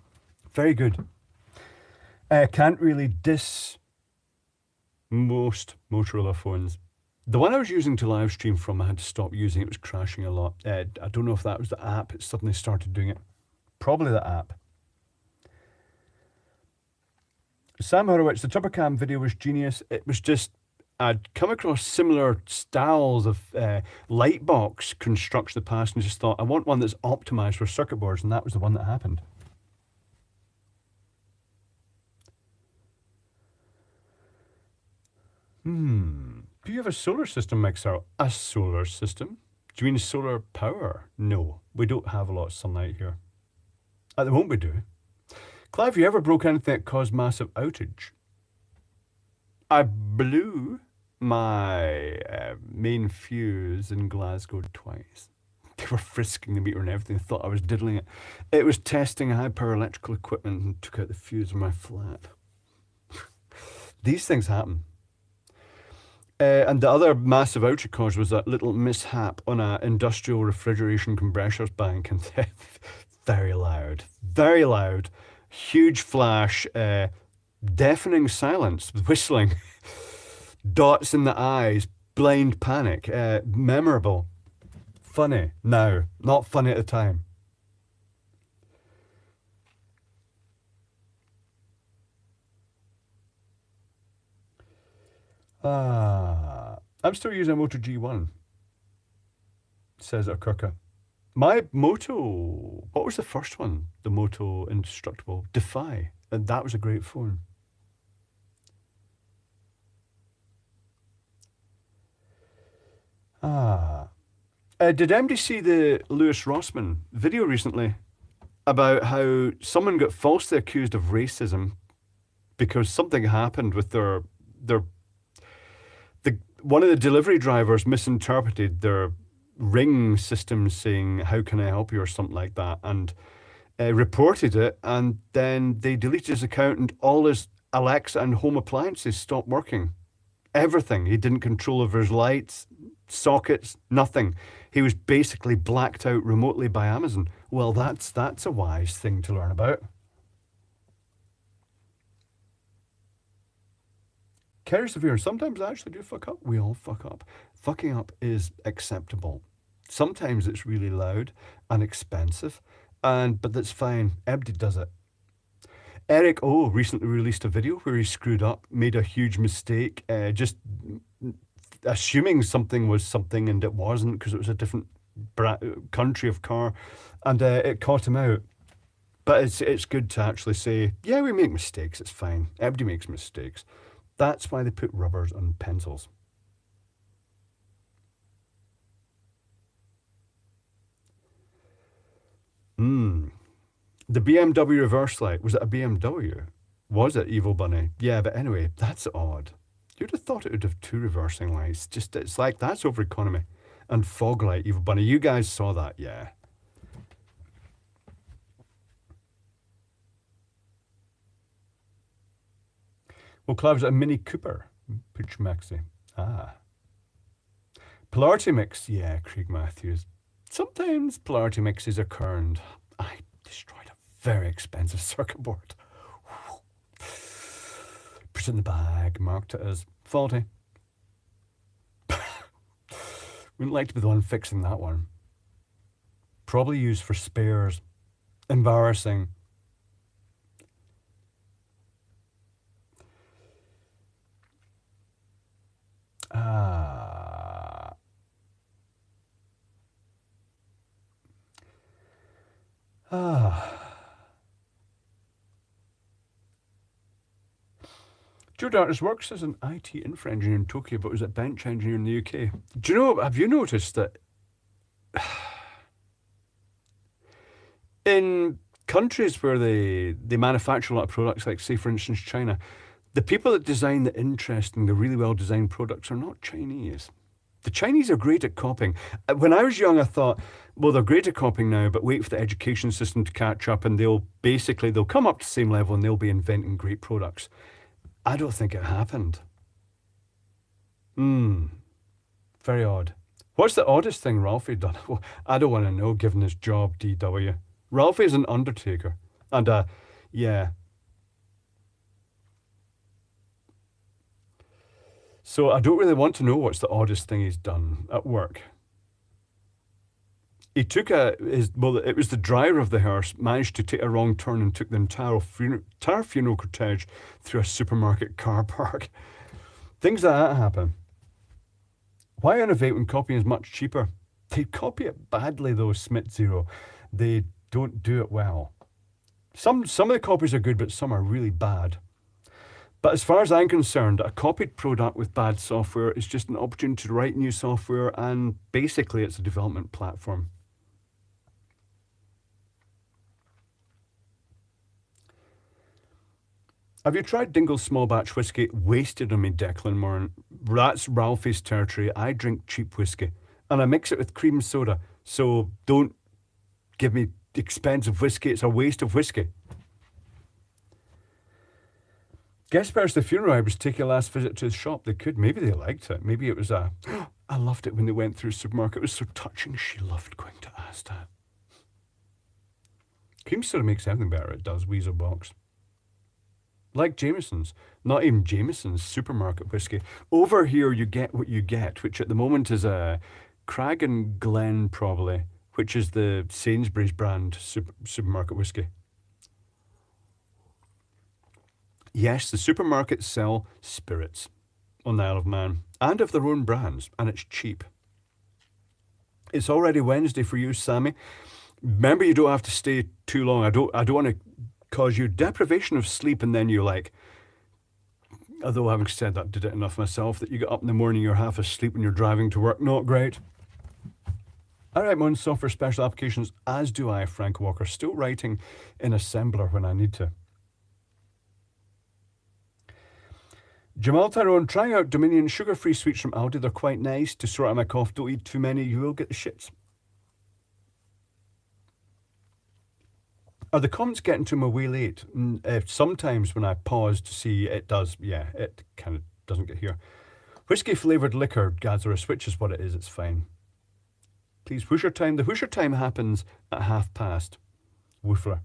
Very good. Can't really diss most Motorola phones. The one I was using to live stream from, I had to stop using. It was crashing a lot. I don't know if that was the app. It suddenly started doing it. Probably the app. Sam Horowitz, the Tuppercam video was genius. It was just I'd come across similar styles of light box construction in the past and just thought, I want one that's optimized for circuit boards, and that was the one that happened. Do you have a solar system mixer? A solar system? Do you mean solar power? No, we don't have a lot of sunlight here. At the moment we do. Clive, you ever broke anything that caused massive outage? I blew my main fuse in Glasgow twice. They were frisking the meter and everything. They thought I was diddling it. It was testing high power electrical equipment and took out the fuse in my flat. These things happen. And the other massive outage cause was that little mishap on an industrial refrigeration compressors bank, and very loud, huge flash, deafening silence, whistling, dots in the eyes, blind panic, memorable, funny now, not funny at the time. I'm still using a Moto G1, says Akirka. My Moto, what was the first one? The Moto Indestructible Defy. And that was a great phone. Did anybody see the Lewis Rossman video recently about how someone got falsely accused of racism because something happened with one of the delivery drivers misinterpreted their ring system saying, "How can I help you?" or something like that, and reported it, and then they deleted his account and all his Alexa and home appliances stopped working. Everything. He didn't control over his lights, sockets, nothing. He was basically blacked out remotely by Amazon. Well, that's a wise thing to learn about. Perseverance. Sometimes I actually do fuck up. We all fuck up. Fucking up is acceptable. Sometimes it's really loud and expensive, but that's fine. Everybody does it. Eric O recently released a video where he screwed up, made a huge mistake, just assuming something was something and it wasn't because it was a different country of car, and it caught him out. But it's good to actually say, yeah, we make mistakes. It's fine. Everybody makes mistakes. That's why they put rubbers on pencils. The BMW reverse light, was it a BMW? Was it, Evil Bunny? Yeah, but anyway, that's odd. You'd have thought it would have two reversing lights. Just, it's like, that's over economy. And fog light, Evil Bunny. You guys saw that, yeah. Well, Clive, was it a Mini Cooper? Pooch Maxi. Polarity Mix, yeah, Craig Matthews. Sometimes Polarity Mixes are kerned. I destroyed a very expensive circuit board. Put it in the bag, marked it as faulty. Wouldn't like to be the one fixing that one. Probably used for spares. Embarrassing. Joe Dartis works as an IT infra engineer in Tokyo, but was a bench engineer in the UK. Do you know, have you noticed that in countries where they manufacture a lot of products, like say for instance China, the people that design the interesting, the really well designed products are not Chinese. The Chinese are great at copying. When I was young, I thought, well, they're great at copying now, but wait for the education system to catch up and they'll come up to the same level and they'll be inventing great products. I don't think it happened. Very odd. What's the oddest thing Ralphie done? Well, I don't want to know, given his job, DW. Ralphie's an undertaker. And, yeah. So I don't really want to know what's the oddest thing he's done at work. He took it was the driver of the hearse, managed to take a wrong turn and took the entire funeral cortege through a supermarket car park. Things like that happen. Why innovate when copying is much cheaper? They copy it badly though, Smith Zero. They don't do it well. Some of the copies are good, but some are really bad. But as far as I'm concerned, a copied product with bad software is just an opportunity to write new software, and basically it's a development platform. Have you tried Dingle's small batch whiskey? Wasted on me, Declan Moran. That's Ralphie's territory. I drink cheap whiskey, and I mix it with cream soda. So don't give me expensive whiskey. It's a waste of whiskey. Guest spurs the funeral I was taking a last visit to the shop. They could. Maybe they liked it. Maybe it was a... I loved it when they went through the supermarket. It was so touching. She loved going to Asda. Cream soda makes everything better. It does. Weasel Box. Like Jameson's. Not even Jameson's supermarket whiskey. Over here you get what you get, which at the moment is a Crag and Glen probably, which is the Sainsbury's brand supermarket whiskey. Yes, the supermarkets sell spirits on the Isle of Man, and of their own brands, and it's cheap. It's already Wednesday for you, Sammy. Remember, you don't have to stay too long. I don't want to cause you deprivation of sleep, and then you're like, although having said that, did it enough myself, that you get up in the morning, you're half asleep when you're driving to work. Not great. I write my own software special applications, as do I, Frank Walker. Still writing in assembler when I need to. Jamal Tyrone, trying out Dominion sugar-free sweets from Aldi. They're quite nice to sort out my cough. Don't eat too many, you will get the shits. Are the comments getting to my way late? Sometimes when I pause to see, it does. Yeah, it kind of doesn't get here. Whiskey-flavoured liquor, Gazarus, which is what it is. It's fine. Please, Hoosier time. The Hoosier time happens at past. Woofler.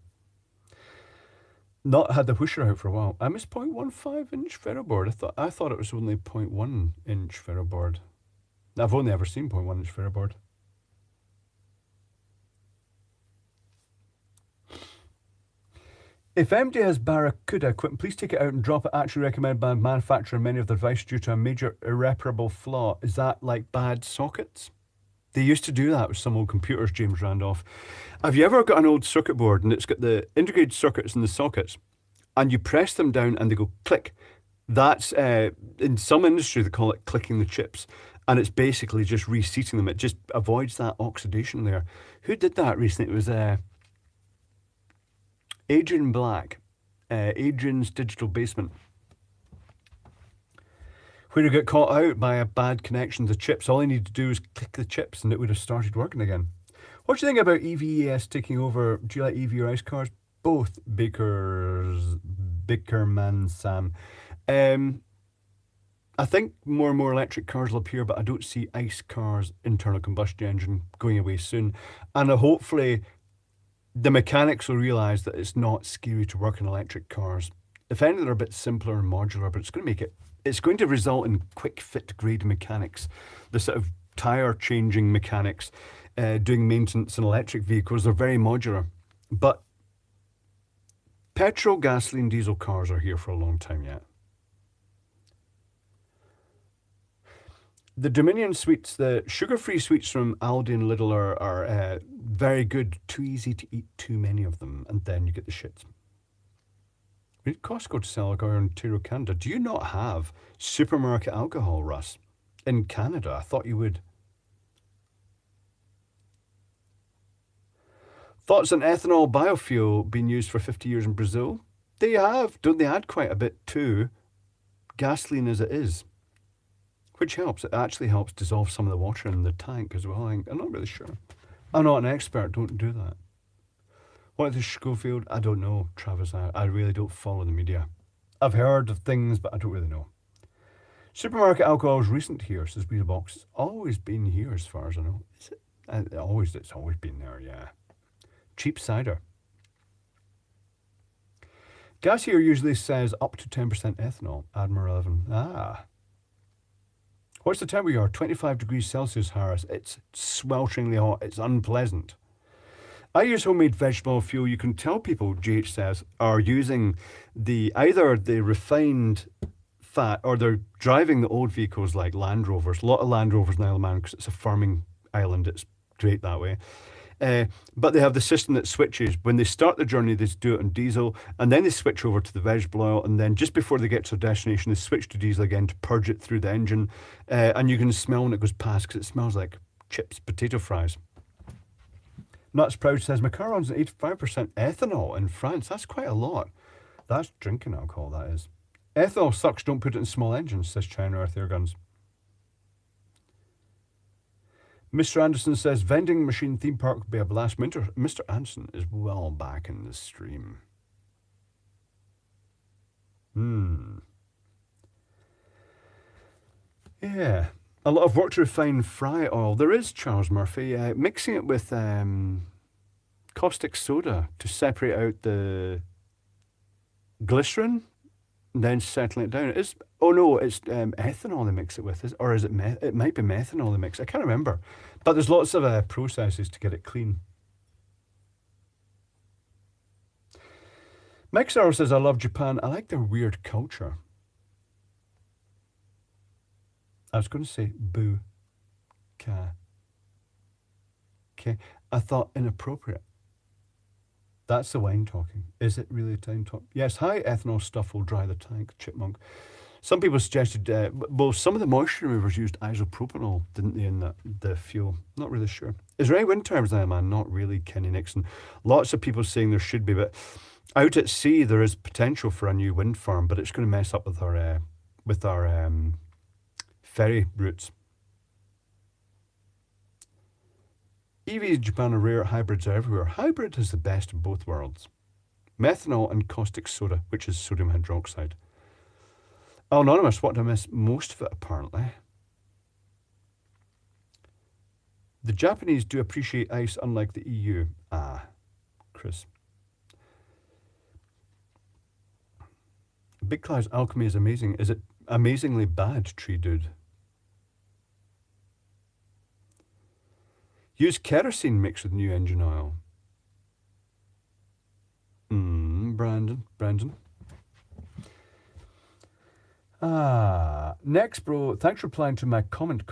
Not had the Hoosier out for a while. I missed 0.15 inch ferroboard. I thought it was only 0.1 inch ferroboard. I've only ever seen 0.1 inch ferroboard. If MD has Barracuda equipment, please take it out and drop it. Actually recommended by manufacturer many of their devices due to a major irreparable flaw. Is that like bad sockets? They used to do that with some old computers, James Randolph. Have you ever got an old circuit board and it's got the integrated circuits and the sockets, and you press them down and they go click? That's, in some industry, they call it clicking the chips. And it's basically just reseating them. It just avoids that oxidation there. Who did that recently? It was Adrian Black, Adrian's Digital Basement, where he got caught out by a bad connection to chips. All he needed to do was click the chips and it would have started working again. What do you think about EVES taking over? Do you like EV or ICE cars? Both. Bickerman Sam. I think more and more electric cars will appear, but I don't see ICE cars, internal combustion engine, going away soon. And hopefully the mechanics will realise that it's not scary to work in electric cars. If anything, they're a bit simpler and modular, but it's going to result in quick fit grade mechanics, the sort of tyre changing mechanics, doing maintenance in electric vehicles. They're very modular. But petrol, gasoline, diesel cars are here for a long time yet. The Dominion sweets, the sugar-free sweets from Aldi and Lidl are very good. Too easy to eat too many of them, and then you get the shits. We need Costco to sell alcohol in Ontario, Canada. Do you not have supermarket alcohol, Russ? In Canada? I thought you would. Thoughts on ethanol biofuel being used for 50 years in Brazil? They have. Don't they add quite a bit to gasoline as it is? Which helps. It actually helps dissolve some of the water in the tank as well. I'm not really sure. I'm not an expert. Don't do that. What is Schofield? I don't know, Travis. I really don't follow the media. I've heard of things, but I don't really know. Supermarket alcohol is recent here, says Weedbox. It's always been here as far as I know. Is it? It's always been there, yeah. Cheap cider. Gas here usually says up to 10% ethanol. Admiral 11. What's the temperature we are? 25 degrees Celsius, Harris. It's swelteringly hot. It's unpleasant. I use homemade vegetable fuel. You can tell people, GH says, are using either the refined fat, or they're driving the old vehicles like Land Rovers. A lot of Land Rovers in Isle of Man because it's a farming island. It's great that way. But they have the system that switches. When they start the journey, they do it on diesel, and then they switch over to the vegetable oil, and then just before they get to their destination, they switch to diesel again to purge it through the engine. And you can smell when it goes past because it smells like chips, potato fries. Nuts Proud says, my car runs on 85% ethanol in France. That's quite a lot. That's drinking alcohol, that is. Ethanol sucks, don't put it in small engines, says China Earth Air Guns. Mr. Anderson says, vending machine theme park would be a blast. Mr. Anderson is well back in the stream. Yeah. A lot of work to refine fry oil. There is, Charles Murphy. Mixing it with caustic soda to separate out the glycerin, and then settling it down. It's ethanol they mix it with, or is it it might be methanol they mix. I can't remember. But there's lots of processes to get it clean. Mike Sauer says, I love Japan. I like their weird culture. I was going to say boo. Ka. Okay. I thought inappropriate. That's the wine talking. Is it really time talk? Yes, high ethanol stuff will dry the tank, Chipmunk. Some people suggested, some of the moisture removers used isopropanol, didn't they, in the fuel? Not really sure. Is there any wind turbines there, man? Not really, Kenny Nixon. Lots of people saying there should be, but out at sea there is potential for a new wind farm, but it's going to mess up with our ferry routes. EVs in Japan are rare, hybrids are everywhere. Hybrid is the best of both worlds. Methanol and caustic soda, which is sodium hydroxide. Anonymous, what did I miss? Most of it, apparently. The Japanese do appreciate ice, unlike the EU. Ah, Chris. Big Cloud's alchemy is amazing. Is it amazingly bad, Tree Dude? Use kerosene mixed with new engine oil. Brandon. Next, bro. Thanks for replying to my comment.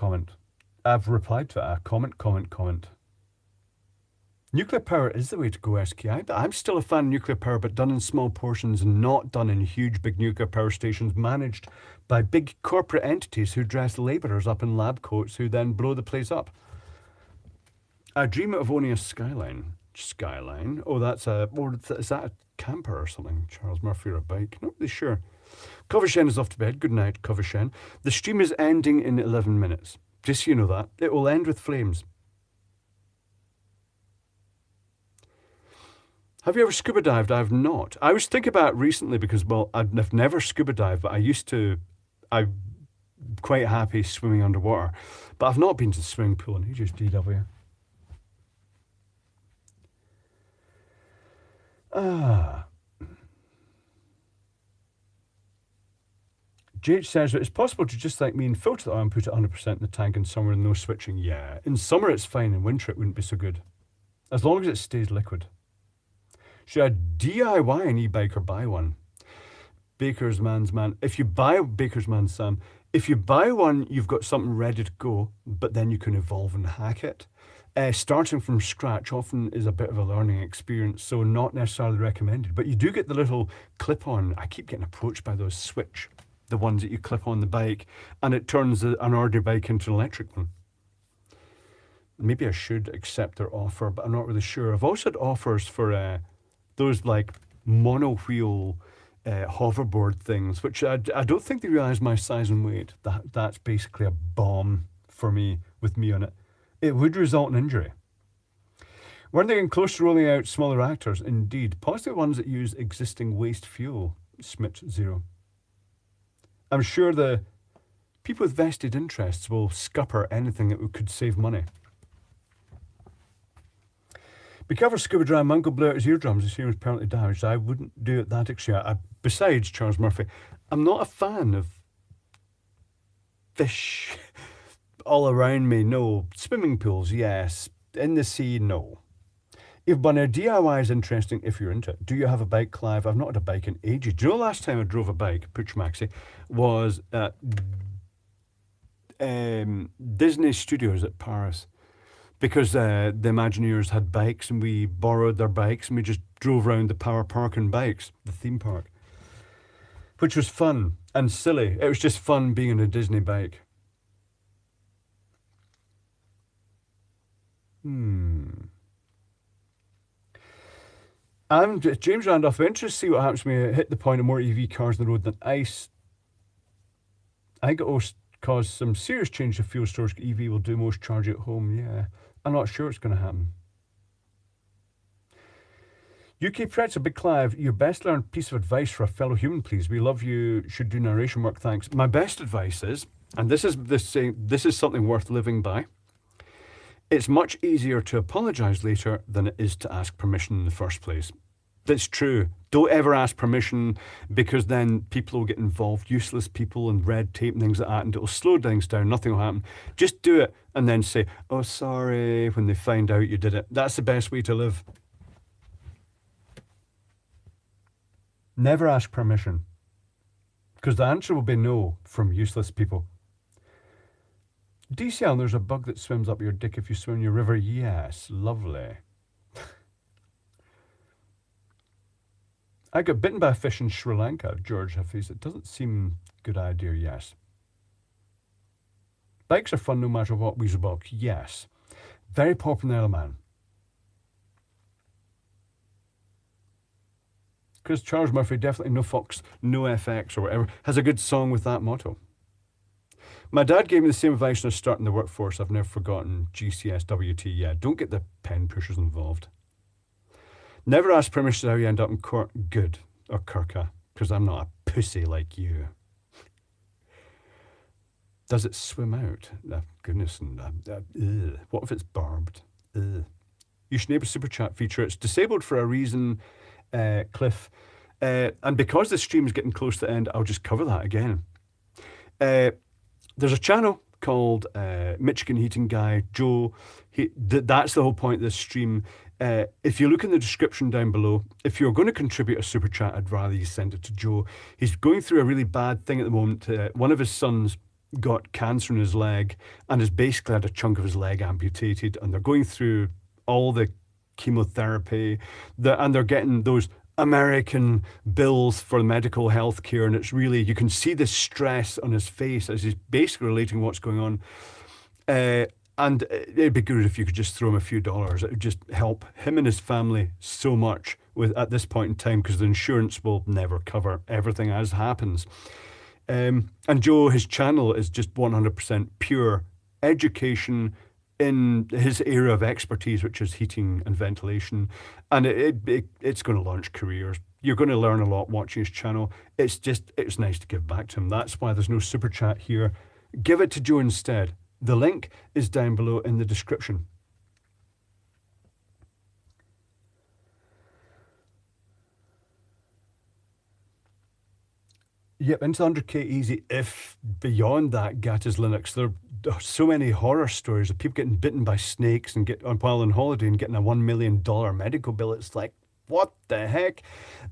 I've replied to a comment. Nuclear power is the way to go, SKI, but I'm still a fan of nuclear power, but done in small portions and not done in huge, big nuclear power stations managed by big corporate entities who dress labourers up in lab coats who then blow the place up. I dream of owning a Skyline. Oh, is that a camper or something? Charles Murphy, or a bike? Not really sure. Covershen is off to bed. Good night, Covershen. The stream is ending in 11 minutes. Just so you know that. It will end with flames. Have you ever scuba dived? I have not. I was thinking about it recently because, well, I've never scuba dived, but I'm quite happy swimming underwater. But I've not been to the swimming pool in ages, DW. JH says that it's possible to just like me and filter the oil and put it 100% in the tank in summer and no switching. Yeah, in summer it's fine, in winter it wouldn't be so good. As long as it stays liquid. Should I DIY an e-bike or buy one? Baker's Man's Man. If you buy Baker's Man Sam, if you buy one, you've got something ready to go, but then you can evolve and hack it. Starting from scratch often is a bit of a learning experience, so not necessarily recommended. But you do get the little clip-on. I keep getting approached by those Switch, the ones that you clip on the bike, and it turns an ordinary bike into an electric one. Maybe I should accept their offer, but I'm not really sure. I've also had offers for those like mono-wheel hoverboard things, which I don't think they realise my size and weight. That's basically a bomb for me, with me on it. It would result in injury. Weren't they getting close to rolling out smaller reactors? Indeed. Possibly ones that use existing waste fuel. Smith0. I'm sure the people with vested interests will scupper anything that could save money. Be careful scuba diving. My uncle blew out his eardrums. His hearing was permanently damaged. I wouldn't do it that extreme. Besides, Charles Murphy, I'm not a fan of fish all around me. No. Swimming pools, yes. In the sea, no. If Bunner DIY is interesting if you're into it. Do you have a bike, Clive? I've not had a bike in ages. Do you know the last time I drove a bike, Pooch Maxi, was at Disney Studios at Paris. Because the Imagineers had bikes and we borrowed their bikes and we just drove around the Power Park on bikes, the theme park. Which was fun and silly. It was just fun being on a Disney bike. I'm James Randolph. I'm interested to see what happens when we hit the point of more EV cars on the road than ICE. I think it will cause some serious change to fuel storage. EV will do most charging at home. Yeah, I'm not sure it's going to happen. UK Pretzel, Big Clive, your best learned piece of advice for a fellow human, please. We love you. Should do narration work. Thanks. My best advice is, and this is something worth living by. It's much easier to apologise later than it is to ask permission in the first place. That's true. Don't ever ask permission because then people will get involved, useless people and red tape and things like that, and it'll slow things down. Nothing will happen. Just do it and then say, oh, sorry, when they find out you did it. That's the best way to live. Never ask permission because the answer will be no from useless people. DCL, there's a bug that swims up your dick if you swim in your river. Yes, lovely. I got bitten by a fish in Sri Lanka, George Hafiz. It doesn't seem a good idea, yes. Bikes are fun no matter what, Weaselbox. Yes. Very popular, man. Because Charles Murphy, definitely no Fox, no FX or whatever, has a good song with that motto. My dad gave me the same advice when I was starting the workforce. I've never forgotten GCSWT. Yeah, don't get the pen pushers involved. Never ask permission how you end up in court. Good. Or Kirka. Because I'm not a pussy like you. Does it swim out? Goodness. What if it's barbed? You should enable super chat feature. It's disabled for a reason, Cliff. And because the stream is getting close to the end, I'll just cover that again. There's a channel called Michigan Heating Guy, Joe. That's the whole point of this stream. If you look in the description down below, if you're going to contribute a super chat, I'd rather you send it to Joe. He's going through a really bad thing at the moment. One of his sons got cancer in his leg and has basically had a chunk of his leg amputated, and they're going through all the chemotherapy, and they're getting those American bills for medical health care, and it's really, you can see the stress on his face as he's basically relating what's going on. And it'd be good if you could just throw him a few dollars. It would just help him and his family so much at this point in time, because the insurance will never cover everything as happens. And Joe, his channel is just 100% pure education in his area of expertise, which is heating and ventilation, and it's going to launch careers. You're going to learn a lot watching his channel. It's nice to give back to him. That's why there's no super chat here. Give it to Joe instead. The link is down below in the description. Yep, into 100k easy. If beyond that, Gatta's Linux, there are so many horror stories of people getting bitten by snakes and while on holiday and getting a $1 million medical bill. It's like, what the heck?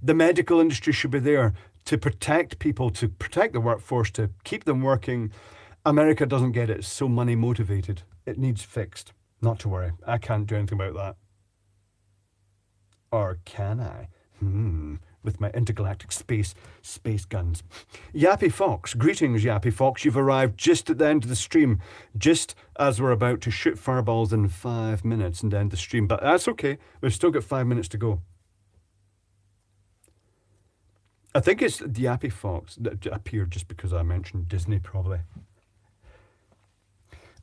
The medical industry should be there to protect people, to protect the workforce, to keep them working. America doesn't get it. It's so money motivated. It needs fixed. Not to worry. I can't do anything about that. Or can I? With my intergalactic space guns. Yappy Fox. Greetings, Yappy Fox. You've arrived just at the end of the stream, just as we're about to shoot fireballs in 5 minutes and end the stream. But that's okay. We've still got 5 minutes to go. I think it's the Yappy Fox that appeared just because I mentioned Disney, probably.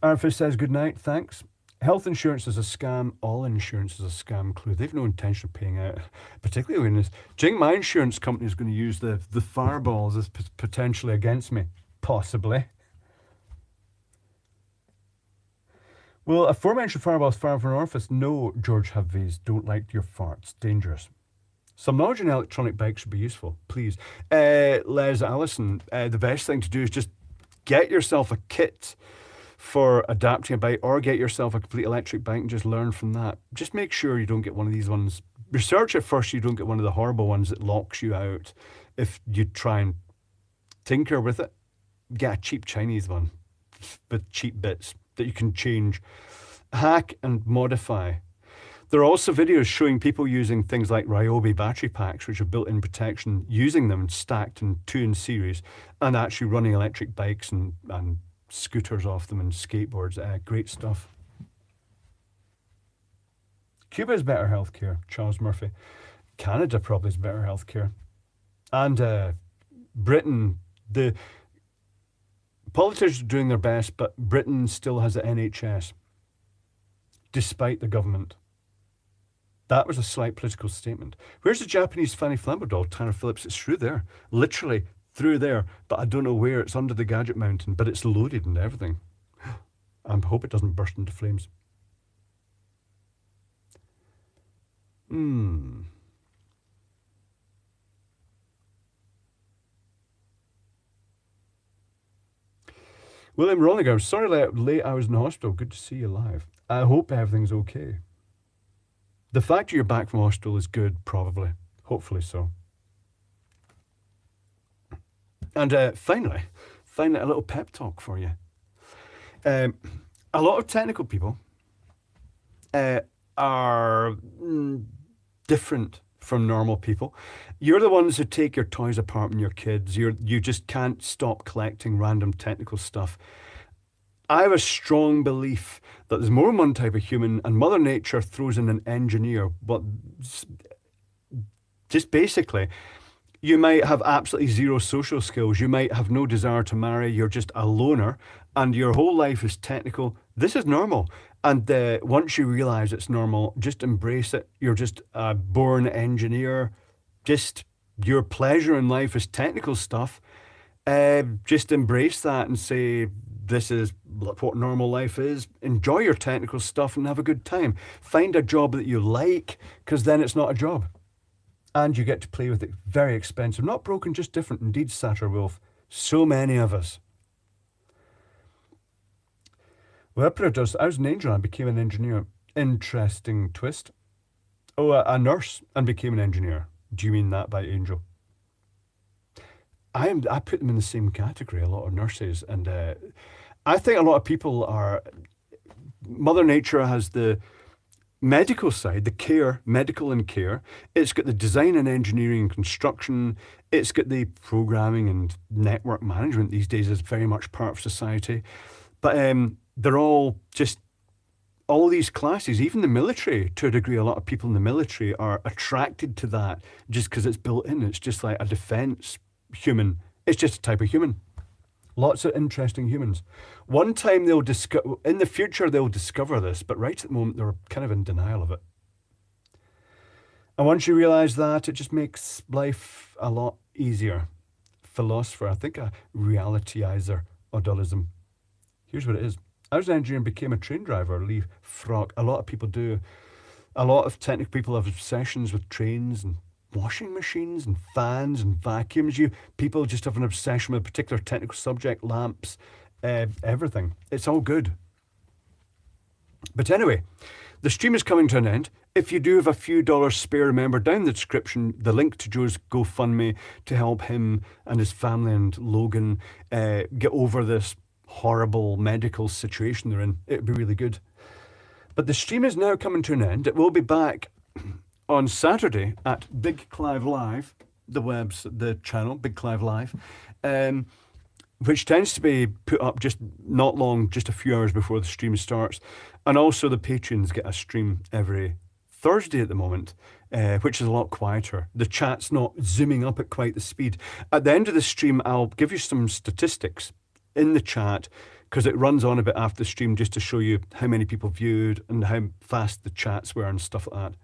Arthur says, good night, thanks. Health insurance is a scam. All insurance is a scam, Clue. They've no intention of paying out, particularly when this. Do you think my insurance company is going to use the fireballs as potentially against me? Possibly. Well, aforementioned fireballs fire from an orifice. No, George Haviz, don't like your farts. Dangerous. Some knowledge in electronic bikes would be useful, please. Les Allison, the best thing to do is just get yourself a kit for adapting a bike, or get yourself a complete electric bike and just learn from that. Just make sure you don't get one of these ones. Research it first, you don't get one of the horrible ones that locks you out if you try and tinker with it. Get a cheap Chinese one with cheap bits that you can change, hack and modify. There are also videos showing people using things like Ryobi battery packs, which have built-in protection, using them stacked in 2 in series, and actually running electric bikes and scooters off them and skateboards. Great stuff. Cuba has better healthcare, Charles Murphy. Canada probably has better healthcare. And Britain, the politicians are doing their best, but Britain still has the NHS, despite the government. That was a slight political statement. Where's the Japanese Fanny Flambeau doll, Tanner Phillips? It's through there, literally through there, but I don't know where. It's under the gadget mountain, but it's loaded and everything. I hope it doesn't burst into flames. William Rollinger, sorry late I was in the hospital. Good to see you live. I hope everything's okay. The fact you're back from hospital is good, probably. Hopefully so. And finally, a little pep talk for you. A lot of technical people are different from normal people. You're the ones who take your toys apart when you're kids. You just can't stop collecting random technical stuff. I have a strong belief that there's more than one type of human, and Mother Nature throws in an engineer. But just basically, you might have absolutely zero social skills. You might have no desire to marry. You're just a loner, and your whole life is technical. This is normal. And once you realize it's normal, just embrace it. You're just a born engineer. Just your pleasure in life is technical stuff. Just embrace that and say, this is what normal life is. Enjoy your technical stuff and have a good time. Find a job that you like, because then it's not a job. And you get to play with it. Very expensive. Not broken, just different. Indeed, Satterwolf. So many of us. Well, I was an angel and became an engineer. Interesting twist. Oh, a nurse and became an engineer. Do you mean that by angel? I put them in the same category, a lot of nurses. And I think a lot of people are... Mother Nature has the medical side, the care, medical and care. It's got the design and engineering and construction. It's got the programming and network management these days is very much part of society. But they're all just, all these classes, even the military, to a degree, a lot of people in the military are attracted to that just because it's built in. It's just like a defense human. It's just a type of human. Lots of interesting humans. One time they'll discover, in the future they'll discover this, but right at the moment they're kind of in denial of it. And once you realize that, it just makes life a lot easier. Philosopher, I think a realityizer, Odulism. Here's what it is. I was an engineer and became a train driver, Lee Frock. A lot of people do. A lot of technical people have obsessions with trains and washing machines and fans and vacuums. People just have an obsession with a particular technical subject, lamps, everything. It's all good. But anyway, the stream is coming to an end. If you do have a few dollars spare, remember down in the description, the link to Joe's GoFundMe to help him and his family and Logan get over this horrible medical situation they're in. It'd be really good. But the stream is now coming to an end. It will be back on Saturday at Big Clive Live, the channel, Big Clive Live, which tends to be put up just a few hours before the stream starts. And also the Patreons get a stream every Thursday at the moment, which is a lot quieter. The chat's not zooming up at quite the speed. At the end of the stream, I'll give you some statistics in the chat, because it runs on a bit after the stream just to show you how many people viewed and how fast the chats were and stuff like that.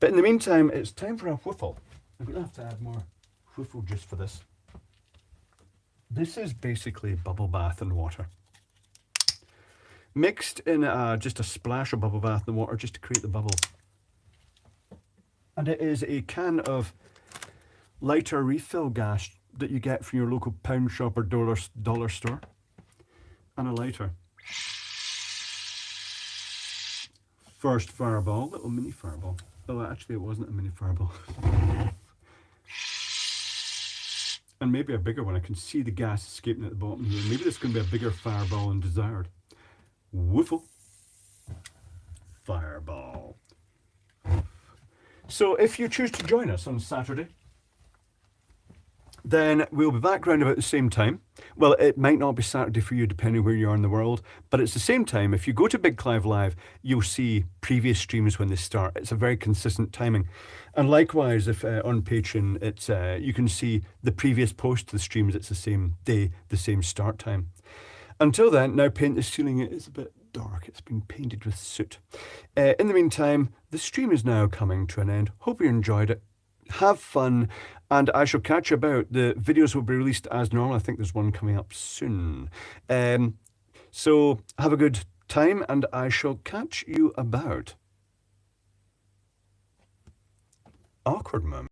But in the meantime, it's time for a whiffle. I'm going to have to add more whiffle just for this. This is basically bubble bath and water. Mixed in just a splash of bubble bath and water just to create the bubbles. And it is a can of lighter refill gas that you get from your local pound shop or dollar store. And a lighter. First fireball, little mini fireball. Oh, actually it wasn't a mini fireball. And maybe a bigger one. I can see the gas escaping at the bottom here. Maybe this can be a bigger fireball than desired. Woofle. Fireball. So if you choose to join us on Saturday, then we'll be back round about the same time. Well, it might not be Saturday for you depending where you are in the world, but it's the same time. If you go to Big Clive Live, you'll see previous streams when they start. It's a very consistent timing. And likewise, if on Patreon, it's you can see the previous post to the streams. It's the same day, the same start time. Until then, now paint the ceiling. It is a bit dark. It's been painted with soot. In the meantime, the stream is now coming to an end. Hope you enjoyed it. Have fun, and I shall catch you about. The videos will be released as normal. I think there's one coming up soon. So have a good time, and I shall catch you about. Awkward moment.